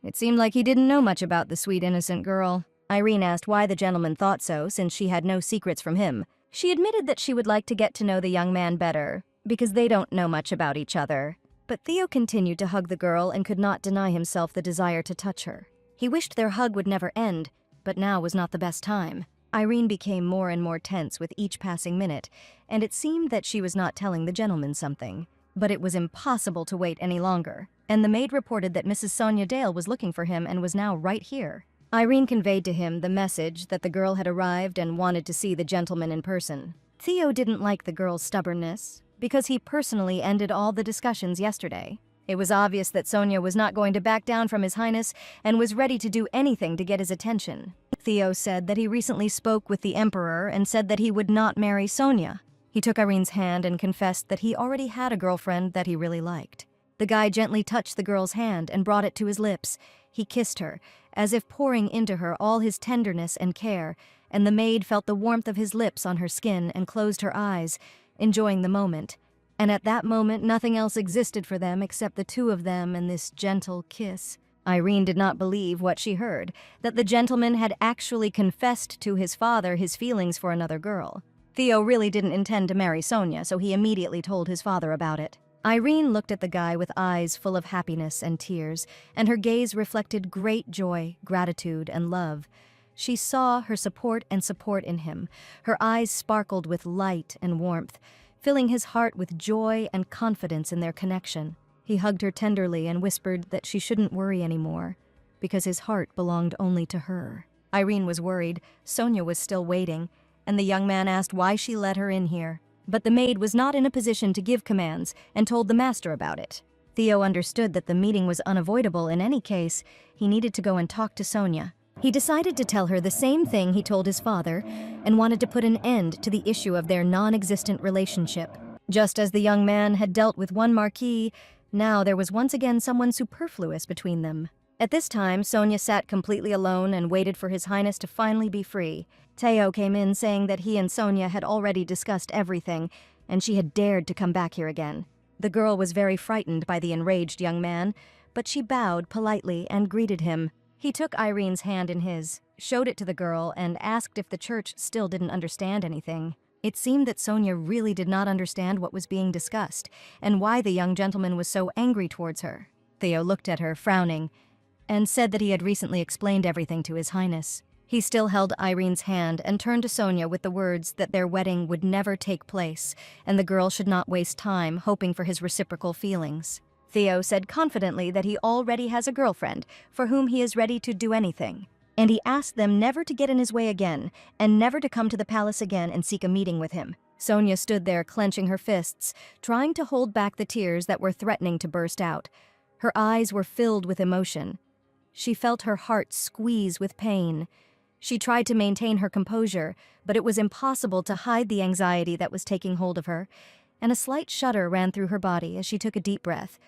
"It seemed like he didn't know much about the sweet innocent girl." Irene asked why the gentleman thought so, since she had no secrets from him. She admitted that she would like to get to know the young man better, because they don't know much about each other. But Theo continued to hug the girl and could not deny himself the desire to touch her. He wished their hug would never end, but now was not the best time. Irene became more and more tense with each passing minute, and it seemed that she was not telling the gentleman something. But it was impossible to wait any longer, and the maid reported that Mrs. Sonia Dale was looking for him and was now right here. Irene conveyed to him the message that the girl had arrived and wanted to see the gentleman in person. Theo didn't like the girl's stubbornness, because he personally ended all the discussions yesterday. It was obvious that Sonia was not going to back down from His Highness and was ready to do anything to get his attention. Theo said that he recently spoke with the Emperor and said that he would not marry Sonia. He took Irene's hand and confessed that he already had a girlfriend that he really liked. The guy gently touched the girl's hand and brought it to his lips. He kissed her, as if pouring into her all his tenderness and care, and the maid felt the warmth of his lips on her skin and closed her eyes, enjoying the moment. And at that moment, nothing else existed for them except the two of them and this gentle kiss. Irene did not believe what she heard, that the gentleman had actually confessed to his father his feelings for another girl. Theo really didn't intend to marry Sonia, so he immediately told his father about it. Irene looked at the guy with eyes full of happiness and tears, and her gaze reflected great joy, gratitude, and love. She saw her support in him. Her eyes sparkled with light and warmth, filling his heart with joy and confidence in their connection. He hugged her tenderly and whispered that she shouldn't worry anymore, because his heart belonged only to her. Irene was worried. Sonia was still waiting, and the young man asked why she let her in here. But the maid was not in a position to give commands and told the master about it. Theo understood that the meeting was unavoidable in any case. He needed to go and talk to Sonia. He decided to tell her the same thing he told his father and wanted to put an end to the issue of their non-existent relationship. Just as the young man had dealt with one marquis, now there was once again someone superfluous between them. At this time, Sonia sat completely alone and waited for His Highness to finally be free. Theo came in saying that he and Sonia had already discussed everything, and she had dared to come back here again. The girl was very frightened by the enraged young man, but she bowed politely and greeted him. He took Irene's hand in his, showed it to the girl, and asked if the church still didn't understand anything. It seemed that Sonia really did not understand what was being discussed, and why the young gentleman was so angry towards her. Theo looked at her, frowning, and said that he had recently explained everything to His Highness. He still held Irene's hand and turned to Sonia with the words that their wedding would never take place, and the girl should not waste time hoping for his reciprocal feelings. Theo said confidently that he already has a girlfriend for whom he is ready to do anything, and he asked them never to get in his way again and never to come to the palace again and seek a meeting with him. Sonia stood there clenching her fists, trying to hold back the tears that were threatening to burst out. Her eyes were filled with emotion. She felt her heart squeeze with pain. She tried to maintain her composure, but it was impossible to hide the anxiety that was taking hold of her, and a slight shudder ran through her body as she took a deep breath,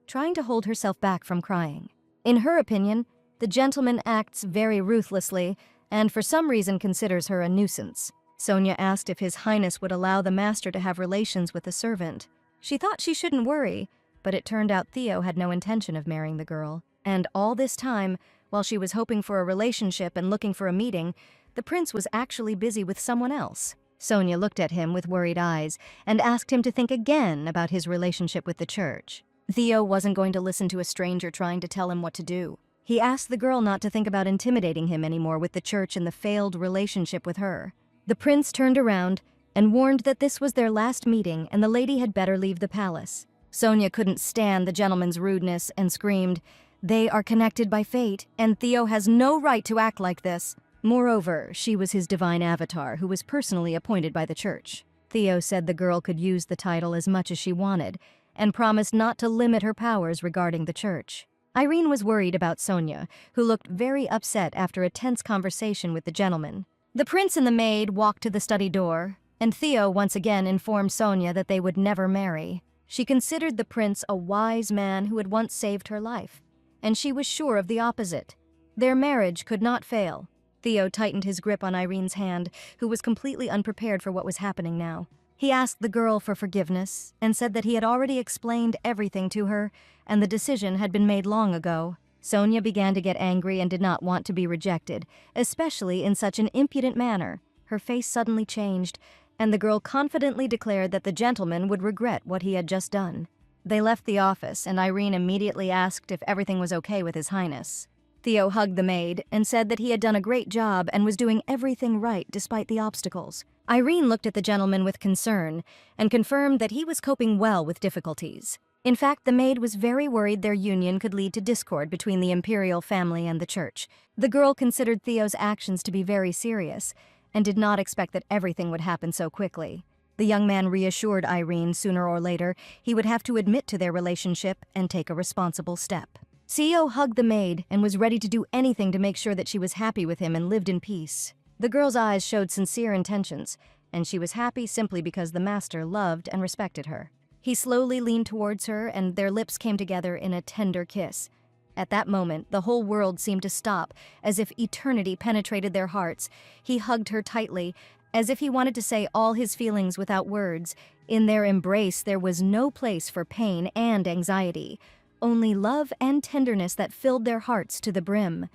trying to hold herself back from crying. In her opinion, the gentleman acts very ruthlessly and for some reason considers her a nuisance. Sonia asked if His Highness would allow the master to have relations with the servant. She thought she shouldn't worry, but it turned out Theo had no intention of marrying the girl. And all this time, while she was hoping for a relationship and looking for a meeting, the prince was actually busy with someone else. Sonia looked at him with worried eyes and asked him to think again about his relationship with the church. Theo wasn't going to listen to a stranger trying to tell him what to do. He asked the girl not to think about intimidating him anymore with the church and the failed relationship with her. The prince turned around and warned that this was their last meeting and the lady had better leave the palace. Sonia couldn't stand the gentleman's rudeness and screamed, "They are connected by fate, and Theo has no right to act like this." Moreover, she was his divine avatar who was personally appointed by the church. Theo said the girl could use the title as much as she wanted, and promised not to limit her powers regarding the church. Irene was worried about Sonia, who looked very upset after a tense conversation with the gentleman. The prince and the maid walked to the study door, and Theo once again informed Sonia that they would never marry. She considered the prince a wise man who had once saved her life, and she was sure of the opposite. Their marriage could not fail. Theo tightened his grip on Irene's hand, who was completely unprepared for what was happening now. He asked the girl for forgiveness and said that he had already explained everything to her and the decision had been made long ago. Sonia began to get angry and did not want to be rejected, especially in such an impudent manner. Her face suddenly changed, and the girl confidently declared that the gentleman would regret what he had just done. They left the office, and Irene immediately asked if everything was okay with His Highness. Theo hugged the maid and said that he had done a great job and was doing everything right despite the obstacles. Irene looked at the gentleman with concern and confirmed that he was coping well with difficulties. In fact, the maid was very worried their union could lead to discord between the imperial family and the church. The girl considered Theo's actions to be very serious and did not expect that everything would happen so quickly. The young man reassured Irene sooner or later he would have to admit to their relationship and take a responsible step. Theo hugged the maid and was ready to do anything to make sure that she was happy with him and lived in peace. The girl's eyes showed sincere intentions, and she was happy simply because the master loved and respected her. He slowly leaned towards her, and their lips came together in a tender kiss. At that moment, the whole world seemed to stop, as if eternity penetrated their hearts. He hugged her tightly, as if he wanted to say all his feelings without words. In their embrace, there was no place for pain and anxiety, only love and tenderness that filled their hearts to the brim.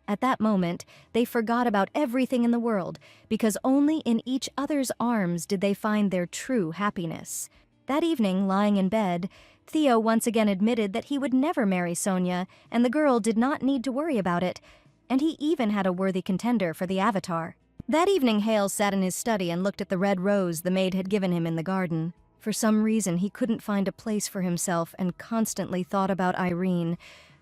At that moment, they forgot about everything in the world, because only in each other's arms did they find their true happiness. That evening, lying in bed, Theo once again admitted that he would never marry Sonia, and the girl did not need to worry about it, and he even had a worthy contender for the avatar. That evening, Hale sat in his study and looked at the red rose the maid had given him in the garden. For some reason, he couldn't find a place for himself and constantly thought about Irene,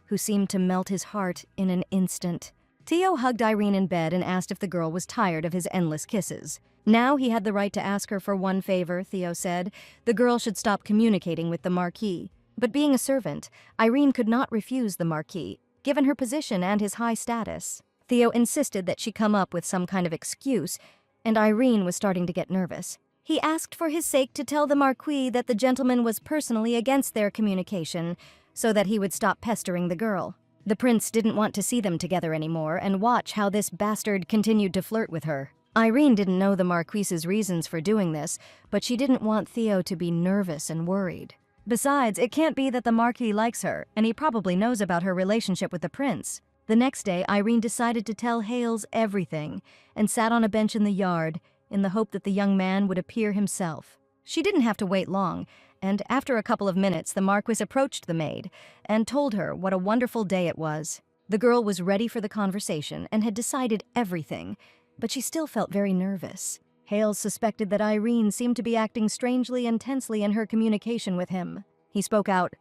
who seemed to melt his heart in an instant. Theo hugged Irene in bed and asked if the girl was tired of his endless kisses. Now he had the right to ask her for one favor, Theo said. The girl should stop communicating with the Marquis. But being a servant, Irene could not refuse the Marquis, given her position and his high status. Theo insisted that she come up with some kind of excuse, and Irene was starting to get nervous. He asked for his sake to tell the Marquis that the gentleman was personally against their communication, so that he would stop pestering the girl. The prince didn't want to see them together anymore and watch how this bastard continued to flirt with her. Irene didn't know the Marquise's reasons for doing this, but she didn't want Theo to be nervous and worried. Besides, it can't be that the Marquis likes her, and he probably knows about her relationship with the prince. The next day, Irene decided to tell Hales everything and sat on a bench in the yard in the hope that the young man would appear himself. She didn't have to wait long, and after a couple of minutes, the Marquis approached the maid and told her what a wonderful day it was. The girl was ready for the conversation and had decided everything, but she still felt very nervous. Hales suspected that Irene seemed to be acting strangely and tensely in her communication with him. He spoke out.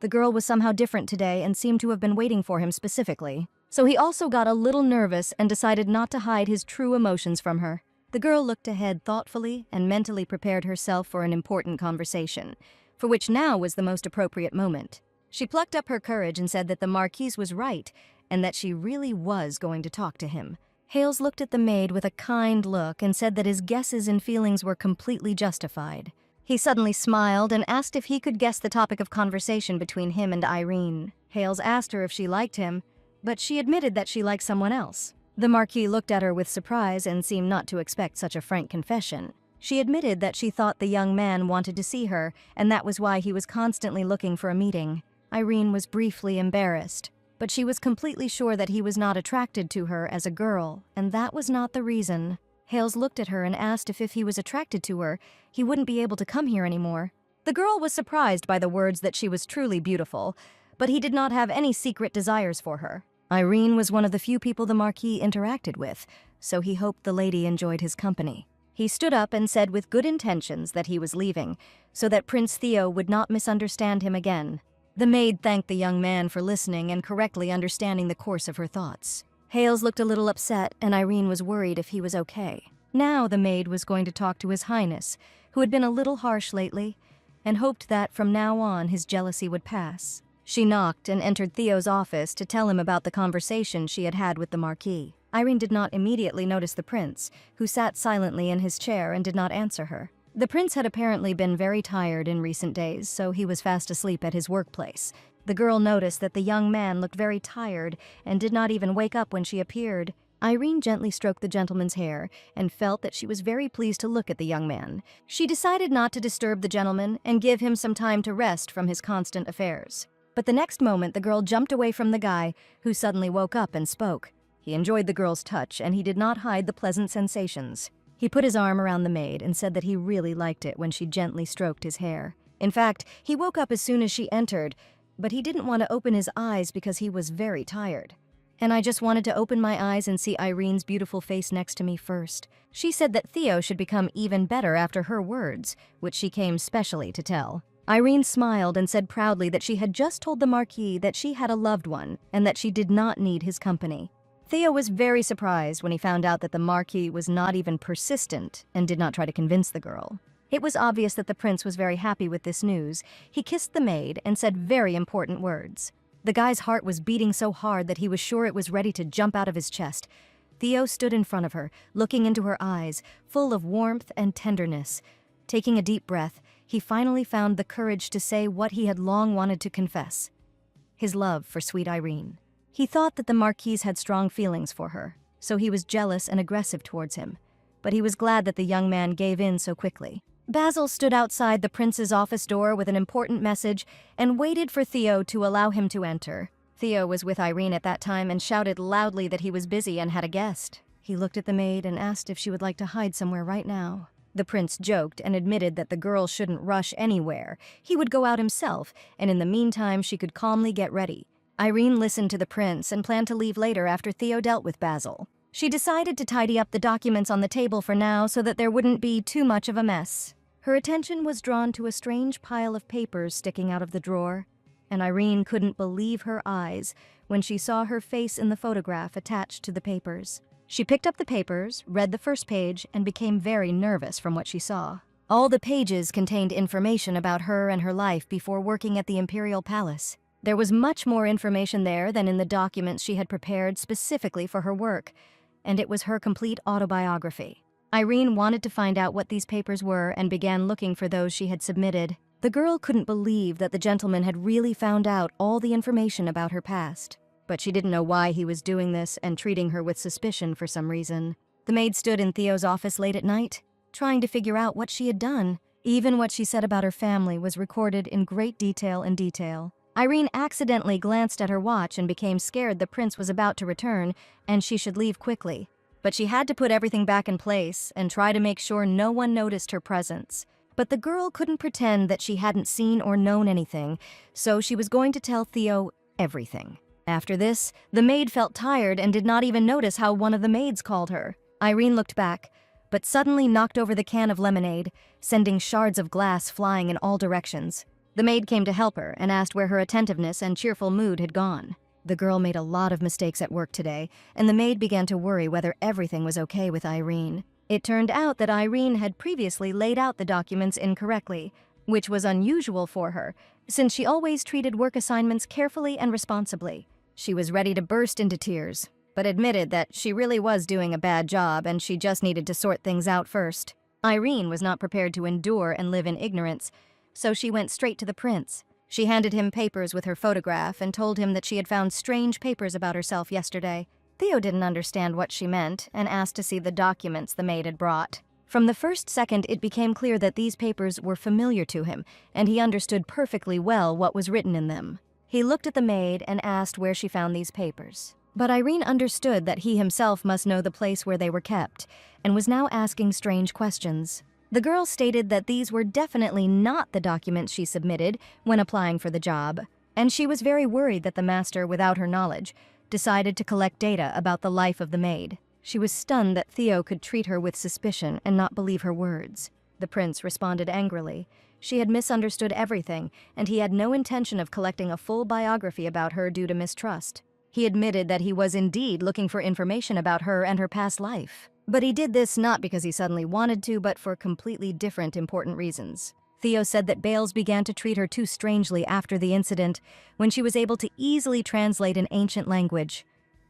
The girl was somehow different today and seemed to have been waiting for him specifically. So he also got a little nervous and decided not to hide his true emotions from her. The girl looked ahead thoughtfully and mentally prepared herself for an important conversation, for which now was the most appropriate moment. She plucked up her courage and said that the Marquise was right and that she really was going to talk to him. Hales looked at the maid with a kind look and said that his guesses and feelings were completely justified. He suddenly smiled and asked if he could guess the topic of conversation between him and Irene. Hales asked her if she liked him, but she admitted that she liked someone else. The Marquis looked at her with surprise and seemed not to expect such a frank confession. She admitted that she thought the young man wanted to see her, and that was why he was constantly looking for a meeting. Irene was briefly embarrassed, but she was completely sure that he was not attracted to her as a girl, and that was not the reason. Hales looked at her and asked if he was attracted to her, he wouldn't be able to come here anymore. The girl was surprised by the words that she was truly beautiful, but he did not have any secret desires for her. Irene was one of the few people the Marquis interacted with, so he hoped the lady enjoyed his company. He stood up and said with good intentions that he was leaving, so that Prince Theo would not misunderstand him again. The maid thanked the young man for listening and correctly understanding the course of her thoughts. Hales looked a little upset, and Irene was worried if he was okay. Now the maid was going to talk to His Highness, who had been a little harsh lately, and hoped that from now on his jealousy would pass. She knocked and entered Theo's office to tell him about the conversation she had had with the Marquis. Irene did not immediately notice the prince, who sat silently in his chair and did not answer her. The prince had apparently been very tired in recent days, so he was fast asleep at his workplace. The girl noticed that the young man looked very tired and did not even wake up when she appeared. Irene gently stroked the gentleman's hair and felt that she was very pleased to look at the young man. She decided not to disturb the gentleman and give him some time to rest from his constant affairs. But the next moment, the girl jumped away from the guy, who suddenly woke up and spoke. He enjoyed the girl's touch, and he did not hide the pleasant sensations. He put his arm around the maid and said that he really liked it when she gently stroked his hair. In fact, he woke up as soon as she entered, but he didn't want to open his eyes because he was very tired. And I just wanted to open my eyes and see Irene's beautiful face next to me first. She said that Theo should become even better after her words, which she came specially to tell. Irene smiled and said proudly that she had just told the Marquis that she had a loved one and that she did not need his company. Theo was very surprised when he found out that the Marquis was not even persistent and did not try to convince the girl. It was obvious that the prince was very happy with this news. He kissed the maid and said very important words. The guy's heart was beating so hard that he was sure it was ready to jump out of his chest. Theo stood in front of her, looking into her eyes, full of warmth and tenderness. Taking a deep breath, he finally found the courage to say what he had long wanted to confess: his love for sweet Irene. He thought that the Marquise had strong feelings for her, so he was jealous and aggressive towards him, but he was glad that the young man gave in so quickly. Basil stood outside the prince's office door with an important message and waited for Theo to allow him to enter. Theo was with Irene at that time and shouted loudly that he was busy and had a guest. He looked at the maid and asked if she would like to hide somewhere right now. The prince joked and admitted that the girl shouldn't rush anywhere. He would go out himself, and in the meantime she could calmly get ready. Irene listened to the prince and planned to leave later after Theo dealt with Basil. She decided to tidy up the documents on the table for now so that there wouldn't be too much of a mess. Her attention was drawn to a strange pile of papers sticking out of the drawer, and Irene couldn't believe her eyes when she saw her face in the photograph attached to the papers. She picked up the papers, read the first page, and became very nervous from what she saw. All the pages contained information about her and her life before working at the Imperial Palace. There was much more information there than in the documents she had prepared specifically for her work, and it was her complete autobiography. Irene wanted to find out what these papers were and began looking for those she had submitted. The girl couldn't believe that the gentleman had really found out all the information about her past. but she didn't know why he was doing this and treating her with suspicion for some reason. The maid stood in Theo's office late at night, trying to figure out what she had done. Even what she said about her family was recorded in great detail. Irene accidentally glanced at her watch and became scared the prince was about to return and she should leave quickly. But she had to put everything back in place and try to make sure no one noticed her presence. But the girl couldn't pretend that she hadn't seen or known anything, so she was going to tell Theo everything. After this, the maid felt tired and did not even notice how one of the maids called her. Irene looked back, but suddenly knocked over the can of lemonade, sending shards of glass flying in all directions. The maid came to help her and asked where her attentiveness and cheerful mood had gone. The girl made a lot of mistakes at work today, and the maid began to worry whether everything was okay with Irene. It turned out that Irene had previously laid out the documents incorrectly, which was unusual for her, since she always treated work assignments carefully and responsibly. She was ready to burst into tears, but admitted that she really was doing a bad job and she just needed to sort things out first. Irene was not prepared to endure and live in ignorance, so she went straight to the prince. She handed him papers with her photograph and told him that she had found strange papers about herself yesterday. Theo didn't understand what she meant and asked to see the documents the maid had brought. From the first second, it became clear that these papers were familiar to him, and he understood perfectly well what was written in them. He looked at the maid and asked where she found these papers. But Irene understood that he himself must know the place where they were kept, and was now asking strange questions. The girl stated that these were definitely not the documents she submitted when applying for the job, and she was very worried that the master, without her knowledge, decided to collect data about the life of the maid. She was stunned that Theo could treat her with suspicion and not believe her words. The prince responded angrily. She had misunderstood everything, and he had no intention of collecting a full biography about her due to mistrust. He admitted that he was indeed looking for information about her and her past life. But he did this not because he suddenly wanted to, but for completely different important reasons. Theo said that Bales began to treat her too strangely after the incident, when she was able to easily translate an ancient language,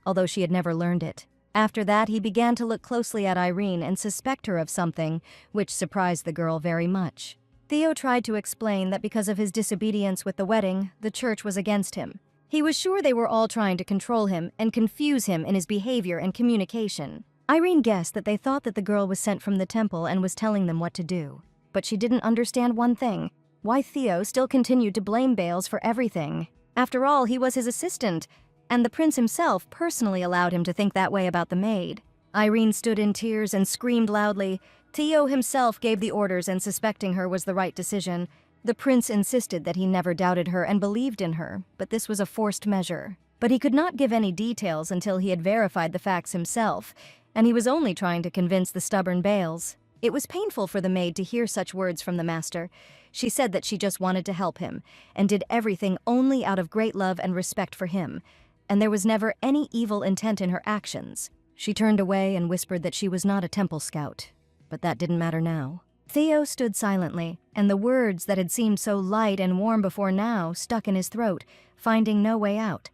although she had never learned it. After that, he began to look closely at Irene and suspect her of something, which surprised the girl very much. Theo tried to explain that because of his disobedience with the wedding, the church was against him. He was sure they were all trying to control him and confuse him in his behavior and communication. Irene guessed that they thought that the girl was sent from the temple and was telling them what to do. But she didn't understand one thing: why Theo still continued to blame Bales for everything. After all, he was his assistant, and the prince himself personally allowed him to think that way about the maid. Irene stood in tears and screamed loudly. Theo himself gave the orders, and suspecting her was the right decision. The prince insisted that he never doubted her and believed in her, but this was a forced measure. But he could not give any details until he had verified the facts himself, and he was only trying to convince the stubborn Bales. It was painful for the maid to hear such words from the master. She said that she just wanted to help him, and did everything only out of great love and respect for him, and there was never any evil intent in her actions. She turned away and whispered that she was not a temple scout, but that didn't matter now. Theo stood silently, and the words that had seemed so light and warm before now stuck in his throat, finding no way out.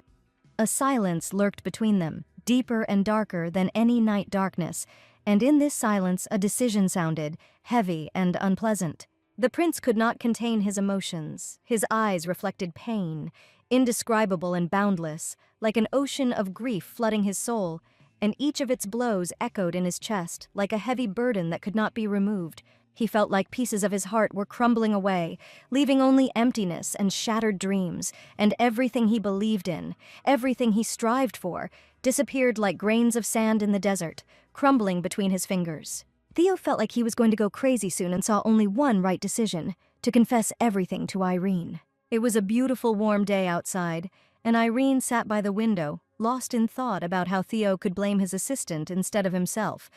A silence lurked between them, deeper and darker than any night darkness, and in this silence a decision sounded, heavy and unpleasant. The prince could not contain his emotions. His eyes reflected pain, indescribable and boundless, like an ocean of grief flooding his soul, and each of its blows echoed in his chest like a heavy burden that could not be removed. He felt like pieces of his heart were crumbling away, leaving only emptiness and shattered dreams, and everything he believed in, everything he strived for, disappeared like grains of sand in the desert, crumbling between his fingers. Theo felt like he was going to go crazy soon and saw only one right decision: to confess everything to Irene. It was a beautiful warm day outside, and Irene sat by the window, lost in thought about how Theo could blame his assistant instead of himself,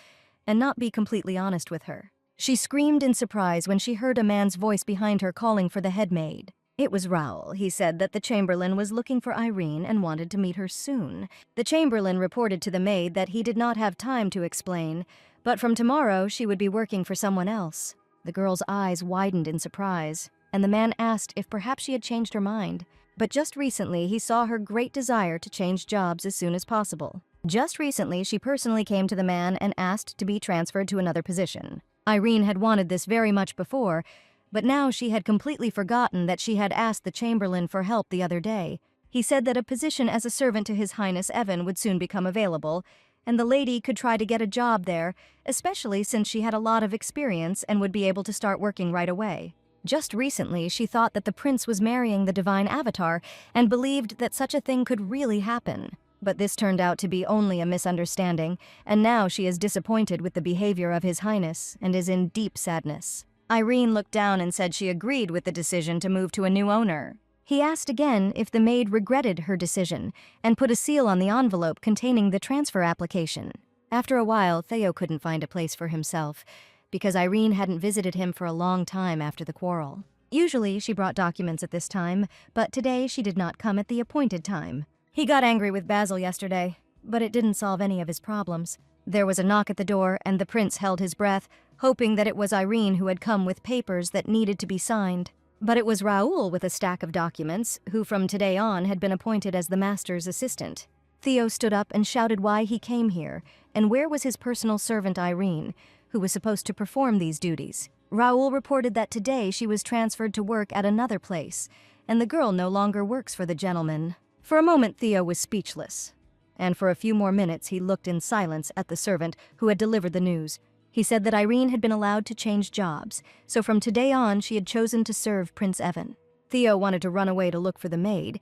and not be completely honest with her. She screamed in surprise when she heard a man's voice behind her calling for the head maid. It was Raoul. He said that the chamberlain was looking for Irene and wanted to meet her soon. The chamberlain reported to the maid that he did not have time to explain, but from tomorrow she would be working for someone else. The girl's eyes widened in surprise, and the man asked if perhaps she had changed her mind. But just recently he saw her great desire to change jobs as soon as possible. Just recently she personally came to the man and asked to be transferred to another position. Irene had wanted this very much before, but now she had completely forgotten that she had asked the chamberlain for help the other day. He said that a position as a servant to His Highness Evan would soon become available, and the lady could try to get a job there, especially since she had a lot of experience and would be able to start working right away. Just recently, she thought that the prince was marrying the divine avatar and believed that such a thing could really happen. But this turned out to be only a misunderstanding, and now she is disappointed with the behavior of His Highness and is in deep sadness. Irene looked down and said she agreed with the decision to move to a new owner. He asked again if the maid regretted her decision and put a seal on the envelope containing the transfer application. After a while, Theo couldn't find a place for himself because Irene hadn't visited him for a long time after the quarrel. Usually, she brought documents at this time, but today she did not come at the appointed time. He got angry with Basil yesterday, but it didn't solve any of his problems. There was a knock at the door, and the prince held his breath, hoping that it was Irene who had come with papers that needed to be signed. But it was Raoul with a stack of documents, who from today on had been appointed as the master's assistant. Theo stood up and shouted why he came here, and where was his personal servant Irene, who was supposed to perform these duties. Raoul reported that today she was transferred to work at another place, and the girl no longer works for the gentleman. For a moment Theo was speechless, and for a few more minutes he looked in silence at the servant who had delivered the news. He said that Irene had been allowed to change jobs, so from today on she had chosen to serve Prince Evan. Theo wanted to run away to look for the maid,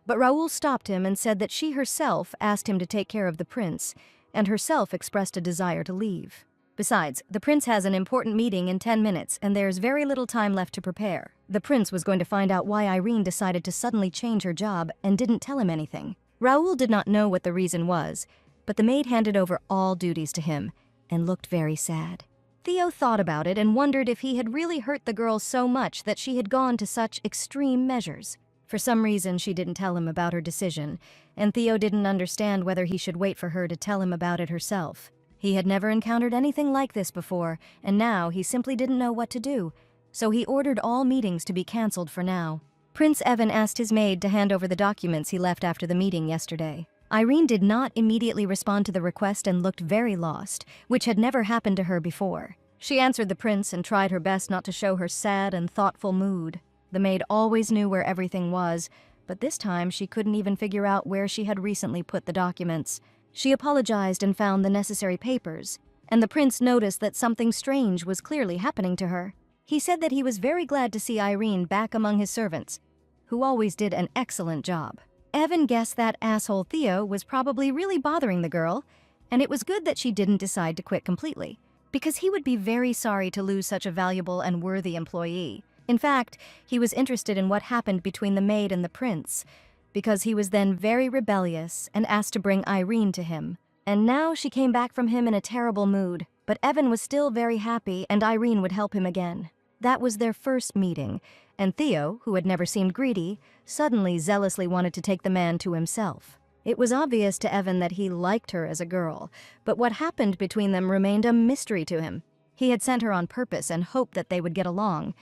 but Raoul stopped him and said that she herself asked him to take care of the prince, and herself expressed a desire to leave. Besides, the prince has an important meeting in 10 minutes, and there's very little time left to prepare. The prince was going to find out why Irene decided to suddenly change her job and didn't tell him anything. Raoul did not know what the reason was, but the maid handed over all duties to him and looked very sad. Theo thought about it and wondered if he had really hurt the girl so much that she had gone to such extreme measures. For some reason, she didn't tell him about her decision, and Theo didn't understand whether he should wait for her to tell him about it herself. He had never encountered anything like this before, and now he simply didn't know what to do, so he ordered all meetings to be cancelled for now. Prince Evan asked his maid to hand over the documents he left after the meeting yesterday. Irene did not immediately respond to the request and looked very lost, which had never happened to her before. She answered the prince and tried her best not to show her sad and thoughtful mood. The maid always knew where everything was, but this time she couldn't even figure out where she had recently put the documents. She apologized and found the necessary papers, and the prince noticed that something strange was clearly happening to her. He said that he was very glad to see Irene back among his servants, who always did an excellent job. Evan guessed that asshole Theo was probably really bothering the girl, and it was good that she didn't decide to quit completely, because he would be very sorry to lose such a valuable and worthy employee. In fact, he was interested in what happened between the maid and the prince, because he was then very rebellious and asked to bring Irene to him. And now she came back from him in a terrible mood, but Evan was still very happy and Irene would help him again. That was their first meeting, and Theo, who had never seemed greedy, suddenly zealously wanted to take the man to himself. It was obvious to Evan that he liked her as a girl, but what happened between them remained a mystery to him. He had sent her on purpose and hoped that they would get along,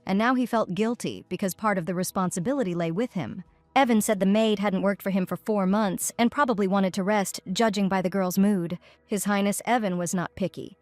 and now he felt guilty because part of the responsibility lay with him. Evan said the maid hadn't worked for him for 4 months and probably wanted to rest, judging by the girl's mood. His Highness Evan was not picky,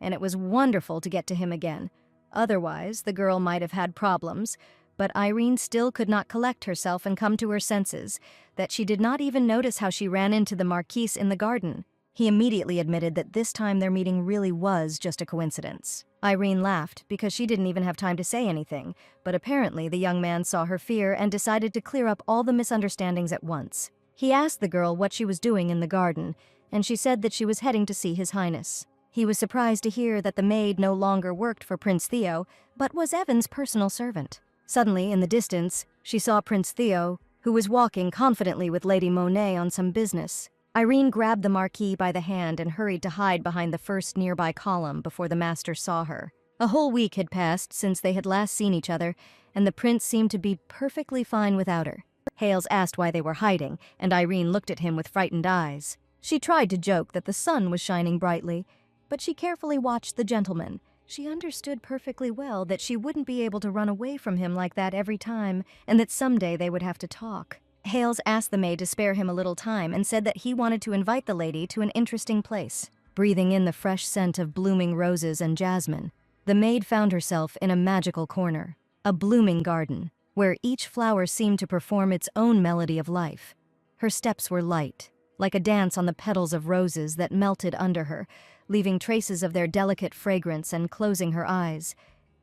and it was wonderful to get to him again. Otherwise, the girl might have had problems, but Irene still could not collect herself and come to her senses, that she did not even notice how she ran into the Marquise in the garden. He immediately admitted that this time their meeting really was just a coincidence. Irene laughed because she didn't even have time to say anything, but apparently the young man saw her fear and decided to clear up all the misunderstandings at once. He asked the girl what she was doing in the garden, and she said that she was heading to see His Highness. He was surprised to hear that the maid no longer worked for Prince Theo, but was Evan's personal servant. Suddenly, in the distance, she saw Prince Theo, who was walking confidently with Lady Monet on some business. Irene grabbed the Marquis by the hand and hurried to hide behind the first nearby column before the master saw her. A whole week had passed since they had last seen each other, and the prince seemed to be perfectly fine without her. Hales asked why they were hiding, and Irene looked at him with frightened eyes. She tried to joke that the sun was shining brightly, but she carefully watched the gentleman. She understood perfectly well that she wouldn't be able to run away from him like that every time, and that someday they would have to talk. Hales asked the maid to spare him a little time and said that he wanted to invite the lady to an interesting place. Breathing in the fresh scent of blooming roses and jasmine, the maid found herself in a magical corner, a blooming garden, where each flower seemed to perform its own melody of life. Her steps were light, like a dance on the petals of roses that melted under her, leaving traces of their delicate fragrance and closing her eyes.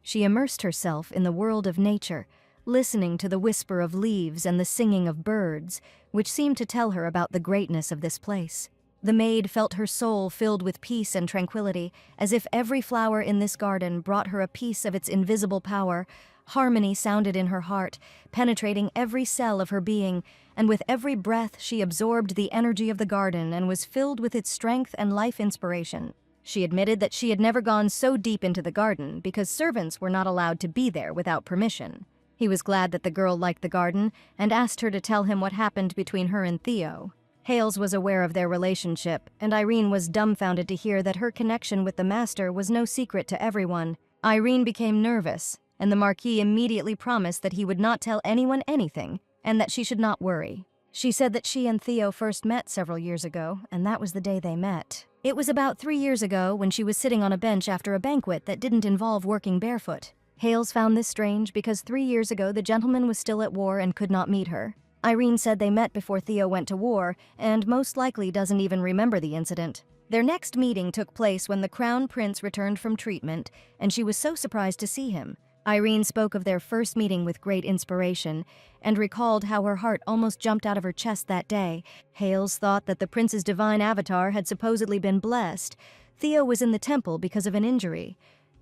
She immersed herself in the world of nature, listening to the whisper of leaves and the singing of birds, which seemed to tell her about the greatness of this place. The maid felt her soul filled with peace and tranquility, as if every flower in this garden brought her a piece of its invisible power. Harmony sounded in her heart, penetrating every cell of her being, and with every breath she absorbed the energy of the garden and was filled with its strength and life inspiration. She admitted that she had never gone so deep into the garden because servants were not allowed to be there without permission. He was glad that the girl liked the garden and asked her to tell him what happened between her and Theo. Hales was aware of their relationship, and Irene was dumbfounded to hear that her connection with the master was no secret to everyone. Irene became nervous, and the Marquis immediately promised that he would not tell anyone anything, and that she should not worry. She said that she and Theo first met several years ago, and that was the day they met. It was about 3 years ago when she was sitting on a bench after a banquet that didn't involve working barefoot. Hales found this strange because 3 years ago the gentleman was still at war and could not meet her. Irene said they met before Theo went to war, and most likely doesn't even remember the incident. Their next meeting took place when the Crown Prince returned from treatment, and she was so surprised to see him. Irene spoke of their first meeting with great inspiration, and recalled how her heart almost jumped out of her chest that day. Hales thought that the prince's divine avatar had supposedly been blessed. Theo was in the temple because of an injury.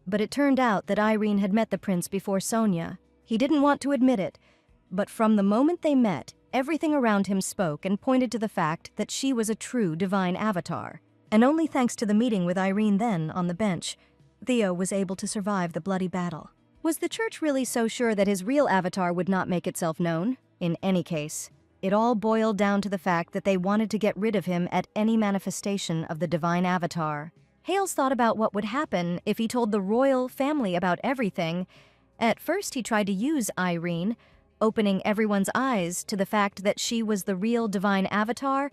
But it turned out that Irene had met the prince before Sonia. He didn't want to admit it, but from the moment they met, everything around him spoke and pointed to the fact that she was a true divine avatar. And only thanks to the meeting with Irene then, on the bench, Theo was able to survive the bloody battle. Was the church really so sure that his real avatar would not make itself known? In any case, it all boiled down to the fact that they wanted to get rid of him at any manifestation of the divine avatar. Hales thought about what would happen if he told the royal family about everything. At first, he tried to use Irene, opening everyone's eyes to the fact that she was the real divine avatar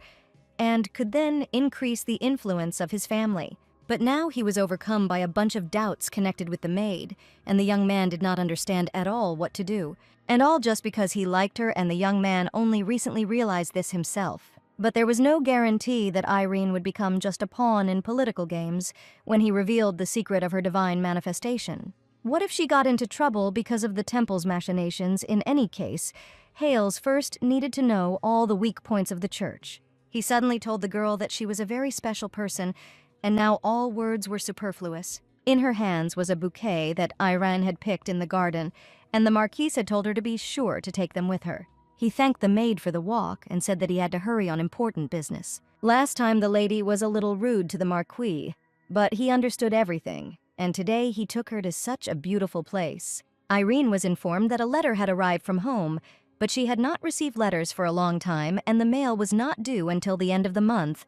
and could then increase the influence of his family. But now he was overcome by a bunch of doubts connected with the maid, and the young man did not understand at all what to do. And all just because he liked her, and the young man only recently realized this himself. But there was no guarantee that Irene would become just a pawn in political games when he revealed the secret of her divine manifestation. What if she got into trouble because of the temple's machinations? In any case, Hales first needed to know all the weak points of the church. He suddenly told the girl that she was a very special person, and now all words were superfluous. In her hands was a bouquet that Irene had picked in the garden, and the Marquise had told her to be sure to take them with her. He thanked the maid for the walk and said that he had to hurry on important business. Last time the lady was a little rude to the Marquis, but he understood everything, and today he took her to such a beautiful place. Irene was informed that a letter had arrived from home, but she had not received letters for a long time, and the mail was not due until the end of the month,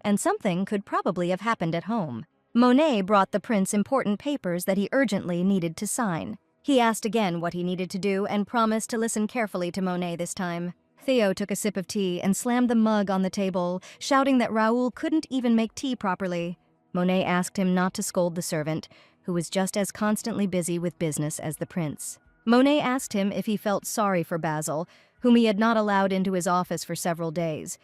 and something could probably have happened at home. Monet brought the prince important papers that he urgently needed to sign. He asked again what he needed to do and promised to listen carefully to Monet this time. Theo took a sip of tea and slammed the mug on the table, shouting that Raoul couldn't even make tea properly. Monet asked him not to scold the servant, who was just as constantly busy with business as the prince. Monet asked him if he felt sorry for Basil, whom he had not allowed into his office for several days.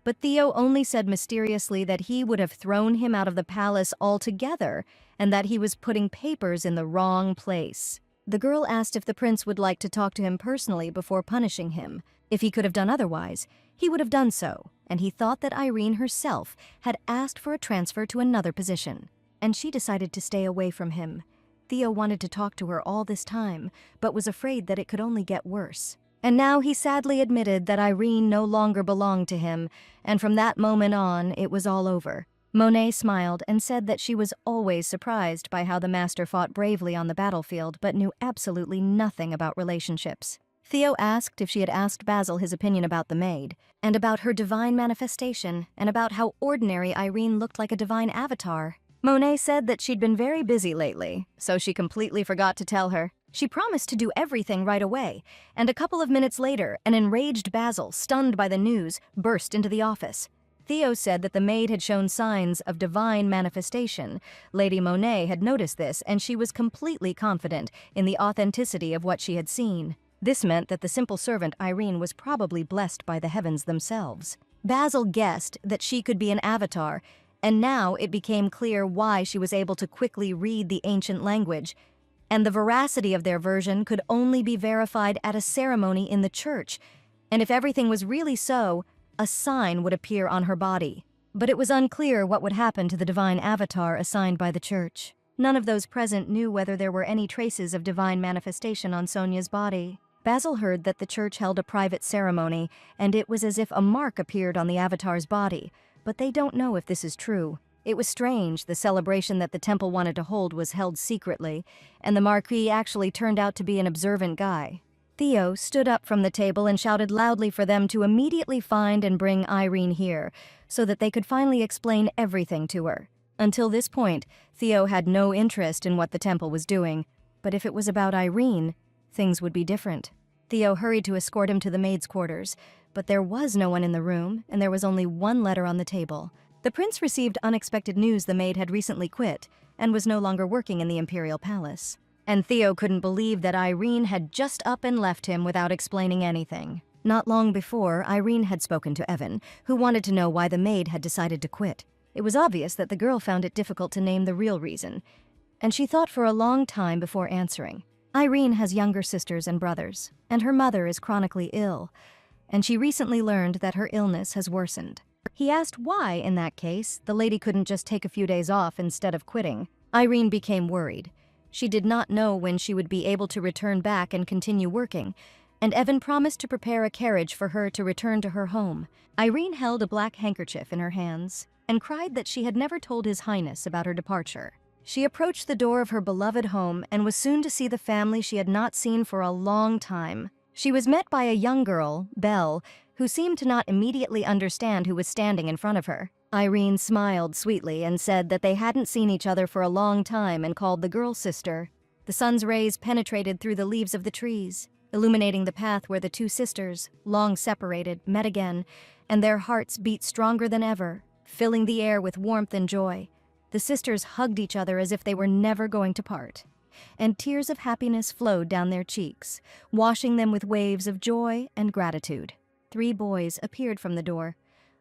But Theo only said mysteriously that he would have thrown him out of the palace altogether, and that he was putting papers in the wrong place. The girl asked if the prince would like to talk to him personally before punishing him. If he could have done otherwise, he would have done so, and he thought that Irene herself had asked for a transfer to another position, and she decided to stay away from him. Theo wanted to talk to her all this time, but was afraid that it could only get worse. And now he sadly admitted that Irene no longer belonged to him, and from that moment on, it was all over. Monet smiled and said that she was always surprised by how the master fought bravely on the battlefield but knew absolutely nothing about relationships. Theo asked if she had asked Basil his opinion about the maid, and about her divine manifestation, and about how ordinary Irene looked like a divine avatar. Monet said that she'd been very busy lately, so she completely forgot to tell her. She promised to do everything right away, and a couple of minutes later, an enraged Basil, stunned by the news, burst into the office. Theo said that the maid had shown signs of divine manifestation. Lady Monet had noticed this, and she was completely confident in the authenticity of what she had seen. This meant that the simple servant Irene was probably blessed by the heavens themselves. Basil guessed that she could be an avatar, and now it became clear why she was able to quickly read the ancient language, and the veracity of their version could only be verified at a ceremony in the church, and if everything was really so, a sign would appear on her body. But it was unclear what would happen to the divine avatar assigned by the church. None of those present knew whether there were any traces of divine manifestation on Sonia's body. Basil heard that the church held a private ceremony, and it was as if a mark appeared on the avatar's body, but they don't know if this is true. It was strange, the celebration that the temple wanted to hold was held secretly, and the Marquis actually turned out to be an observant guy. Theo stood up from the table and shouted loudly for them to immediately find and bring Irene here, so that they could finally explain everything to her. Until this point, Theo had no interest in what the temple was doing, but if it was about Irene, things would be different. Theo hurried to escort him to the maid's quarters, but there was no one in the room, and there was only one letter on the table. The prince received unexpected news the maid had recently quit and was no longer working in the imperial palace. And Theo couldn't believe that Irene had just up and left him without explaining anything. Not long before, Irene had spoken to Evan, who wanted to know why the maid had decided to quit. It was obvious that the girl found it difficult to name the real reason, and she thought for a long time before answering. Irene has younger sisters and brothers, and her mother is chronically ill, and she recently learned that her illness has worsened. He asked why, in that case, the lady couldn't just take a few days off instead of quitting. Irene became worried. She did not know when she would be able to return back and continue working, and Evan promised to prepare a carriage for her to return to her home. Irene held a black handkerchief in her hands and cried that she had never told His Highness about her departure. She approached the door of her beloved home and was soon to see the family she had not seen for a long time. She was met by a young girl, Belle, who seemed to not immediately understand who was standing in front of her. Irene smiled sweetly and said that they hadn't seen each other for a long time and called the girl sister. The sun's rays penetrated through the leaves of the trees, illuminating the path where the two sisters, long separated, met again, and their hearts beat stronger than ever, filling the air with warmth and joy. The sisters hugged each other as if they were never going to part, and tears of happiness flowed down their cheeks, washing them with waves of joy and gratitude. 3 boys appeared from the door,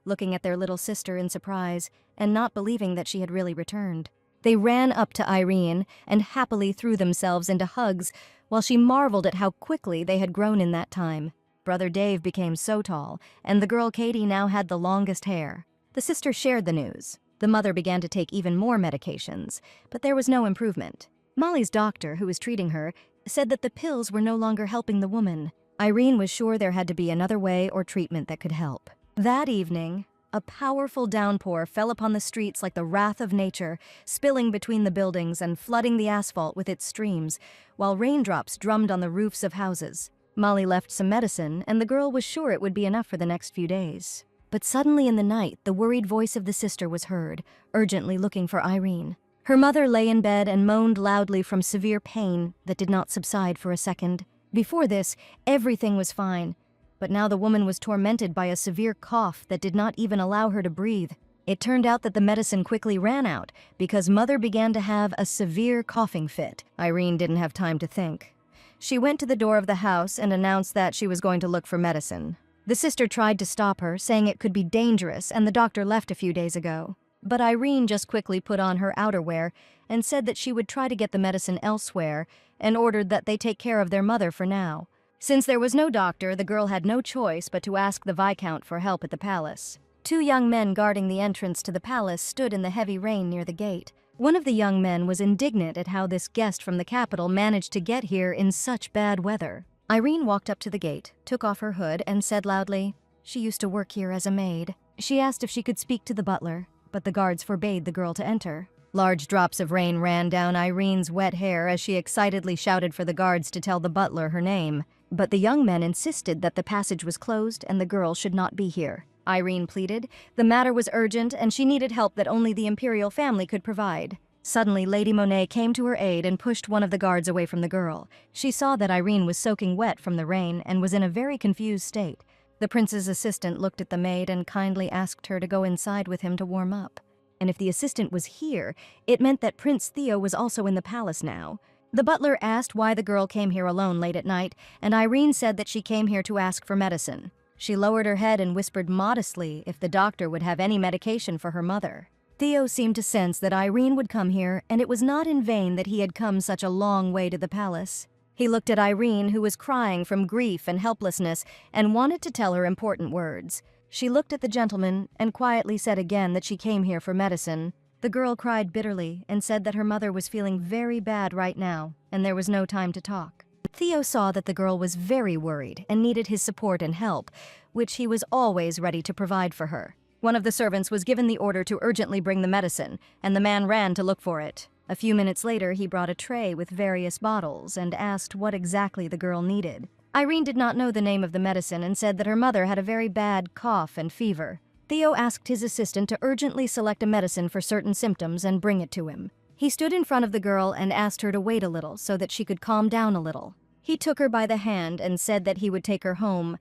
looking at their little sister in surprise and not believing that she had really returned. They ran up to Irene and happily threw themselves into hugs while she marveled at how quickly they had grown in that time. Brother Dave became so tall, and the girl Katie now had the longest hair. The sisters shared the news. The mother began to take even more medications, but there was no improvement. Molly's doctor, who was treating her, said that the pills were no longer helping the woman. Irene was sure there had to be another way or treatment that could help. That evening, a powerful downpour fell upon the streets like the wrath of nature, spilling between the buildings and flooding the asphalt with its streams, while raindrops drummed on the roofs of houses. Molly left some medicine, and the girl was sure it would be enough for the next few days. But suddenly in the night, the worried voice of the sister was heard, urgently looking for Irene. Her mother lay in bed and moaned loudly from severe pain that did not subside for a second. Before this, everything was fine, but now the woman was tormented by a severe cough that did not even allow her to breathe. It turned out that the medicine quickly ran out because Mother began to have a severe coughing fit. Irene didn't have time to think. She went to the door of the house and announced that she was going to look for medicine. The sister tried to stop her, saying it could be dangerous and the doctor left a few days ago. But Irene just quickly put on her outerwear and said that she would try to get the medicine elsewhere and ordered that they take care of their mother for now. Since there was no doctor, the girl had no choice but to ask the Viscount for help at the palace. 2 young men guarding the entrance to the palace stood in the heavy rain near the gate. One of the young men was indignant at how this guest from the capital managed to get here in such bad weather. Irene walked up to the gate, took off her hood, and said loudly, she used to work here as a maid. She asked if she could speak to the butler, but the guards forbade the girl to enter. Large drops of rain ran down Irene's wet hair as she excitedly shouted for the guards to tell the butler her name. But the young men insisted that the passage was closed and the girl should not be here. Irene pleaded. The matter was urgent and she needed help that only the imperial family could provide. Suddenly, Lady Monet came to her aid and pushed one of the guards away from the girl. She saw that Irene was soaking wet from the rain and was in a very confused state. The prince's assistant looked at the maid and kindly asked her to go inside with him to warm up. And if the assistant was here, it meant that Prince Theo was also in the palace now. The butler asked why the girl came here alone late at night, and Irene said that she came here to ask for medicine. She lowered her head and whispered modestly if the doctor would have any medication for her mother. Theo seemed to sense that Irene would come here, and it was not in vain that he had come such a long way to the palace. He looked at Irene, who was crying from grief and helplessness, and wanted to tell her important words. She looked at the gentleman and quietly said again that she came here for medicine. The girl cried bitterly and said that her mother was feeling very bad right now, and there was no time to talk. Theo saw that the girl was very worried and needed his support and help, which he was always ready to provide for her. One of the servants was given the order to urgently bring the medicine, and the man ran to look for it. A few minutes later, he brought a tray with various bottles and asked what exactly the girl needed. Irene did not know the name of the medicine and said that her mother had a very bad cough and fever. Theo asked his assistant to urgently select a medicine for certain symptoms and bring it to him. He stood in front of the girl and asked her to wait a little so that she could calm down a little. He took her by the hand and said that he would take her home,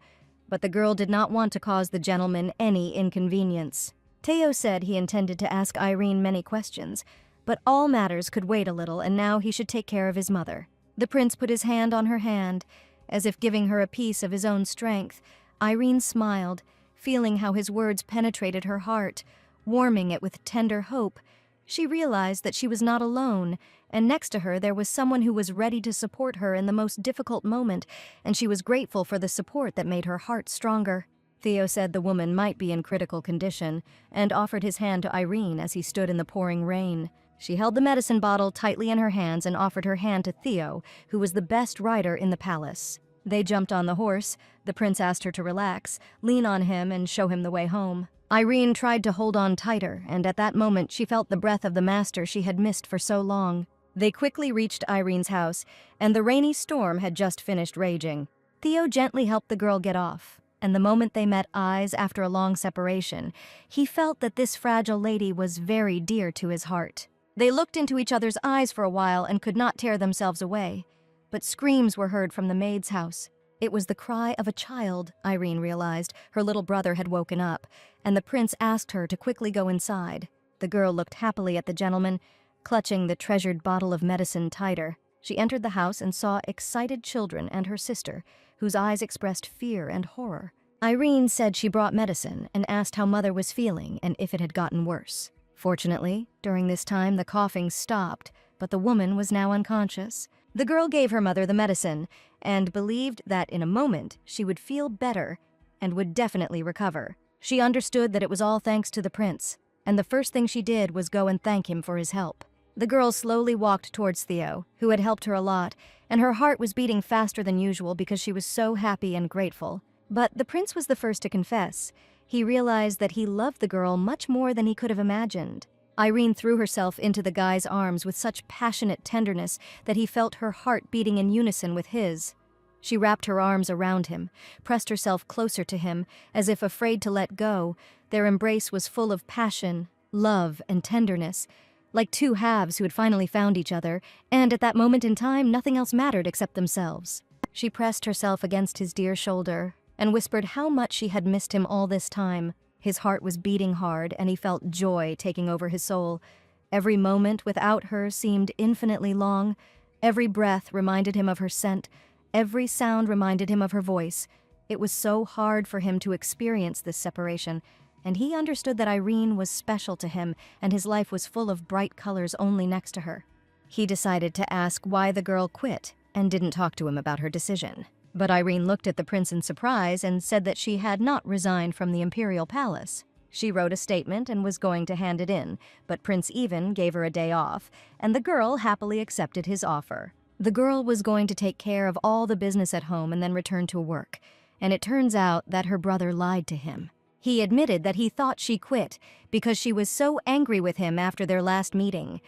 but the girl did not want to cause the gentleman any inconvenience. Theo said he intended to ask Irene many questions, but all matters could wait a little, and now he should take care of his mother. The prince put his hand on her hand, as if giving her a piece of his own strength. Irene smiled, feeling how his words penetrated her heart, warming it with tender hope. She realized that she was not alone, and next to her there was someone who was ready to support her in the most difficult moment, and she was grateful for the support that made her heart stronger. Theo said the woman might be in critical condition, and offered his hand to Irene as he stood in the pouring rain. She held the medicine bottle tightly in her hands and offered her hand to Theo, who was the best rider in the palace. They jumped on the horse. The prince asked her to relax, lean on him, and show him the way home. Irene tried to hold on tighter, and at that moment she felt the breath of the master she had missed for so long. They quickly reached Irene's house, and the rainy storm had just finished raging. Theo gently helped the girl get off, and the moment they met eyes after a long separation, he felt that this fragile lady was very dear to his heart. They looked into each other's eyes for a while and could not tear themselves away. But screams were heard from the maid's house. It was the cry of a child, Irene realized. Her little brother had woken up, and the prince asked her to quickly go inside. The girl looked happily at the gentleman, clutching the treasured bottle of medicine tighter. She entered the house and saw excited children and her sister, whose eyes expressed fear and horror. Irene said she brought medicine and asked how mother was feeling and if it had gotten worse. Fortunately, during this time the coughing stopped, but the woman was now unconscious. The girl gave her mother the medicine and believed that in a moment she would feel better and would definitely recover. She understood that it was all thanks to the prince, and the first thing she did was go and thank him for his help. The girl slowly walked towards Theo, who had helped her a lot, and her heart was beating faster than usual because she was so happy and grateful. But the prince was the first to confess. He realized that he loved the girl much more than he could have imagined. Irene threw herself into the guy's arms with such passionate tenderness that he felt her heart beating in unison with his. She wrapped her arms around him, pressed herself closer to him, as if afraid to let go. Their embrace was full of passion, love, and tenderness, like two halves who had finally found each other, and at that moment in time, nothing else mattered except themselves. She pressed herself against his dear shoulder and whispered how much she had missed him all this time. His heart was beating hard, and he felt joy taking over his soul. Every moment without her seemed infinitely long. Every breath reminded him of her scent. Every sound reminded him of her voice. It was so hard for him to experience this separation, and he understood that Irene was special to him, and his life was full of bright colors only next to her. He decided to ask why the girl quit, and didn't talk to him about her decision. But Irene looked at the prince in surprise and said that she had not resigned from the imperial palace. She wrote a statement and was going to hand it in, but Prince Ivan gave her a day off, and the girl happily accepted his offer. The girl was going to take care of all the business at home and then return to work, and it turns out that her brother lied to him. He admitted that he thought she quit because she was so angry with him after their last meeting.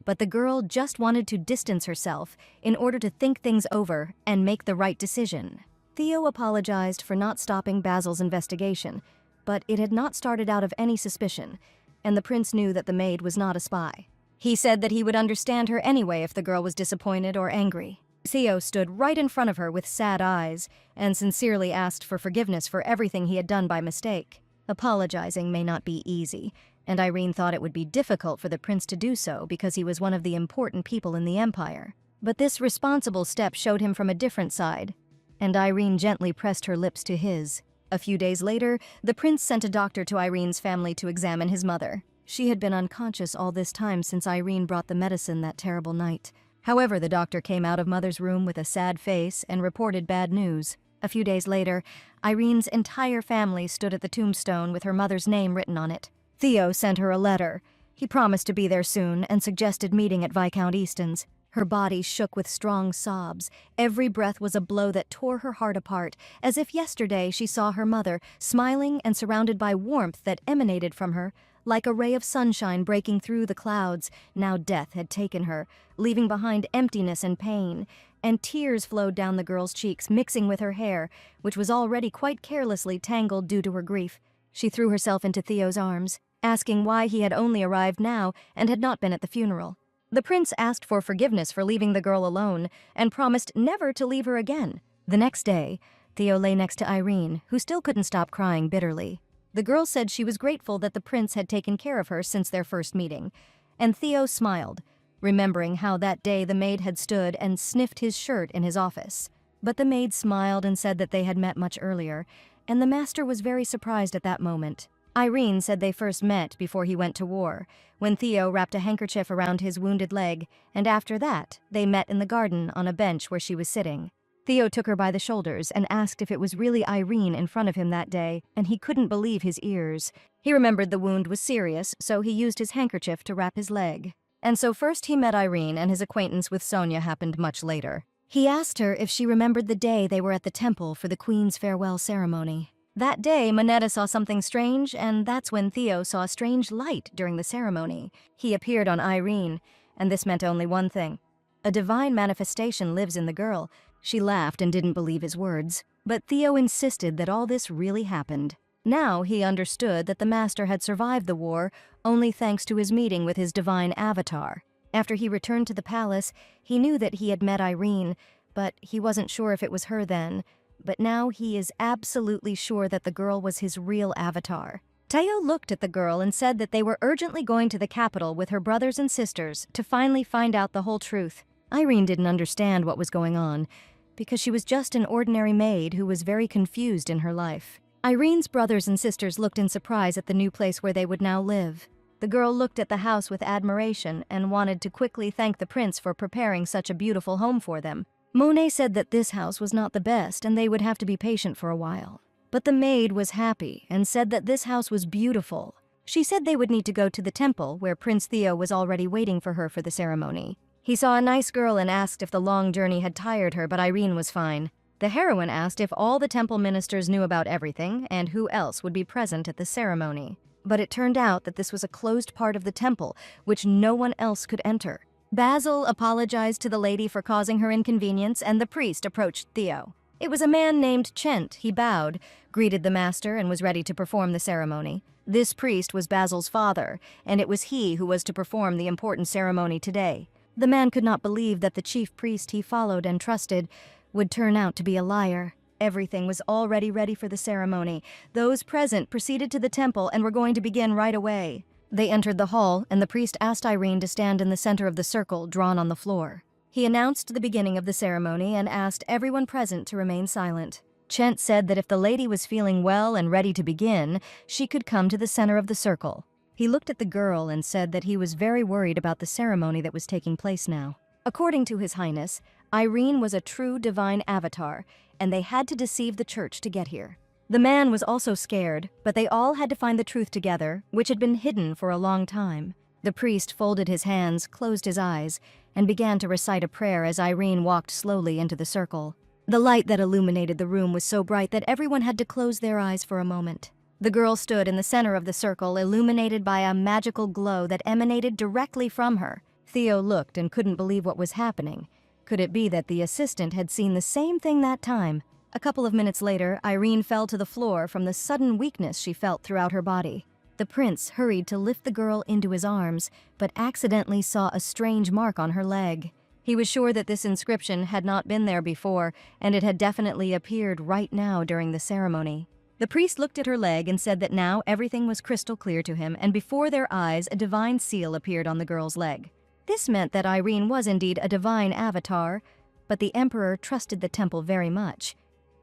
But the girl just wanted to distance herself in order to think things over and make the right decision. Theo apologized for not stopping Basil's investigation, but it had not started out of any suspicion, and the prince knew that the maid was not a spy. He said that he would understand her anyway if the girl was disappointed or angry. Theo stood right in front of her with sad eyes and sincerely asked for forgiveness for everything he had done by mistake. Apologizing may not be easy, and Irene thought it would be difficult for the prince to do so because he was one of the important people in the empire. But this responsible step showed him from a different side, and Irene gently pressed her lips to his. A few days later, the prince sent a doctor to Irene's family to examine his mother. She had been unconscious all this time since Irene brought the medicine that terrible night. However, the doctor came out of Mother's room with a sad face and reported bad news. A few days later, Irene's entire family stood at the tombstone with her mother's name written on it. Theo sent her a letter. He promised to be there soon and suggested meeting at Viscount Easton's. Her body shook with strong sobs. Every breath was a blow that tore her heart apart, as if yesterday she saw her mother, smiling and surrounded by warmth that emanated from her. Like a ray of sunshine breaking through the clouds, now death had taken her, leaving behind emptiness and pain, and tears flowed down the girl's cheeks, mixing with her hair, which was already quite carelessly tangled due to her grief. She threw herself into Theo's arms, asking why he had only arrived now and had not been at the funeral. The prince asked for forgiveness for leaving the girl alone and promised never to leave her again. The next day, Theo lay next to Irene, who still couldn't stop crying bitterly. The girl said she was grateful that the prince had taken care of her since their first meeting, and Theo smiled, remembering how that day the maid had stood and sniffed his shirt in his office. But the maid smiled and said that they had met much earlier, and the master was very surprised at that moment. Irene said they first met before he went to war, when Theo wrapped a handkerchief around his wounded leg, and after that, they met in the garden on a bench where she was sitting. Theo took her by the shoulders and asked if it was really Irene in front of him that day, and he couldn't believe his ears. He remembered the wound was serious, so he used his handkerchief to wrap his leg. And so first he met Irene, and his acquaintance with Sonia happened much later. He asked her if she remembered the day they were at the temple for the Queen's farewell ceremony. That day, Moneta saw something strange, and that's when Theo saw a strange light during the ceremony. He appeared on Irene, and this meant only one thing. A divine manifestation lives in the girl. She laughed and didn't believe his words, but Theo insisted that all this really happened. Now he understood that the master had survived the war only thanks to his meeting with his divine avatar. After he returned to the palace, he knew that he had met Irene, but he wasn't sure if it was her then. But now he is absolutely sure that the girl was his real avatar. Theo looked at the girl and said that they were urgently going to the capital with her brothers and sisters to finally find out the whole truth. Irene didn't understand what was going on, because she was just an ordinary maid who was very confused in her life. Irene's brothers and sisters looked in surprise at the new place where they would now live. The girl looked at the house with admiration and wanted to quickly thank the prince for preparing such a beautiful home for them. Monet said that this house was not the best and they would have to be patient for a while. But the maid was happy and said that this house was beautiful. She said they would need to go to the temple where Prince Theo was already waiting for her for the ceremony. He saw a nice girl and asked if the long journey had tired her, but Irene was fine. The heroine asked if all the temple ministers knew about everything and who else would be present at the ceremony. But it turned out that this was a closed part of the temple, which no one else could enter. Basil apologized to the lady for causing her inconvenience, and the priest approached Theo. It was a man named Chent. He bowed, greeted the master, and was ready to perform the ceremony. This priest was Basil's father, and it was he who was to perform the important ceremony today. The man could not believe that the chief priest he followed and trusted would turn out to be a liar. Everything was already ready for the ceremony. Those present proceeded to the temple and were going to begin right away. They entered the hall, and the priest asked Irene to stand in the center of the circle drawn on the floor. He announced the beginning of the ceremony and asked everyone present to remain silent. Chent said that if the lady was feeling well and ready to begin, she could come to the center of the circle. He looked at the girl and said that he was very worried about the ceremony that was taking place now. According to His Highness, Irene was a true divine avatar, and they had to deceive the church to get here. The man was also scared, but they all had to find the truth together, which had been hidden for a long time. The priest folded his hands, closed his eyes, and began to recite a prayer as Irene walked slowly into the circle. The light that illuminated the room was so bright that everyone had to close their eyes for a moment. The girl stood in the center of the circle, illuminated by a magical glow that emanated directly from her. Theo looked and couldn't believe what was happening. Could it be that the assistant had seen the same thing that time? A couple of minutes later, Irene fell to the floor from the sudden weakness she felt throughout her body. The prince hurried to lift the girl into his arms, but accidentally saw a strange mark on her leg. He was sure that this inscription had not been there before, and it had definitely appeared right now during the ceremony. The priest looked at her leg and said that now everything was crystal clear to him, and before their eyes a divine seal appeared on the girl's leg. This meant that Irene was indeed a divine avatar, but the Emperor trusted the temple very much.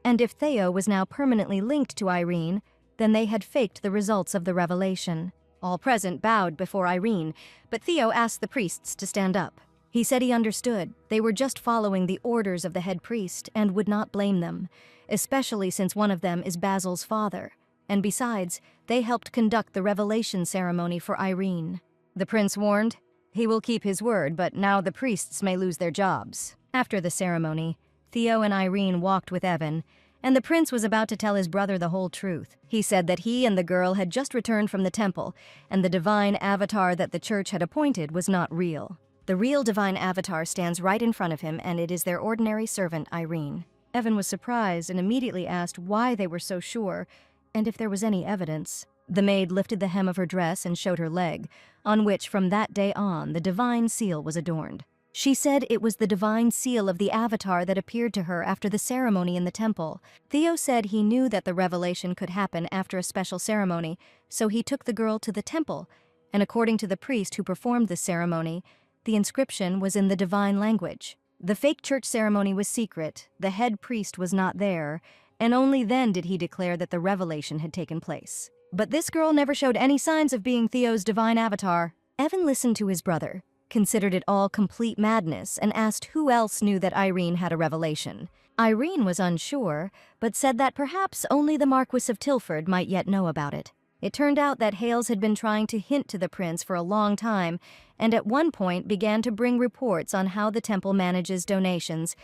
And if Theo was now permanently linked to Irene, then they had faked the results of the revelation. All present bowed before Irene, but Theo asked the priests to stand up. He said he understood. They were just following the orders of the head priest and would not blame them, especially since one of them is Basil's father. And besides, they helped conduct the revelation ceremony for Irene. The prince warned, "He will keep his word, but now the priests may lose their jobs." After the ceremony, Theo and Irene walked with Evan, and the prince was about to tell his brother the whole truth. He said that he and the girl had just returned from the temple, and the divine avatar that the church had appointed was not real. The real divine avatar stands right in front of him, and it is their ordinary servant, Irene. Evan was surprised and immediately asked why they were so sure, and if there was any evidence. The maid lifted the hem of her dress and showed her leg, on which from that day on the divine seal was adorned. She said it was the divine seal of the avatar that appeared to her after the ceremony in the temple. Theo said he knew that the revelation could happen after a special ceremony, so he took the girl to the temple, and according to the priest who performed the ceremony, the inscription was in the divine language. The fake church ceremony was secret, the head priest was not there, and only then did he declare that the revelation had taken place. But this girl never showed any signs of being Theo's divine avatar. Evan listened to his brother, considered it all complete madness, and asked who else knew that Irene had a revelation. Irene was unsure, but said that perhaps only the Marquis of Tilford might yet know about it. It turned out that Hales had been trying to hint to the prince for a long time, and at one point began to bring reports on how the temple manages donations,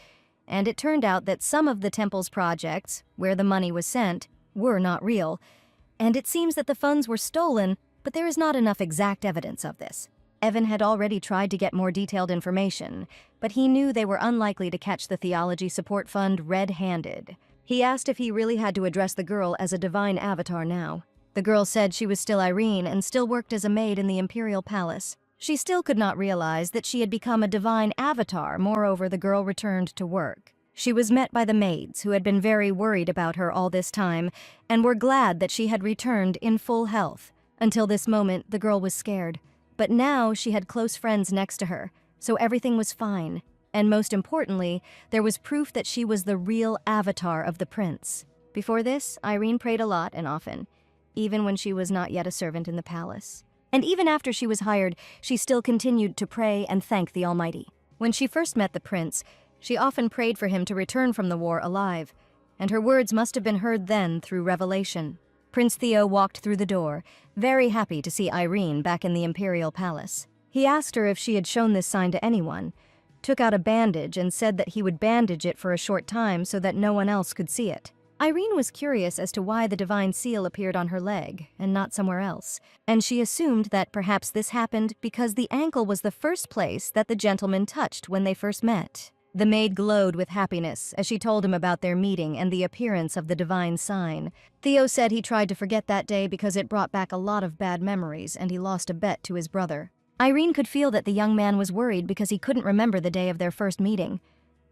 and it turned out that some of the temple's projects, where the money was sent, were not real, and it seems that the funds were stolen, but there is not enough exact evidence of this. Evan had already tried to get more detailed information, but he knew they were unlikely to catch the Theology Support Fund red-handed. He asked if he really had to address the girl as a divine avatar now. The girl said she was still Irene and still worked as a maid in the Imperial Palace. She still could not realize that she had become a divine avatar. Moreover, the girl returned to work. She was met by the maids, who had been very worried about her all this time, and were glad that she had returned in full health. Until this moment, the girl was scared. But now she had close friends next to her, so everything was fine. And most importantly, there was proof that she was the real avatar of the prince. Before this, Irene prayed a lot and often, even when she was not yet a servant in the palace. And even after she was hired, she still continued to pray and thank the Almighty. When she first met the prince, she often prayed for him to return from the war alive, and her words must have been heard then through revelation. Prince Theo walked through the door, very happy to see Irene back in the Imperial Palace. He asked her if she had shown this sign to anyone, took out a bandage and said that he would bandage it for a short time so that no one else could see it. Irene was curious as to why the divine seal appeared on her leg and not somewhere else, and she assumed that perhaps this happened because the ankle was the first place that the gentleman touched when they first met. The maid glowed with happiness as she told him about their meeting and the appearance of the divine sign. Theo said he tried to forget that day because it brought back a lot of bad memories and he lost a bet to his brother. Irene could feel that the young man was worried because he couldn't remember the day of their first meeting.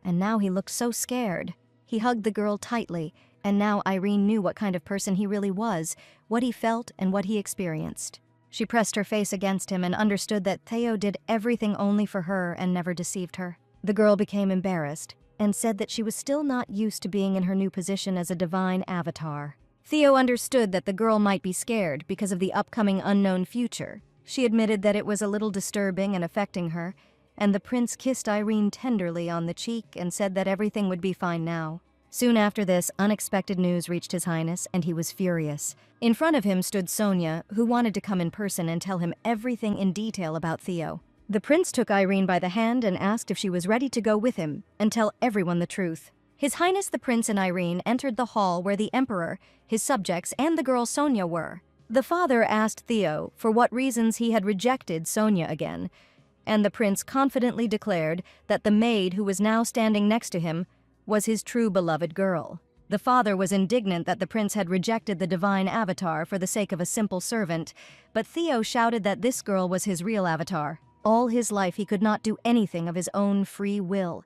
And now he looked so scared. He hugged the girl tightly, and now Irene knew what kind of person he really was, what he felt and what he experienced. She pressed her face against him and understood that Theo did everything only for her and never deceived her. The girl became embarrassed and said that she was still not used to being in her new position as a divine avatar. Theo understood that the girl might be scared because of the upcoming unknown future. She admitted that it was a little disturbing and affecting her, and the prince kissed Irene tenderly on the cheek and said that everything would be fine now. Soon after this, unexpected news reached His Highness, and he was furious. In front of him stood Sonia, who wanted to come in person and tell him everything in detail about Theo. The prince took Irene by the hand and asked if she was ready to go with him and tell everyone the truth. His Highness the Prince and Irene entered the hall where the Emperor, his subjects, and the girl Sonia were. The father asked Theo for what reasons he had rejected Sonia again, and the prince confidently declared that the maid who was now standing next to him was his true beloved girl. The father was indignant that the prince had rejected the divine avatar for the sake of a simple servant, but Theo shouted that this girl was his real avatar. All his life he could not do anything of his own free will,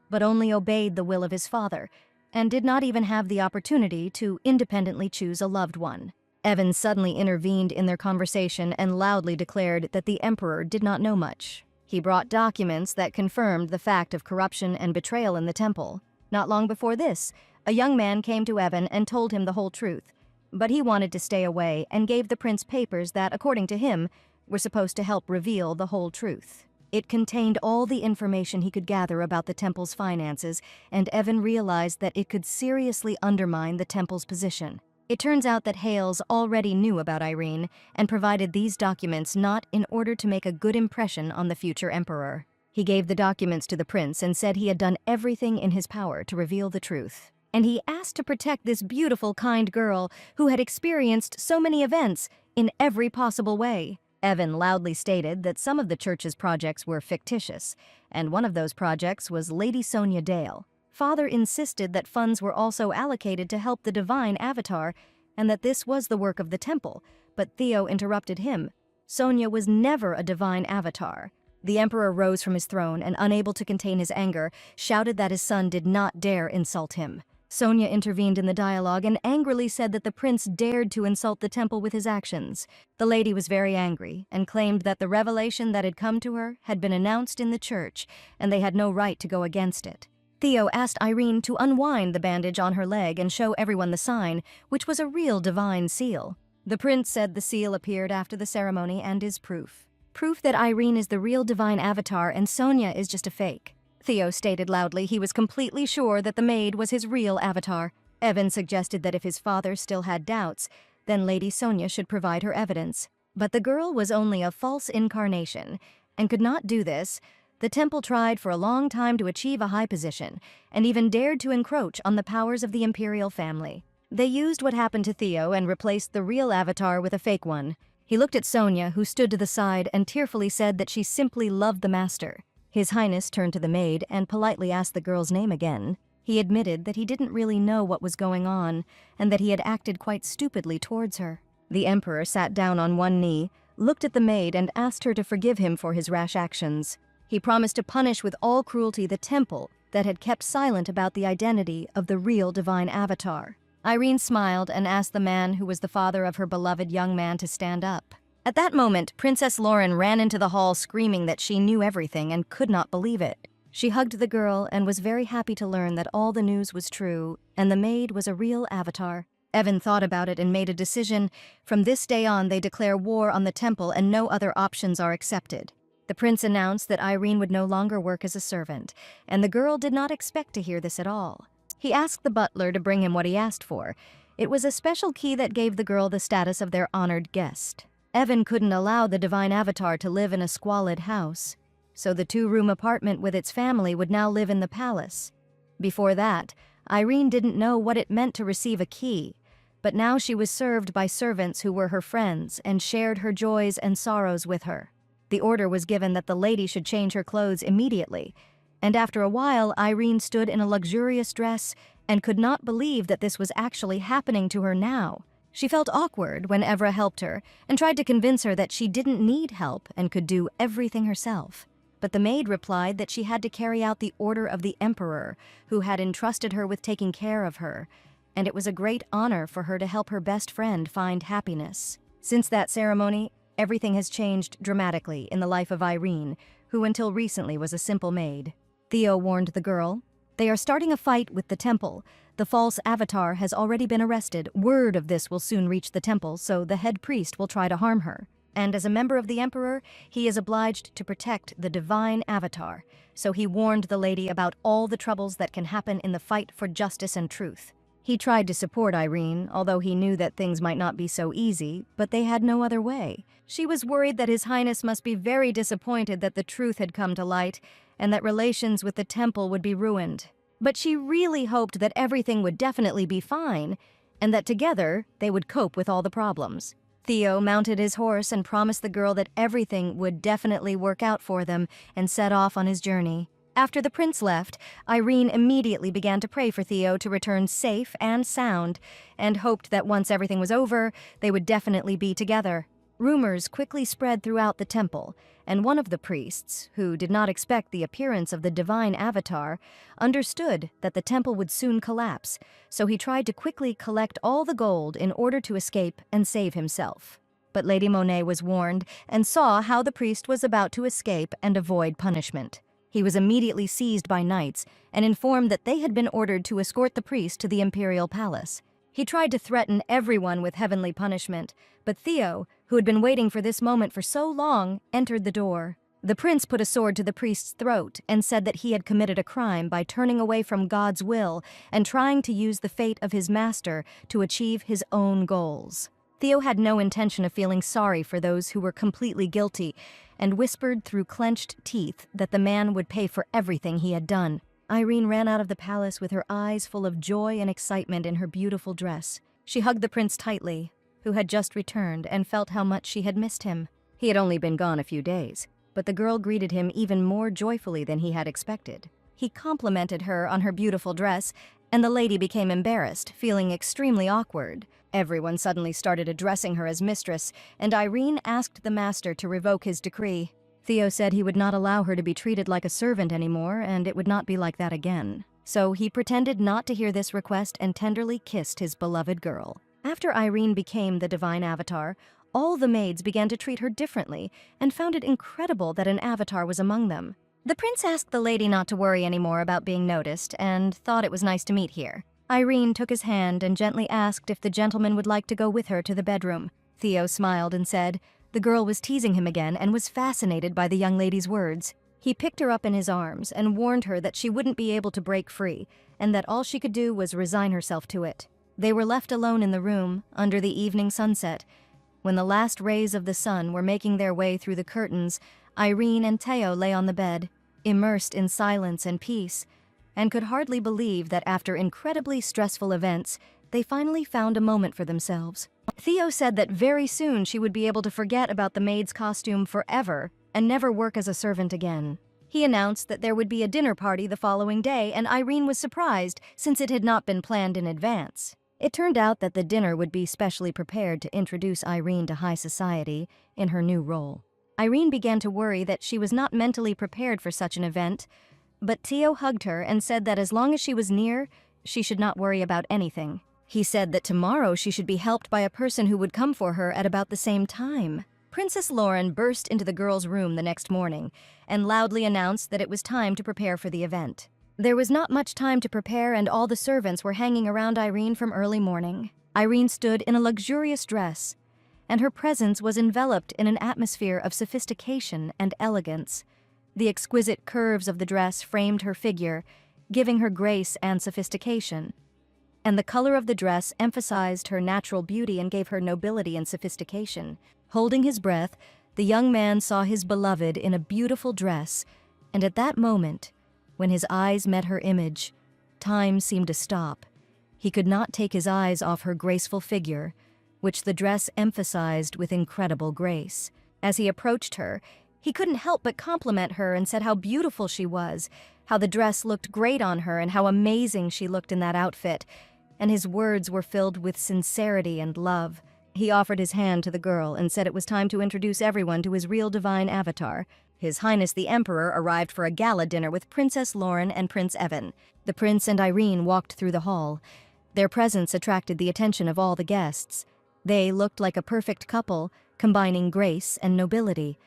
but only obeyed the will of his father, and did not even have the opportunity to independently choose a loved one. Evan suddenly intervened in their conversation and loudly declared that the emperor did not know much. He brought documents that confirmed the fact of corruption and betrayal in the temple. Not long before this, a young man came to Evan and told him the whole truth. But he wanted to stay away and gave the prince papers that, according to him, were supposed to help reveal the whole truth. It contained all the information he could gather about the temple's finances, and Evan realized that it could seriously undermine the temple's position. It turns out that Hales already knew about Irene and provided these documents not in order to make a good impression on the future emperor. He gave the documents to the prince and said he had done everything in his power to reveal the truth. And he asked to protect this beautiful, kind girl who had experienced so many events in every possible way. Evan loudly stated that some of the church's projects were fictitious, and one of those projects was Lady Sonia Dale. Father insisted that funds were also allocated to help the divine avatar, and that this was the work of the temple, but Theo interrupted him. Sonia was never a divine avatar. The emperor rose from his throne and, unable to contain his anger, shouted that his son did not dare insult him. Sonia intervened in the dialogue and angrily said that the prince dared to insult the temple with his actions. The lady was very angry and claimed that the revelation that had come to her had been announced in the church, and they had no right to go against it. Theo asked Irene to unwind the bandage on her leg and show everyone the sign, which was a real divine seal. The prince said the seal appeared after the ceremony and is proof. Proof that Irene is the real divine avatar and Sonia is just a fake. Theo stated loudly he was completely sure that the maid was his real avatar. Evan suggested that if his father still had doubts, then Lady Sonia should provide her evidence. But the girl was only a false incarnation and could not do this. The temple tried for a long time to achieve a high position and even dared to encroach on the powers of the imperial family. They used what happened to Theo and replaced the real avatar with a fake one. He looked at Sonia, who stood to the side, and tearfully said that she simply loved the master. His Highness turned to the maid and politely asked the girl's name again. He admitted that he didn't really know what was going on and that he had acted quite stupidly towards her. The emperor sat down on one knee, looked at the maid, and asked her to forgive him for his rash actions. He promised to punish with all cruelty the temple that had kept silent about the identity of the real divine avatar. Irene smiled and asked the man who was the father of her beloved young man to stand up. At that moment, Princess Lauren ran into the hall screaming that she knew everything and could not believe it. She hugged the girl and was very happy to learn that all the news was true and the maid was a real avatar. Evan thought about it and made a decision. From this day on, they declare war on the temple and no other options are accepted. The prince announced that Irene would no longer work as a servant, and the girl did not expect to hear this at all. He asked the butler to bring him what he asked for. It was a special key that gave the girl the status of their honored guest. Evan couldn't allow the divine avatar to live in a squalid house, so the 2-room apartment with its family would now live in the palace. Before that, Irene didn't know what it meant to receive a key, but now she was served by servants who were her friends and shared her joys and sorrows with her. The order was given that the lady should change her clothes immediately, and after a while Irene stood in a luxurious dress and could not believe that this was actually happening to her now. She felt awkward when Evra helped her and tried to convince her that she didn't need help and could do everything herself. But the maid replied that she had to carry out the order of the emperor, who had entrusted her with taking care of her, and it was a great honor for her to help her best friend find happiness. Since that ceremony, everything has changed dramatically in the life of Irene, who until recently was a simple maid. Theo warned the girl, "They are starting a fight with the temple. The false avatar has already been arrested. Word of this will soon reach the temple, so the head priest will try to harm her. And as a member of the emperor, he is obliged to protect the divine avatar. So he warned the lady about all the troubles that can happen in the fight for justice and truth." He tried to support Irene, although he knew that things might not be so easy, but they had no other way. She was worried that His Highness must be very disappointed that the truth had come to light, and that relations with the temple would be ruined. But she really hoped that everything would definitely be fine, and that together they would cope with all the problems. Theo mounted his horse and promised the girl that everything would definitely work out for them and set off on his journey. After the prince left, Irene immediately began to pray for Theo to return safe and sound, and hoped that once everything was over, they would definitely be together. Rumors quickly spread throughout the temple, and one of the priests, who did not expect the appearance of the divine avatar, understood that the temple would soon collapse, so he tried to quickly collect all the gold in order to escape and save himself. But Lady Monet was warned and saw how the priest was about to escape and avoid punishment. He was immediately seized by knights and informed that they had been ordered to escort the priest to the imperial palace. He tried to threaten everyone with heavenly punishment, but Theo, who had been waiting for this moment for so long, entered the door. The prince put a sword to the priest's throat and said that he had committed a crime by turning away from God's will and trying to use the fate of his master to achieve his own goals. Theo had no intention of feeling sorry for those who were completely guilty and whispered through clenched teeth that the man would pay for everything he had done. Irene ran out of the palace with her eyes full of joy and excitement in her beautiful dress. She hugged the prince tightly, who had just returned, and felt how much she had missed him. He had only been gone a few days, but the girl greeted him even more joyfully than he had expected. He complimented her on her beautiful dress, and the lady became embarrassed, feeling extremely awkward. Everyone suddenly started addressing her as mistress, and Irene asked the master to revoke his decree. Theo said he would not allow her to be treated like a servant anymore, and it would not be like that again. So he pretended not to hear this request and tenderly kissed his beloved girl. After Irene became the divine avatar, all the maids began to treat her differently and found it incredible that an avatar was among them. The prince asked the lady not to worry anymore about being noticed and thought it was nice to meet here. Irene took his hand and gently asked if the gentleman would like to go with her to the bedroom. Theo smiled and said the girl was teasing him again and was fascinated by the young lady's words. He picked her up in his arms and warned her that she wouldn't be able to break free and that all she could do was resign herself to it. They were left alone in the room under the evening sunset. When the last rays of the sun were making their way through the curtains, Irene and Theo lay on the bed, immersed in silence and peace, and could hardly believe that after incredibly stressful events, they finally found a moment for themselves. Theo said that very soon she would be able to forget about the maid's costume forever and never work as a servant again. He announced that there would be a dinner party the following day, and Irene was surprised since it had not been planned in advance. It turned out that the dinner would be specially prepared to introduce Irene to high society in her new role. Irene began to worry that she was not mentally prepared for such an event, but Theo hugged her and said that as long as she was near, she should not worry about anything. He said that tomorrow she should be helped by a person who would come for her at about the same time. Princess Lauren burst into the girls' room the next morning and loudly announced that it was time to prepare for the event. There was not much time to prepare, and all the servants were hanging around Irene from early morning. Irene stood in a luxurious dress, and her presence was enveloped in an atmosphere of sophistication and elegance. The exquisite curves of the dress framed her figure, giving her grace and sophistication. And the color of the dress emphasized her natural beauty and gave her nobility and sophistication. Holding his breath, the young man saw his beloved in a beautiful dress, and at that moment, when his eyes met her image, time seemed to stop. He could not take his eyes off her graceful figure, which the dress emphasized with incredible grace. As he approached her, he couldn't help but compliment her and said how beautiful she was, how the dress looked great on her, and how amazing she looked in that outfit. And his words were filled with sincerity and love. He offered his hand to the girl and said it was time to introduce everyone to his real divine avatar. His Highness the Emperor arrived for a gala dinner with Princess Lauren and Prince Evan. The prince and Irene walked through the hall. Their presence attracted the attention of all the guests. They looked like a perfect couple, combining grace and nobility.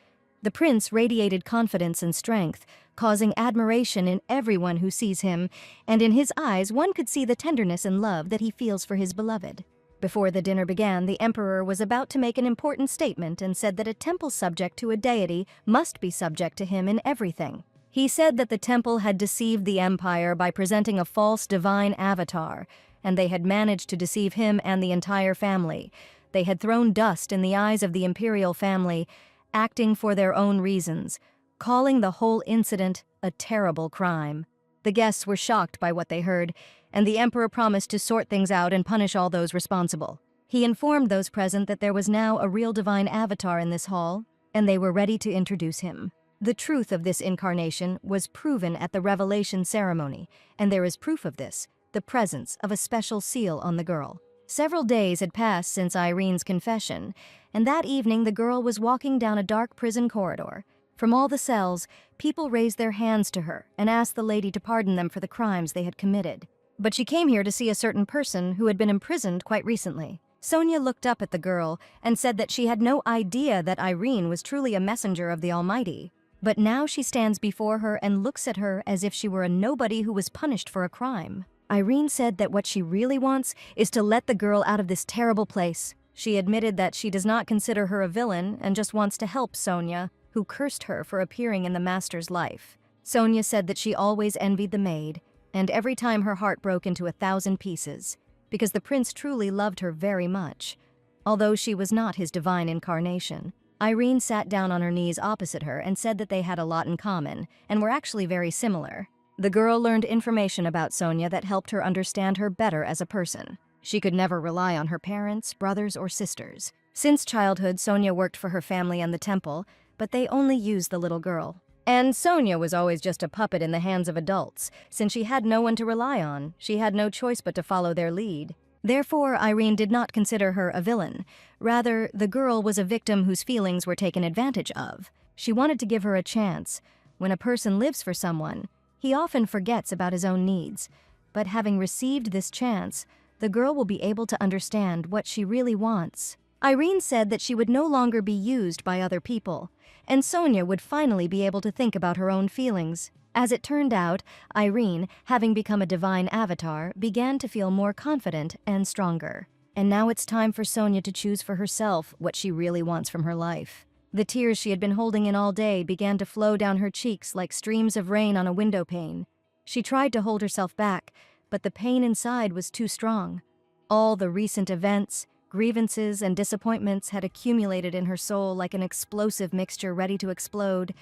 The prince radiated confidence and strength, causing admiration in everyone who sees him, and in his eyes one could see the tenderness and love that he feels for his beloved. Before the dinner began, the emperor was about to make an important statement and said that a temple subject to a deity must be subject to him in everything. He said that the temple had deceived the empire by presenting a false divine avatar, and they had managed to deceive him and the entire family. They had thrown dust in the eyes of the imperial family, acting for their own reasons, calling the whole incident a terrible crime. The guests were shocked by what they heard, and the emperor promised to sort things out and punish all those responsible. He informed those present that there was now a real divine avatar in this hall, and they were ready to introduce him. The truth of this incarnation was proven at the revelation ceremony, and there is proof of this, the presence of a special seal on the girl. Several days had passed since Irene's confession, and that evening the girl was walking down a dark prison corridor. From all the cells, people raised their hands to her and asked the lady to pardon them for the crimes they had committed. But she came here to see a certain person who had been imprisoned quite recently. Sonia looked up at the girl and said that she had no idea that Irene was truly a messenger of the Almighty. But now she stands before her and looks at her as if she were a nobody who was punished for a crime. Irene said that what she really wants is to let the girl out of this terrible place. She admitted that she does not consider her a villain and just wants to help Sonia, who cursed her for appearing in the master's life. Sonia said that she always envied the maid, and every time her heart broke into 1,000 pieces, because the prince truly loved her very much. Although she was not his divine incarnation, Irene sat down on her knees opposite her and said that they had a lot in common and were actually very similar. The girl learned information about Sonia that helped her understand her better as a person. She could never rely on her parents, brothers, or sisters. Since childhood, Sonia worked for her family and the temple, but they only used the little girl. And Sonia was always just a puppet in the hands of adults. Since she had no one to rely on, she had no choice but to follow their lead. Therefore, Irene did not consider her a villain. Rather, the girl was a victim whose feelings were taken advantage of. She wanted to give her a chance. When a person lives for someone, he often forgets about his own needs. But having received this chance, the girl will be able to understand what she really wants. Irene said that she would no longer be used by other people, and Sonia would finally be able to think about her own feelings. As it turned out, Irene, having become a divine avatar, began to feel more confident and stronger. And now it's time for Sonia to choose for herself what she really wants from her life. The tears she had been holding in all day began to flow down her cheeks like streams of rain on a window pane. She tried to hold herself back, but the pain inside was too strong. All the recent events, grievances, and disappointments had accumulated in her soul like an explosive mixture ready to explode,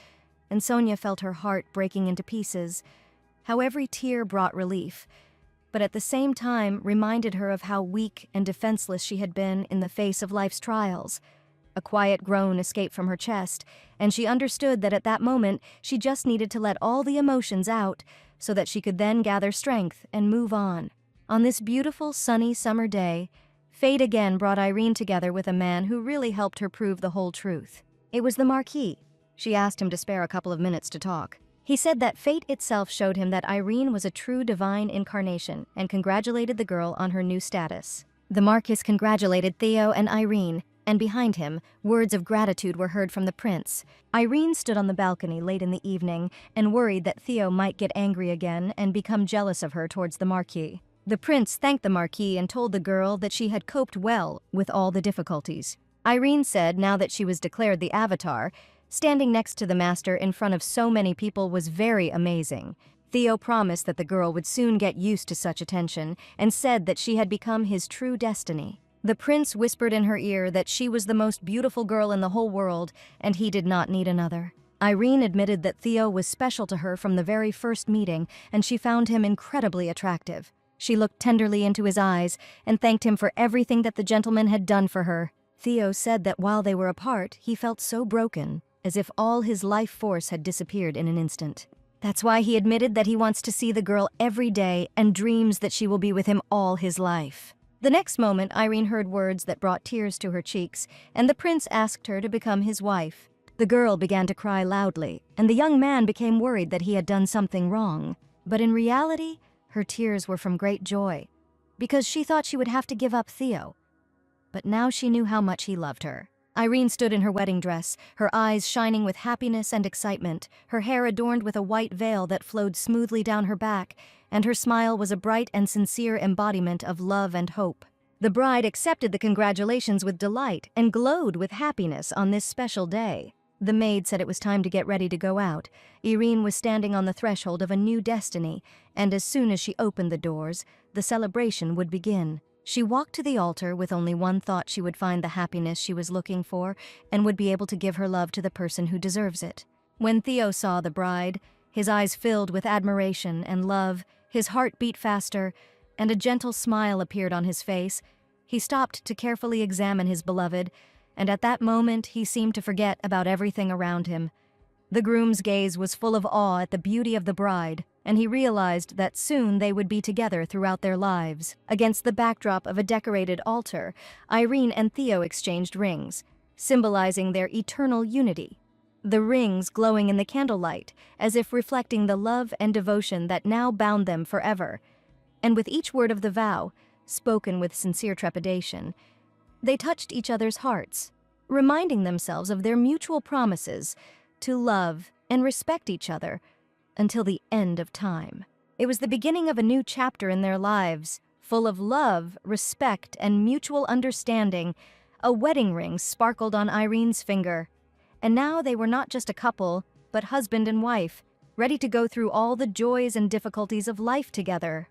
and Sonia felt her heart breaking into pieces. How every tear brought relief, but at the same time reminded her of how weak and defenseless she had been in the face of life's trials. A quiet groan escaped from her chest, and she understood that at that moment she just needed to let all the emotions out so that she could then gather strength and move on. On this beautiful, sunny summer day, fate again brought Irene together with a man who really helped her prove the whole truth. It was the Marquis. She asked him to spare a couple of minutes to talk. He said that fate itself showed him that Irene was a true divine incarnation and congratulated the girl on her new status. The Marquis congratulated Theo and Irene, and behind him, words of gratitude were heard from the prince. Irene stood on the balcony late in the evening and worried that Theo might get angry again and become jealous of her towards the Marquis. The prince thanked the Marquis and told the girl that she had coped well with all the difficulties. Irene said now that she was declared the Avatar, standing next to the master in front of so many people was very amazing. Theo promised that the girl would soon get used to such attention and said that she had become his true destiny. The prince whispered in her ear that she was the most beautiful girl in the whole world and he did not need another. Irene admitted that Theo was special to her from the very first meeting and she found him incredibly attractive. She looked tenderly into his eyes and thanked him for everything that the gentleman had done for her. Theo said that while they were apart, he felt so broken, as if all his life force had disappeared in an instant. That's why he admitted that he wants to see the girl every day and dreams that she will be with him all his life. The next moment, Irene heard words that brought tears to her cheeks, and the prince asked her to become his wife. The girl began to cry loudly, and the young man became worried that he had done something wrong. But in reality, her tears were from great joy, because she thought she would have to give up Theo. But now she knew how much he loved her. Irene stood in her wedding dress, her eyes shining with happiness and excitement, her hair adorned with a white veil that flowed smoothly down her back, and her smile was a bright and sincere embodiment of love and hope. The bride accepted the congratulations with delight and glowed with happiness on this special day. The maid said it was time to get ready to go out. Irene was standing on the threshold of a new destiny, and as soon as she opened the doors, the celebration would begin. She walked to the altar with only one thought: she would find the happiness she was looking for and would be able to give her love to the person who deserves it. When Theo saw the bride, his eyes filled with admiration and love, his heart beat faster, and a gentle smile appeared on his face. He stopped to carefully examine his beloved, and at that moment he seemed to forget about everything around him. The groom's gaze was full of awe at the beauty of the bride, and he realized that soon they would be together throughout their lives. Against the backdrop of a decorated altar, Irene and Theo exchanged rings, symbolizing their eternal unity. The rings glowing in the candlelight, as if reflecting the love and devotion that now bound them forever. And with each word of the vow, spoken with sincere trepidation, They touched each other's hearts, reminding themselves of their mutual promises to love and respect each other until the end of time. It was the beginning of a new chapter in their lives, full of love, respect, and mutual understanding. A wedding ring sparkled on Irene's finger, and now they were not just a couple, but husband and wife, ready to go through all the joys and difficulties of life together.